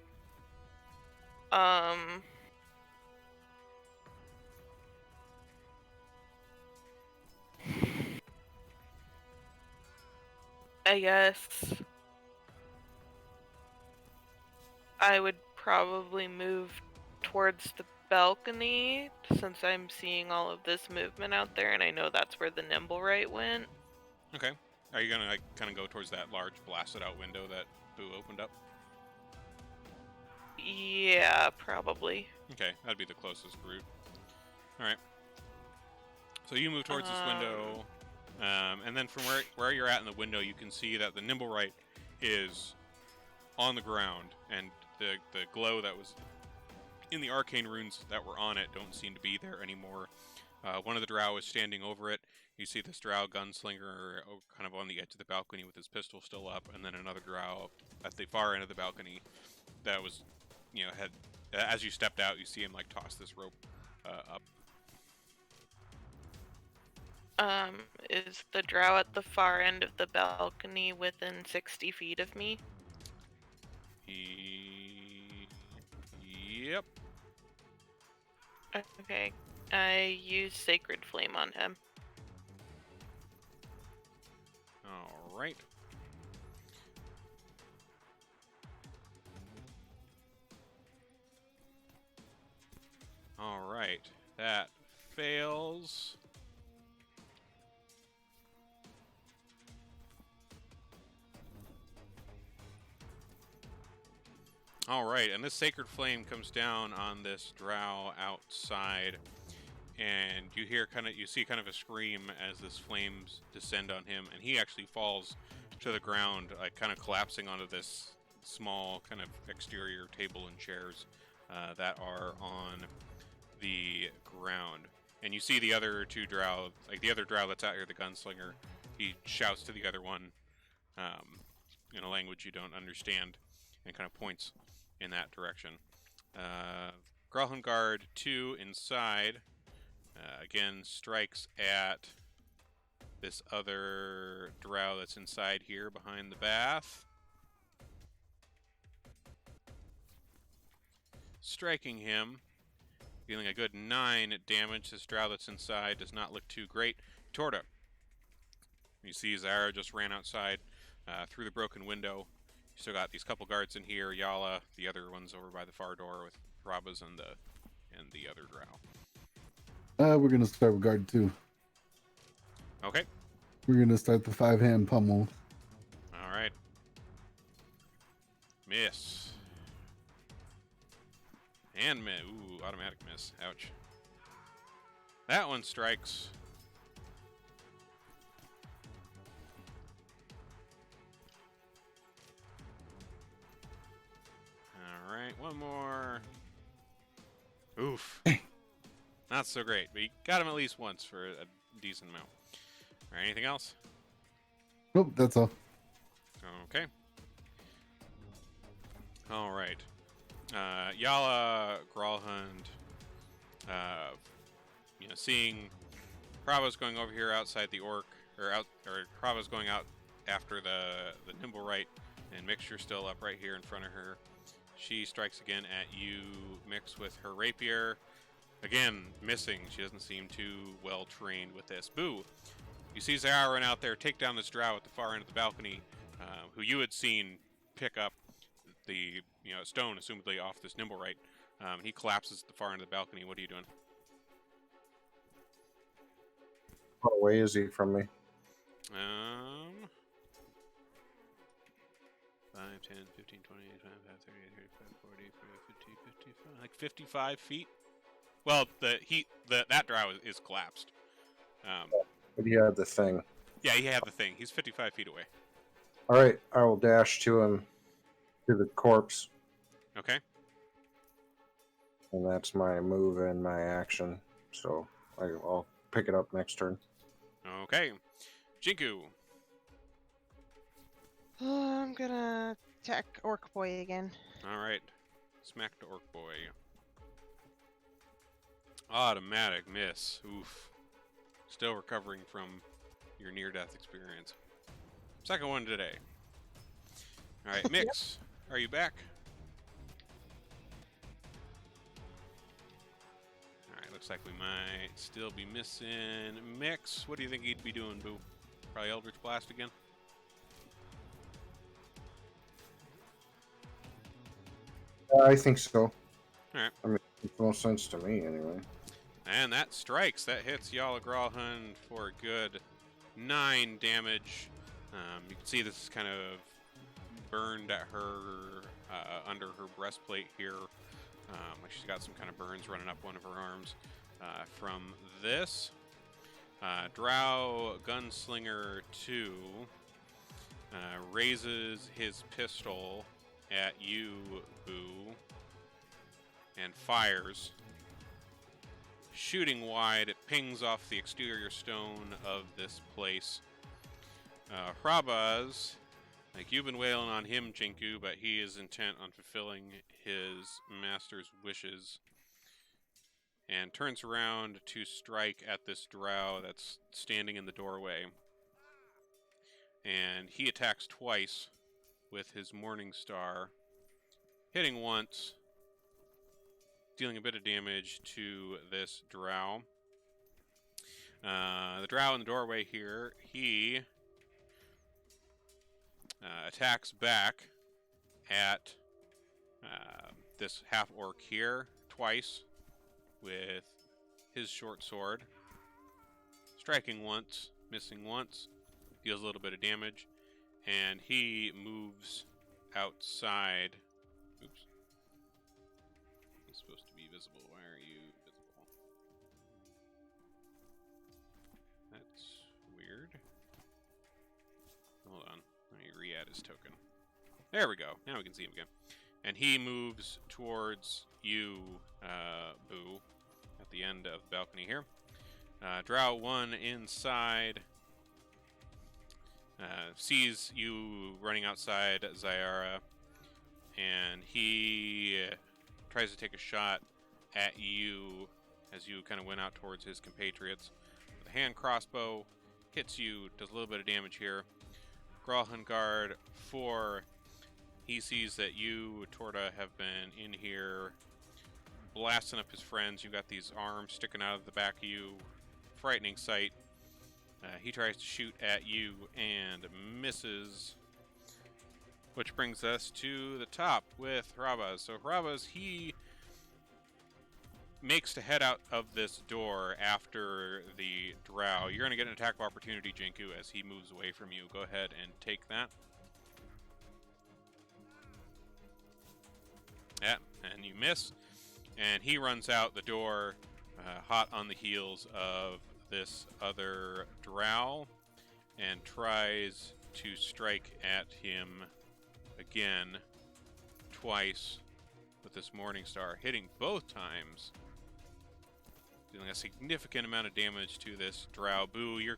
I guess I would probably move towards the balcony since I'm seeing all of this movement out there, and I know that's where the Nimblewright went. Okay. Are you gonna kind of go towards that large blasted out window that Boo opened up? Yeah, probably. Okay, that'd be the closest route. All right. So you move towards this window, and then from where you're at in the window, you can see that the Nimblewright is on the ground, and the glow that was in the arcane runes that were on it don't seem to be there anymore. One of the drow is standing over it. You see this drow gunslinger kind of on the edge of the balcony with his pistol still up, and then another drow at the far end of the balcony that was, had as you stepped out, you see him like toss this rope up. Is the drow at the far end of the balcony within 60 feet of me? Yep. Okay. I use Sacred Flame on him. All right. All right. That fails. All right, and this sacred flame comes down on this drow outside, and you see kind of a scream as this flames descend on him, and he actually falls to the ground, like kind of collapsing onto this small kind of exterior table and chairs that are on the ground. And you see the other two drow, like the other drow that's out here, the gunslinger, he shouts to the other one in a language you don't understand, and kind of points in that direction. Gralham Guard 2 inside again strikes at this other drow that's inside here behind the bath. Striking him, dealing a good 9 damage. This drow that's inside does not look too great. Torta. You see Zara just ran outside through the broken window. You still got these couple guards in here. Yala, the other one's over by the far door with Rabas and the other drow. We're gonna start with guard 2. Okay. We're gonna start the 5-hand pummel. All right. Miss. And miss. Ooh, automatic miss. Ouch. That one strikes. All right, one more. Oof. Not so great, but you got him at least once for a decent amount. All right, anything else? Nope, that's all. Okay. All right. Yala, Gralhund, seeing Krava's going over here outside the orc, or Krava's going out after the Nimblewright, and Mixture's still up right here in front of her. She strikes again at you, Mix, with her rapier. Again, missing. She doesn't seem too well trained with this. Boo! You see Zara run out there, take down this drow at the far end of the balcony, who you had seen pick up the stone, assumedly off this Nimblewright. He collapses at the far end of the balcony. What are you doing? How far away is he from me? 5, 10, 15, 20, 25, 30, 35, 40, 50, 55, like 55 feet. Well, that drow is collapsed. But he had the thing. Yeah, he had the thing. He's 55 feet away. All right, I will dash to him to the corpse, Okay. and that's my move and my action. So I'll pick it up next turn. Okay. Jinku. I'm gonna attack Orc Boy again. All right. Smack the Orc Boy. Automatic miss. Oof. Still recovering from your near-death experience. Second one today. All right, Mix. Are you back? All right, looks like we might still be missing Mix. What do you think he'd be doing, Boo? Probably Eldritch Blast again? I think so. All right. I mean, it makes no sense to me anyway. And that strikes. That hits Yala Gralhund for a good 9 damage. You can see this is kind of burned at her under her breastplate here. Like she's got some kind of burns running up one of her arms from this. Drow Gunslinger 2 raises his pistol at you, Boo, and fires. Shooting wide, it pings off the exterior stone of this place. Hrabaz, like you've been wailing on him, Jinku, but he is intent on fulfilling his master's wishes. And turns around to strike at this drow that's standing in the doorway. And he attacks twice with his Morning Star, hitting once, dealing a bit of damage to this drow. The drow in the doorway here, he attacks back at this half-orc here twice with his short sword, striking once, missing once, deals a little bit of damage, and he moves outside. Oops. He's supposed to be visible. Why are you visible? That's weird. Hold on. Let me re-add his token. There we go. Now we can see him again. And he moves towards you, Boo, at the end of the balcony here. Drow 1 inside. Sees you running outside Zyara, and he tries to take a shot at you as you kind of went out towards his compatriots. With a hand crossbow, hits you, does a little bit of damage here. Gralhund Guard 4, he sees that you, Torta, have been in here blasting up his friends. You got these arms sticking out of the back of you. Frightening sight. He tries to shoot at you and misses. Which brings us to the top with Hrabaz. So Hrabaz, he makes to head out of this door after the drow. You're going to get an attack of opportunity, Jinku, as he moves away from you. Go ahead and take that. Yeah, and you miss. And he runs out the door, hot on the heels of this other drow, and tries to strike at him again twice with this Morning Star, hitting both times, dealing a significant amount of damage to this drow. Boo, you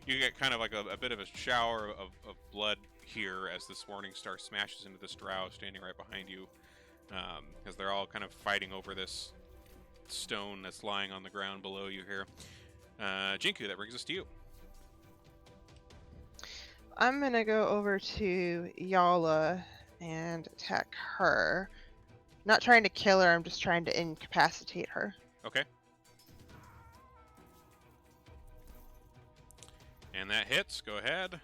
get kind of like a bit of a shower of blood here as this Morning Star smashes into this drow standing right behind you, as they're all kind of fighting over this stone that's lying on the ground below you here. Jinku, that brings us to you. I'm gonna go over to Yala and attack her. Not trying to kill her, I'm just trying to incapacitate her. Okay. And that hits. Go ahead.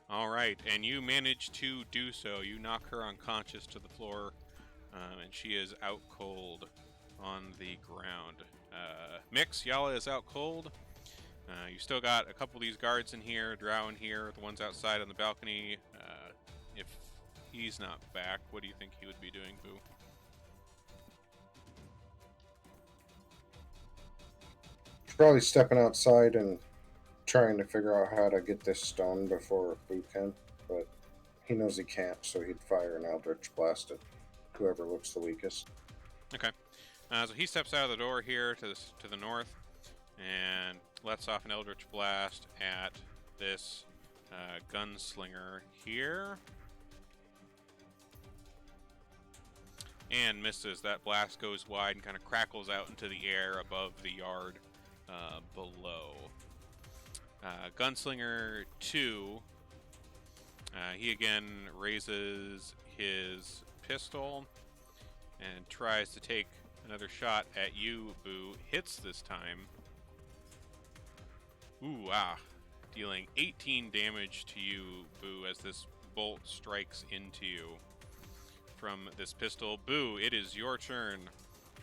All right, and you manage to do so. You knock her unconscious to the floor, and she is out cold on the ground. Mix, Yala is out cold. You still got a couple of these guards in here, drow in here, the ones outside on the balcony. If he's not back, what do you think he would be doing, Boo? Probably stepping outside and trying to figure out how to get this stone before Boo can, but he knows he can't, so he'd fire an Eldritch Blast at whoever looks the weakest. Okay. So he steps out of the door here to the north and lets off an Eldritch Blast at this gunslinger here. And misses. That blast goes wide and kind of crackles out into the air above the yard below. Gunslinger 2, he again raises his pistol and tries to take another shot at you, Boo. Hits this time. Ooh, dealing 18 damage to you, Boo, as this bolt strikes into you from this pistol. Boo, it is your turn.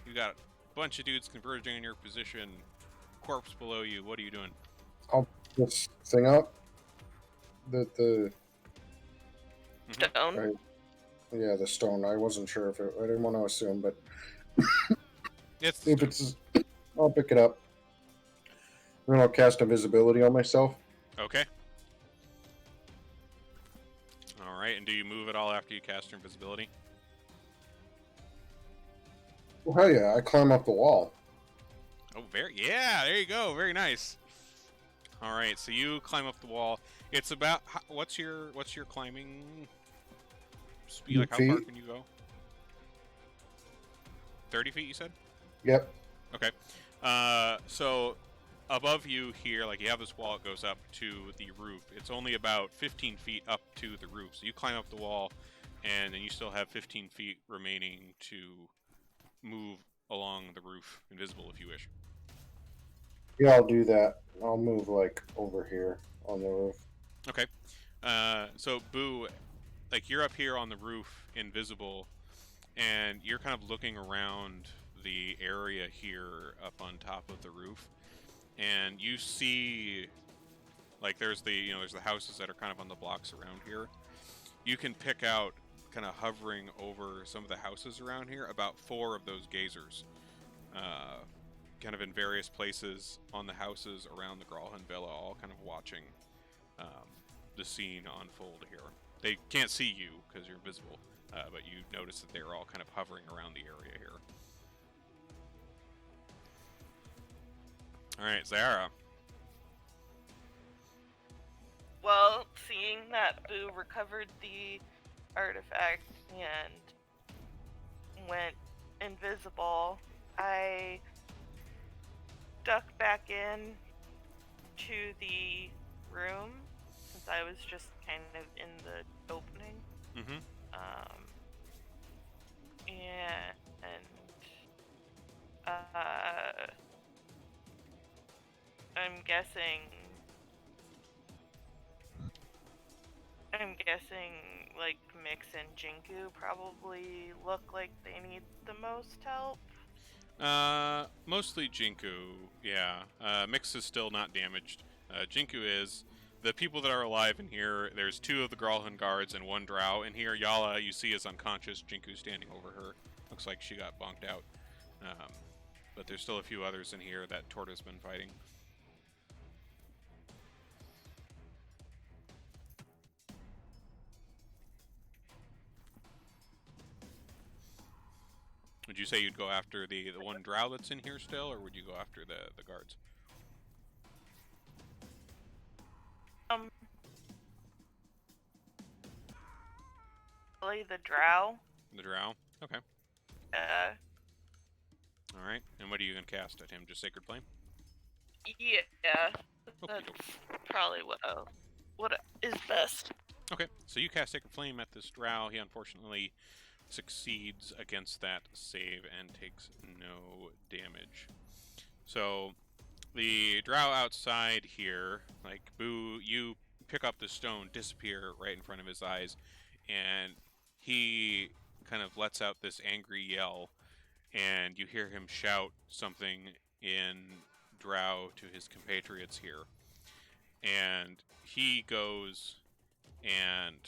You got a bunch of dudes converging in your position. Corpse below you. What are you doing? I'll pick this thing up. The Stone. right, yeah, the stone. I wasn't sure if I didn't want to assume, but It's the if stone. it's, I'll pick it up. And then I'll cast invisibility on myself. Okay. All right, and do you move at all after you cast your invisibility? Well, hell yeah! I climb up the wall. Oh, yeah, there you go. Very nice. All right, so you climb up the wall. It's about what's your climbing speed? Like how far Feet. can you go? 30 feet, you said? Yep. Okay. So above you here, like you have this wall, it goes up to the roof. It's only about 15 feet up to the roof. So you climb up the wall, and then you still have 15 feet remaining to move along the roof, invisible if you wish. Yeah, I'll do that. I'll move like over here on the roof. Okay. So Boo, like you're up here on the roof, invisible, and you're kind of looking around the area here up on top of the roof, and you see, like there's the houses that are kind of on the blocks around here. You can pick out, kind of hovering over some of the houses around here, about 4 of those gazers, kind of in various places on the houses around the Gralhan Villa, all kind of watching the scene unfold here. They can't see you because you're invisible, but you notice that they're all kind of hovering around the area here. All right, Zara. Well, seeing that Boo recovered the artifact and went invisible, I duck back in to the room since I was just kind of in the opening. Mm-hmm. I'm guessing like Mix and Jinku probably look like they need the most help. Mostly Jinku, yeah. Mix is still not damaged. Jinku is. The people that are alive in here, there's 2 of the Gralhan guards and 1 drow in here. Yala, you see, is unconscious. Jinku's standing over her. Looks like she got bonked out. But there's still a few others in here that Torta's been fighting. Would you say you'd go after the 1 drow that's in here still, or would you go after the guards? Probably the drow. The drow? Okay. Alright, and what are you going to cast at him? Just Sacred Flame? Yeah, Okay. that's probably what is best. Okay, so you cast Sacred Flame at this drow. He unfortunately succeeds against that save and takes no damage. So the drow outside here, like Boo, you pick up the stone, disappear right in front of his eyes, and he kind of lets out this angry yell, and you hear him shout something in drow to his compatriots here. And he goes and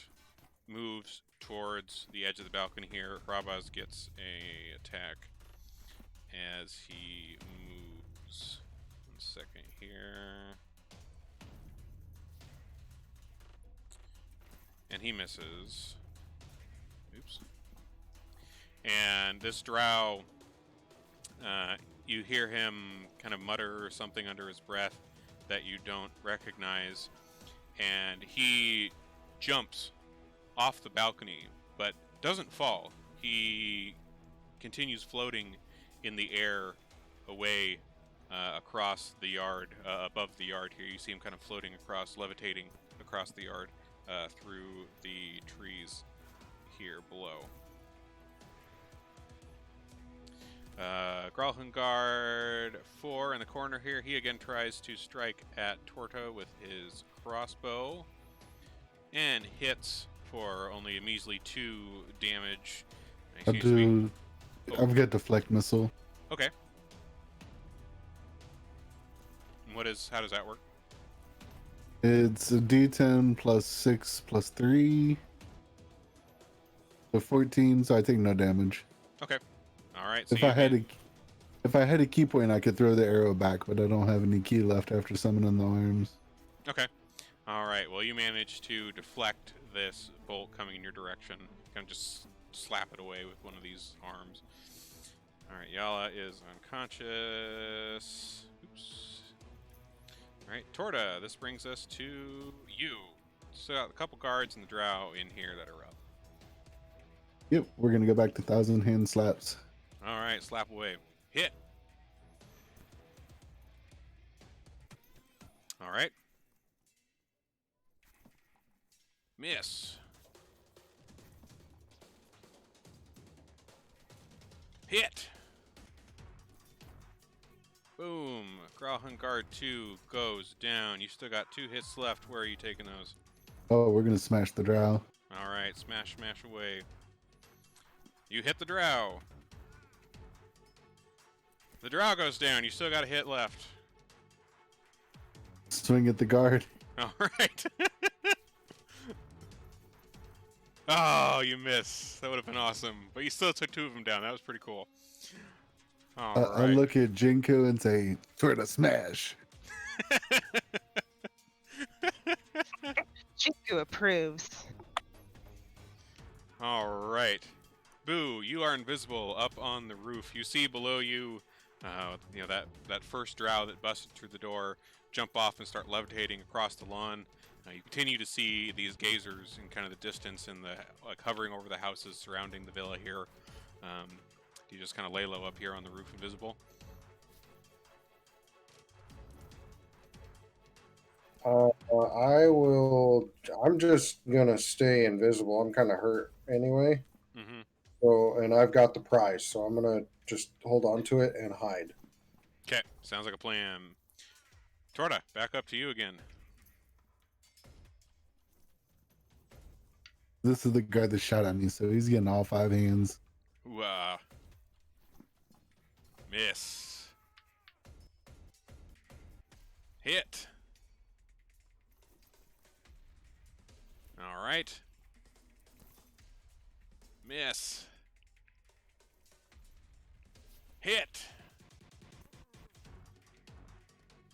moves towards the edge of the balcony here. Rabaz gets a attack as he moves. 1 second here. and he misses. Oops. And this drow, you hear him kind of mutter something under his breath that you don't recognize, and he jumps off the balcony, but doesn't fall. He continues floating in the air away across the yard, above the yard here. You see him kind of floating across, levitating across the yard through the trees here below. Gralhungard 4 in the corner here. He again tries to strike at Torta with his crossbow and hits for only a measly 2 damage. I've got deflect missile. Okay. And how does that work? It's a D10 plus 6 plus 3. So 14, so I take no damage. Okay. Alright, so If I had a key point, I could throw the arrow back, but I don't have any key left after summoning the arms. Okay. Alright, well you managed to deflect this bolt coming in your direction. Kind of just slap it away with one of these arms. Alright, Yala is unconscious. Oops. Alright, Torta, this brings us to you. So got a couple guards and the drow in here that are up. Yep, we're gonna go back to 1,000 hand slaps. Alright, slap away. Hit! Alright. Miss. Hit! Boom. Gralhungard 2 goes down. You still got 2 hits left. Where are you taking those? Oh, we're gonna smash the drow. Alright, smash away. You hit the drow. The drow goes down. You still got a hit left. Swing at the guard. Alright. Oh, you miss. That would have been awesome. But you still took 2 of them down. That was pretty cool. I Alright. look at Jinko and say, "Sort of smash." Jingu approves. Alright. Boo, you are invisible up on the roof. You see below you, that first drow that busted through the door jump off and start levitating across the lawn. You continue to see these gazers in kind of the distance and hovering over the houses surrounding the villa here. You just kind of lay low up here on the roof, invisible. I'm just gonna stay invisible. I'm kind of hurt anyway. Mm-hmm. So, and I've got the prize, so I'm gonna just hold on to it and hide. Okay, sounds like a plan. Torta, back up to you again. This is the guy that shot at me, so he's getting all 5 hands. Ooh, miss. Hit. Alright. Miss. Hit.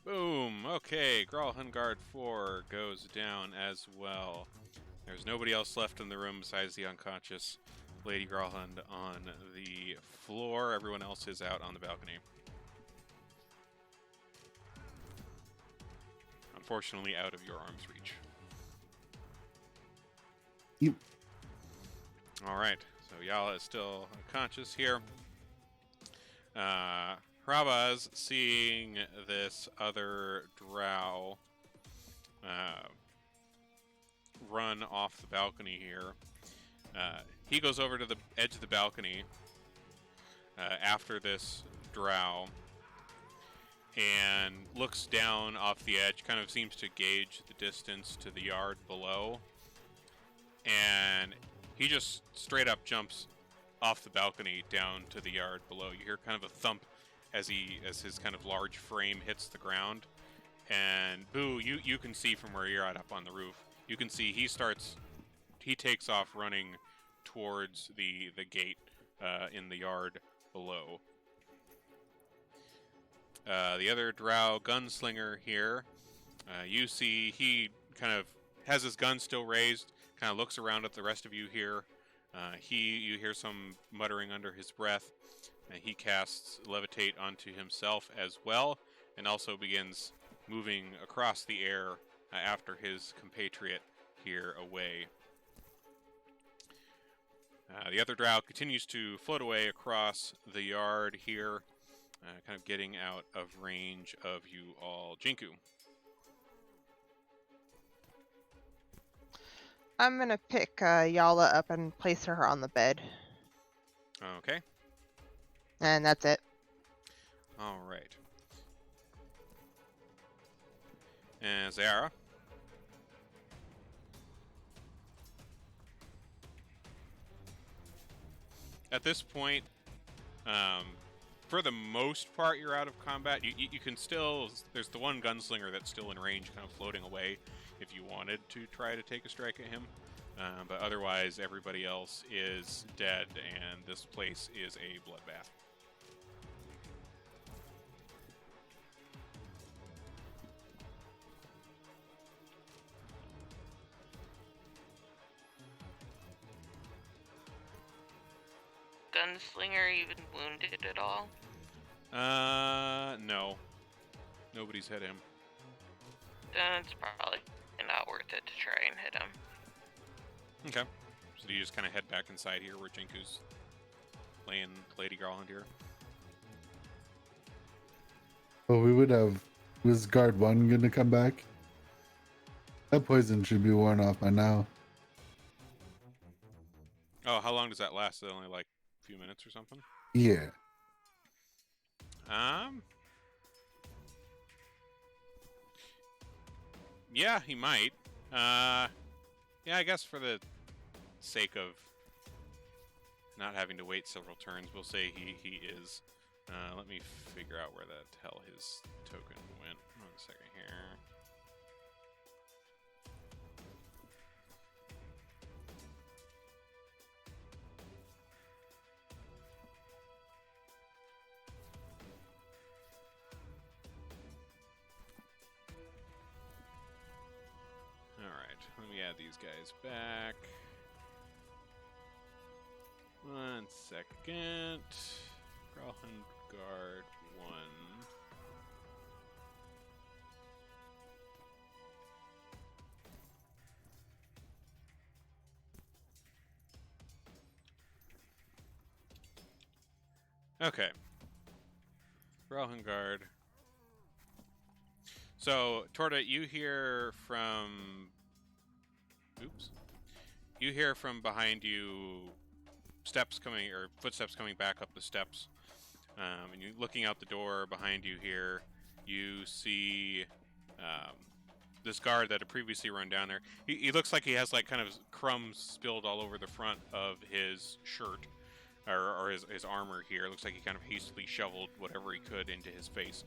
Boom. Okay, Gralhungard 4 goes down as well. There's nobody else left in the room besides the unconscious Lady Gralhund on the floor. Everyone else is out on the balcony. Unfortunately, out of your arm's reach. Yep. Alright, so Yala is still unconscious here. Hrabaz, seeing this other drow run off the balcony here, he goes over to the edge of the balcony after this drow and looks down off the edge, kind of seems to gauge the distance to the yard below, and he just straight up jumps off the balcony down to the yard below. You hear kind of a thump as his kind of large frame hits the ground, and Boo, you can see from where you're at up on the roof. You can see he takes off running towards the gate in the yard below. The other drow gunslinger here, you see he kind of has his gun still raised, kind of looks around at the rest of you here. You hear some muttering under his breath, and he casts Levitate onto himself as well, and also begins moving across the air after his compatriot here away. The other drow continues to float away across the yard here, kind of getting out of range of you all. Jinku. I'm gonna pick Yala up and place her on the bed, Okay. and that's it. All right. And Zara. At this point, for the most part, you're out of combat. You can still... There's the one gunslinger that's still in range, kind of floating away, if you wanted to try to take a strike at him. But otherwise, everybody else is dead, and this place is a bloodbath. Gunslinger even wounded at all? No. Nobody's hit him. Then it's probably not worth it to try and hit him. Okay. So you just kind of head back inside here where Jinku's laying Lady Garland here. Well, we would have. Was guard 1 gonna come back? That poison should be worn off by now. Oh, how long does that last? Is it only like a few minutes or something? Yeah. Yeah, he might. Yeah, I guess for the sake of not having to wait several turns, we'll say he is. Let me figure out where the hell his token went. 1 second here. Alright, let me add these guys back. 1 second. Growlhund Guard 1. Okay. Growlhund Guard. So, Torta, you hear from... Oops. You hear from behind you steps coming, or footsteps coming back up the steps. And you looking out the door behind you here, you see this guard that had previously run down there. He looks like he has like kind of crumbs spilled all over the front of his shirt, or his armor here. It looks like he kind of hastily shoveled whatever he could into his face.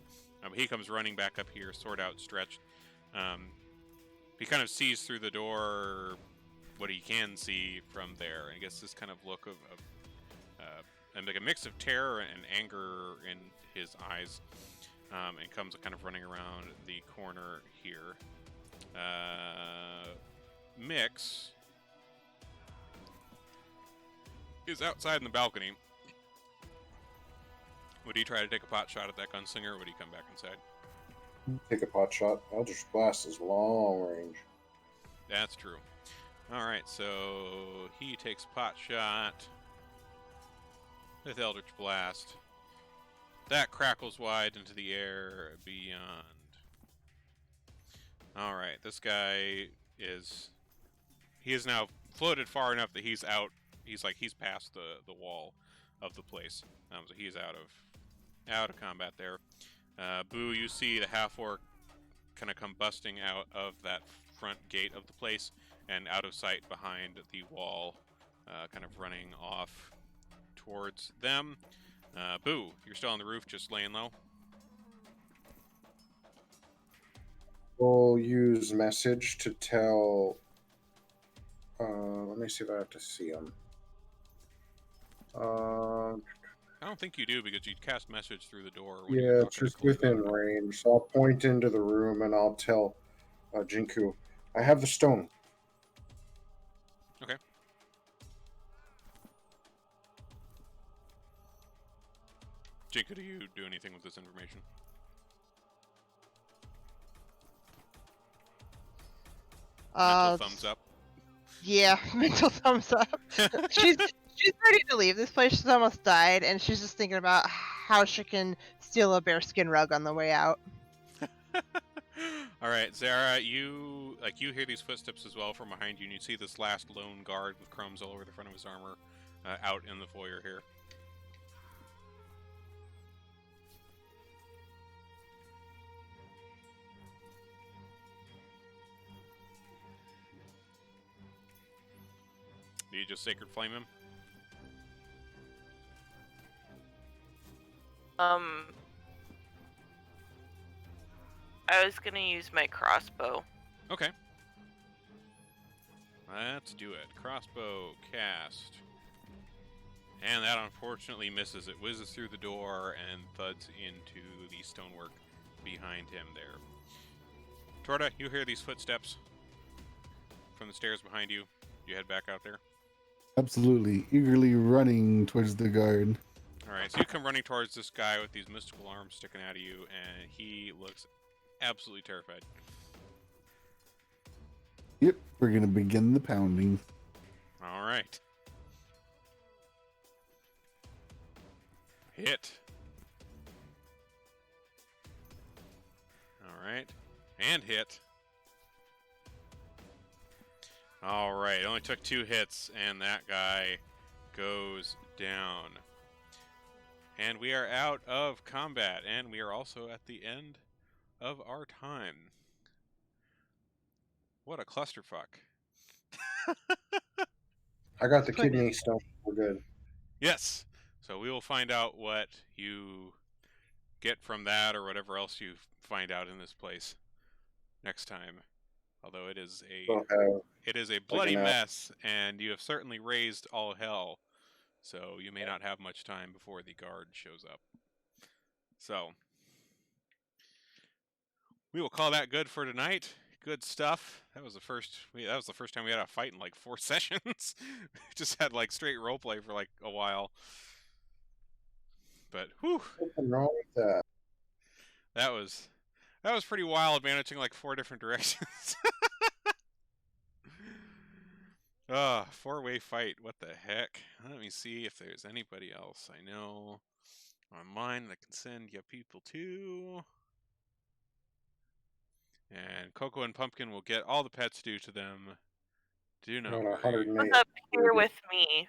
He comes running back up here, sword outstretched. He kind of sees through the door what he can see from there. I guess this kind of look of and like a mix of terror and anger in his eyes, and comes kind of running around the corner here. Mix is outside in the balcony. Would he try to take a pot shot at that gunslinger, or would he come back inside? Take a pot shot. Eldritch Blast is long range. That's true. Alright, so he takes pot shot with Eldritch Blast. That crackles wide into the air beyond. Alright, this guy is... He is now floated far enough that he's out. He's past the wall of the place. So he's out of combat there. Boo, you see the half-orc kind of come busting out of that front gate of the place and out of sight behind the wall, kind of running off towards them. Boo, you're still on the roof, just laying low. We'll use message to tell. Let me see if I have to see him. I don't think you do, because you cast message through the door. When Yeah, you're it's talking to just Khalid. within range. So I'll point into the room and I'll tell Jinku, I have the stone. Okay. Jacob, do you do anything with this information? Mental thumbs up. Yeah, mental thumbs up. she's ready to leave. This place, she's almost died, and she's just thinking about how she can steal a bearskin rug on the way out. All right, Zara, you hear these footsteps as well from behind you, and you see this last lone guard with crumbs all over the front of his armor out in the foyer here. Do you just Sacred Flame him? I was gonna use my crossbow. Okay. Let's do it. Crossbow cast. And that unfortunately misses. It whizzes through the door and thuds into the stonework behind him there. Torta, you hear these footsteps from the stairs behind you. You head back out there. Absolutely. Eagerly running towards the guard. Alright, so you come running towards this guy with these mystical arms sticking out of you, and he looks absolutely terrified. Yep, we're going to begin the pounding. Alright. Hit. Alright. And hit. Alright, it only took 2 hits, and that guy goes down. And we are out of combat, and we are also at the end of our time. What a clusterfuck. I got the kidney stone. We're good. Yes. So we will find out what you get from that or whatever else you find out in this place next time. Although it is a bloody mess, and you have certainly raised all hell. So you may not have much time before the guard shows up. So we will call that good for tonight. Good stuff. That was the first time we had a fight in like 4 sessions. Just had like straight roleplay for like a while. But whew. Nothing wrong with that. That was pretty wild, managing like 4 different directions. 4-way fight. What the heck? Let me see if there's anybody else I know online that can send you people to. And Coco and Pumpkin will get all the pets due to them. Do not worry. What's up here with me?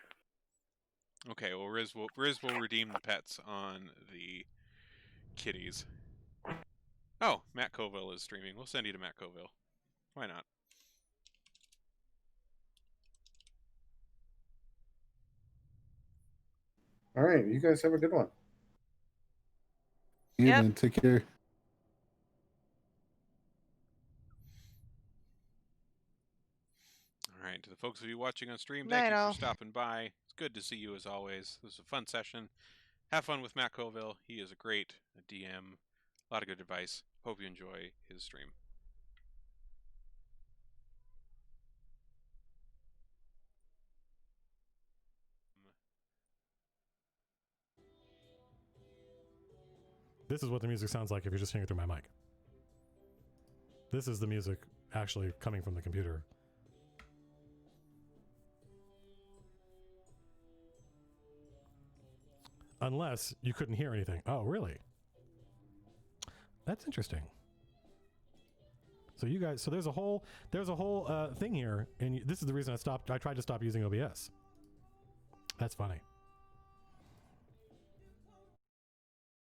Okay, well Riz will redeem the pets on the kitties. Oh, Matt Coville is streaming. We'll send you to Matt Coville. Why not? All right, you guys have a good one. Yeah, man, take care. All right, to the folks of you watching on stream, Night thank you all. for stopping by. It's good to see you as always. This was a fun session. Have fun with Matt Coville. He is a great DM. A lot of good advice. Hope you enjoy his stream. This is what the music sounds like if you're just hearing it through my mic. This is the music actually coming from the computer. Unless you couldn't hear anything. Oh, really? That's interesting. So you guys, so there's a whole thing here, and this is the reason I tried to stop using OBS. That's funny.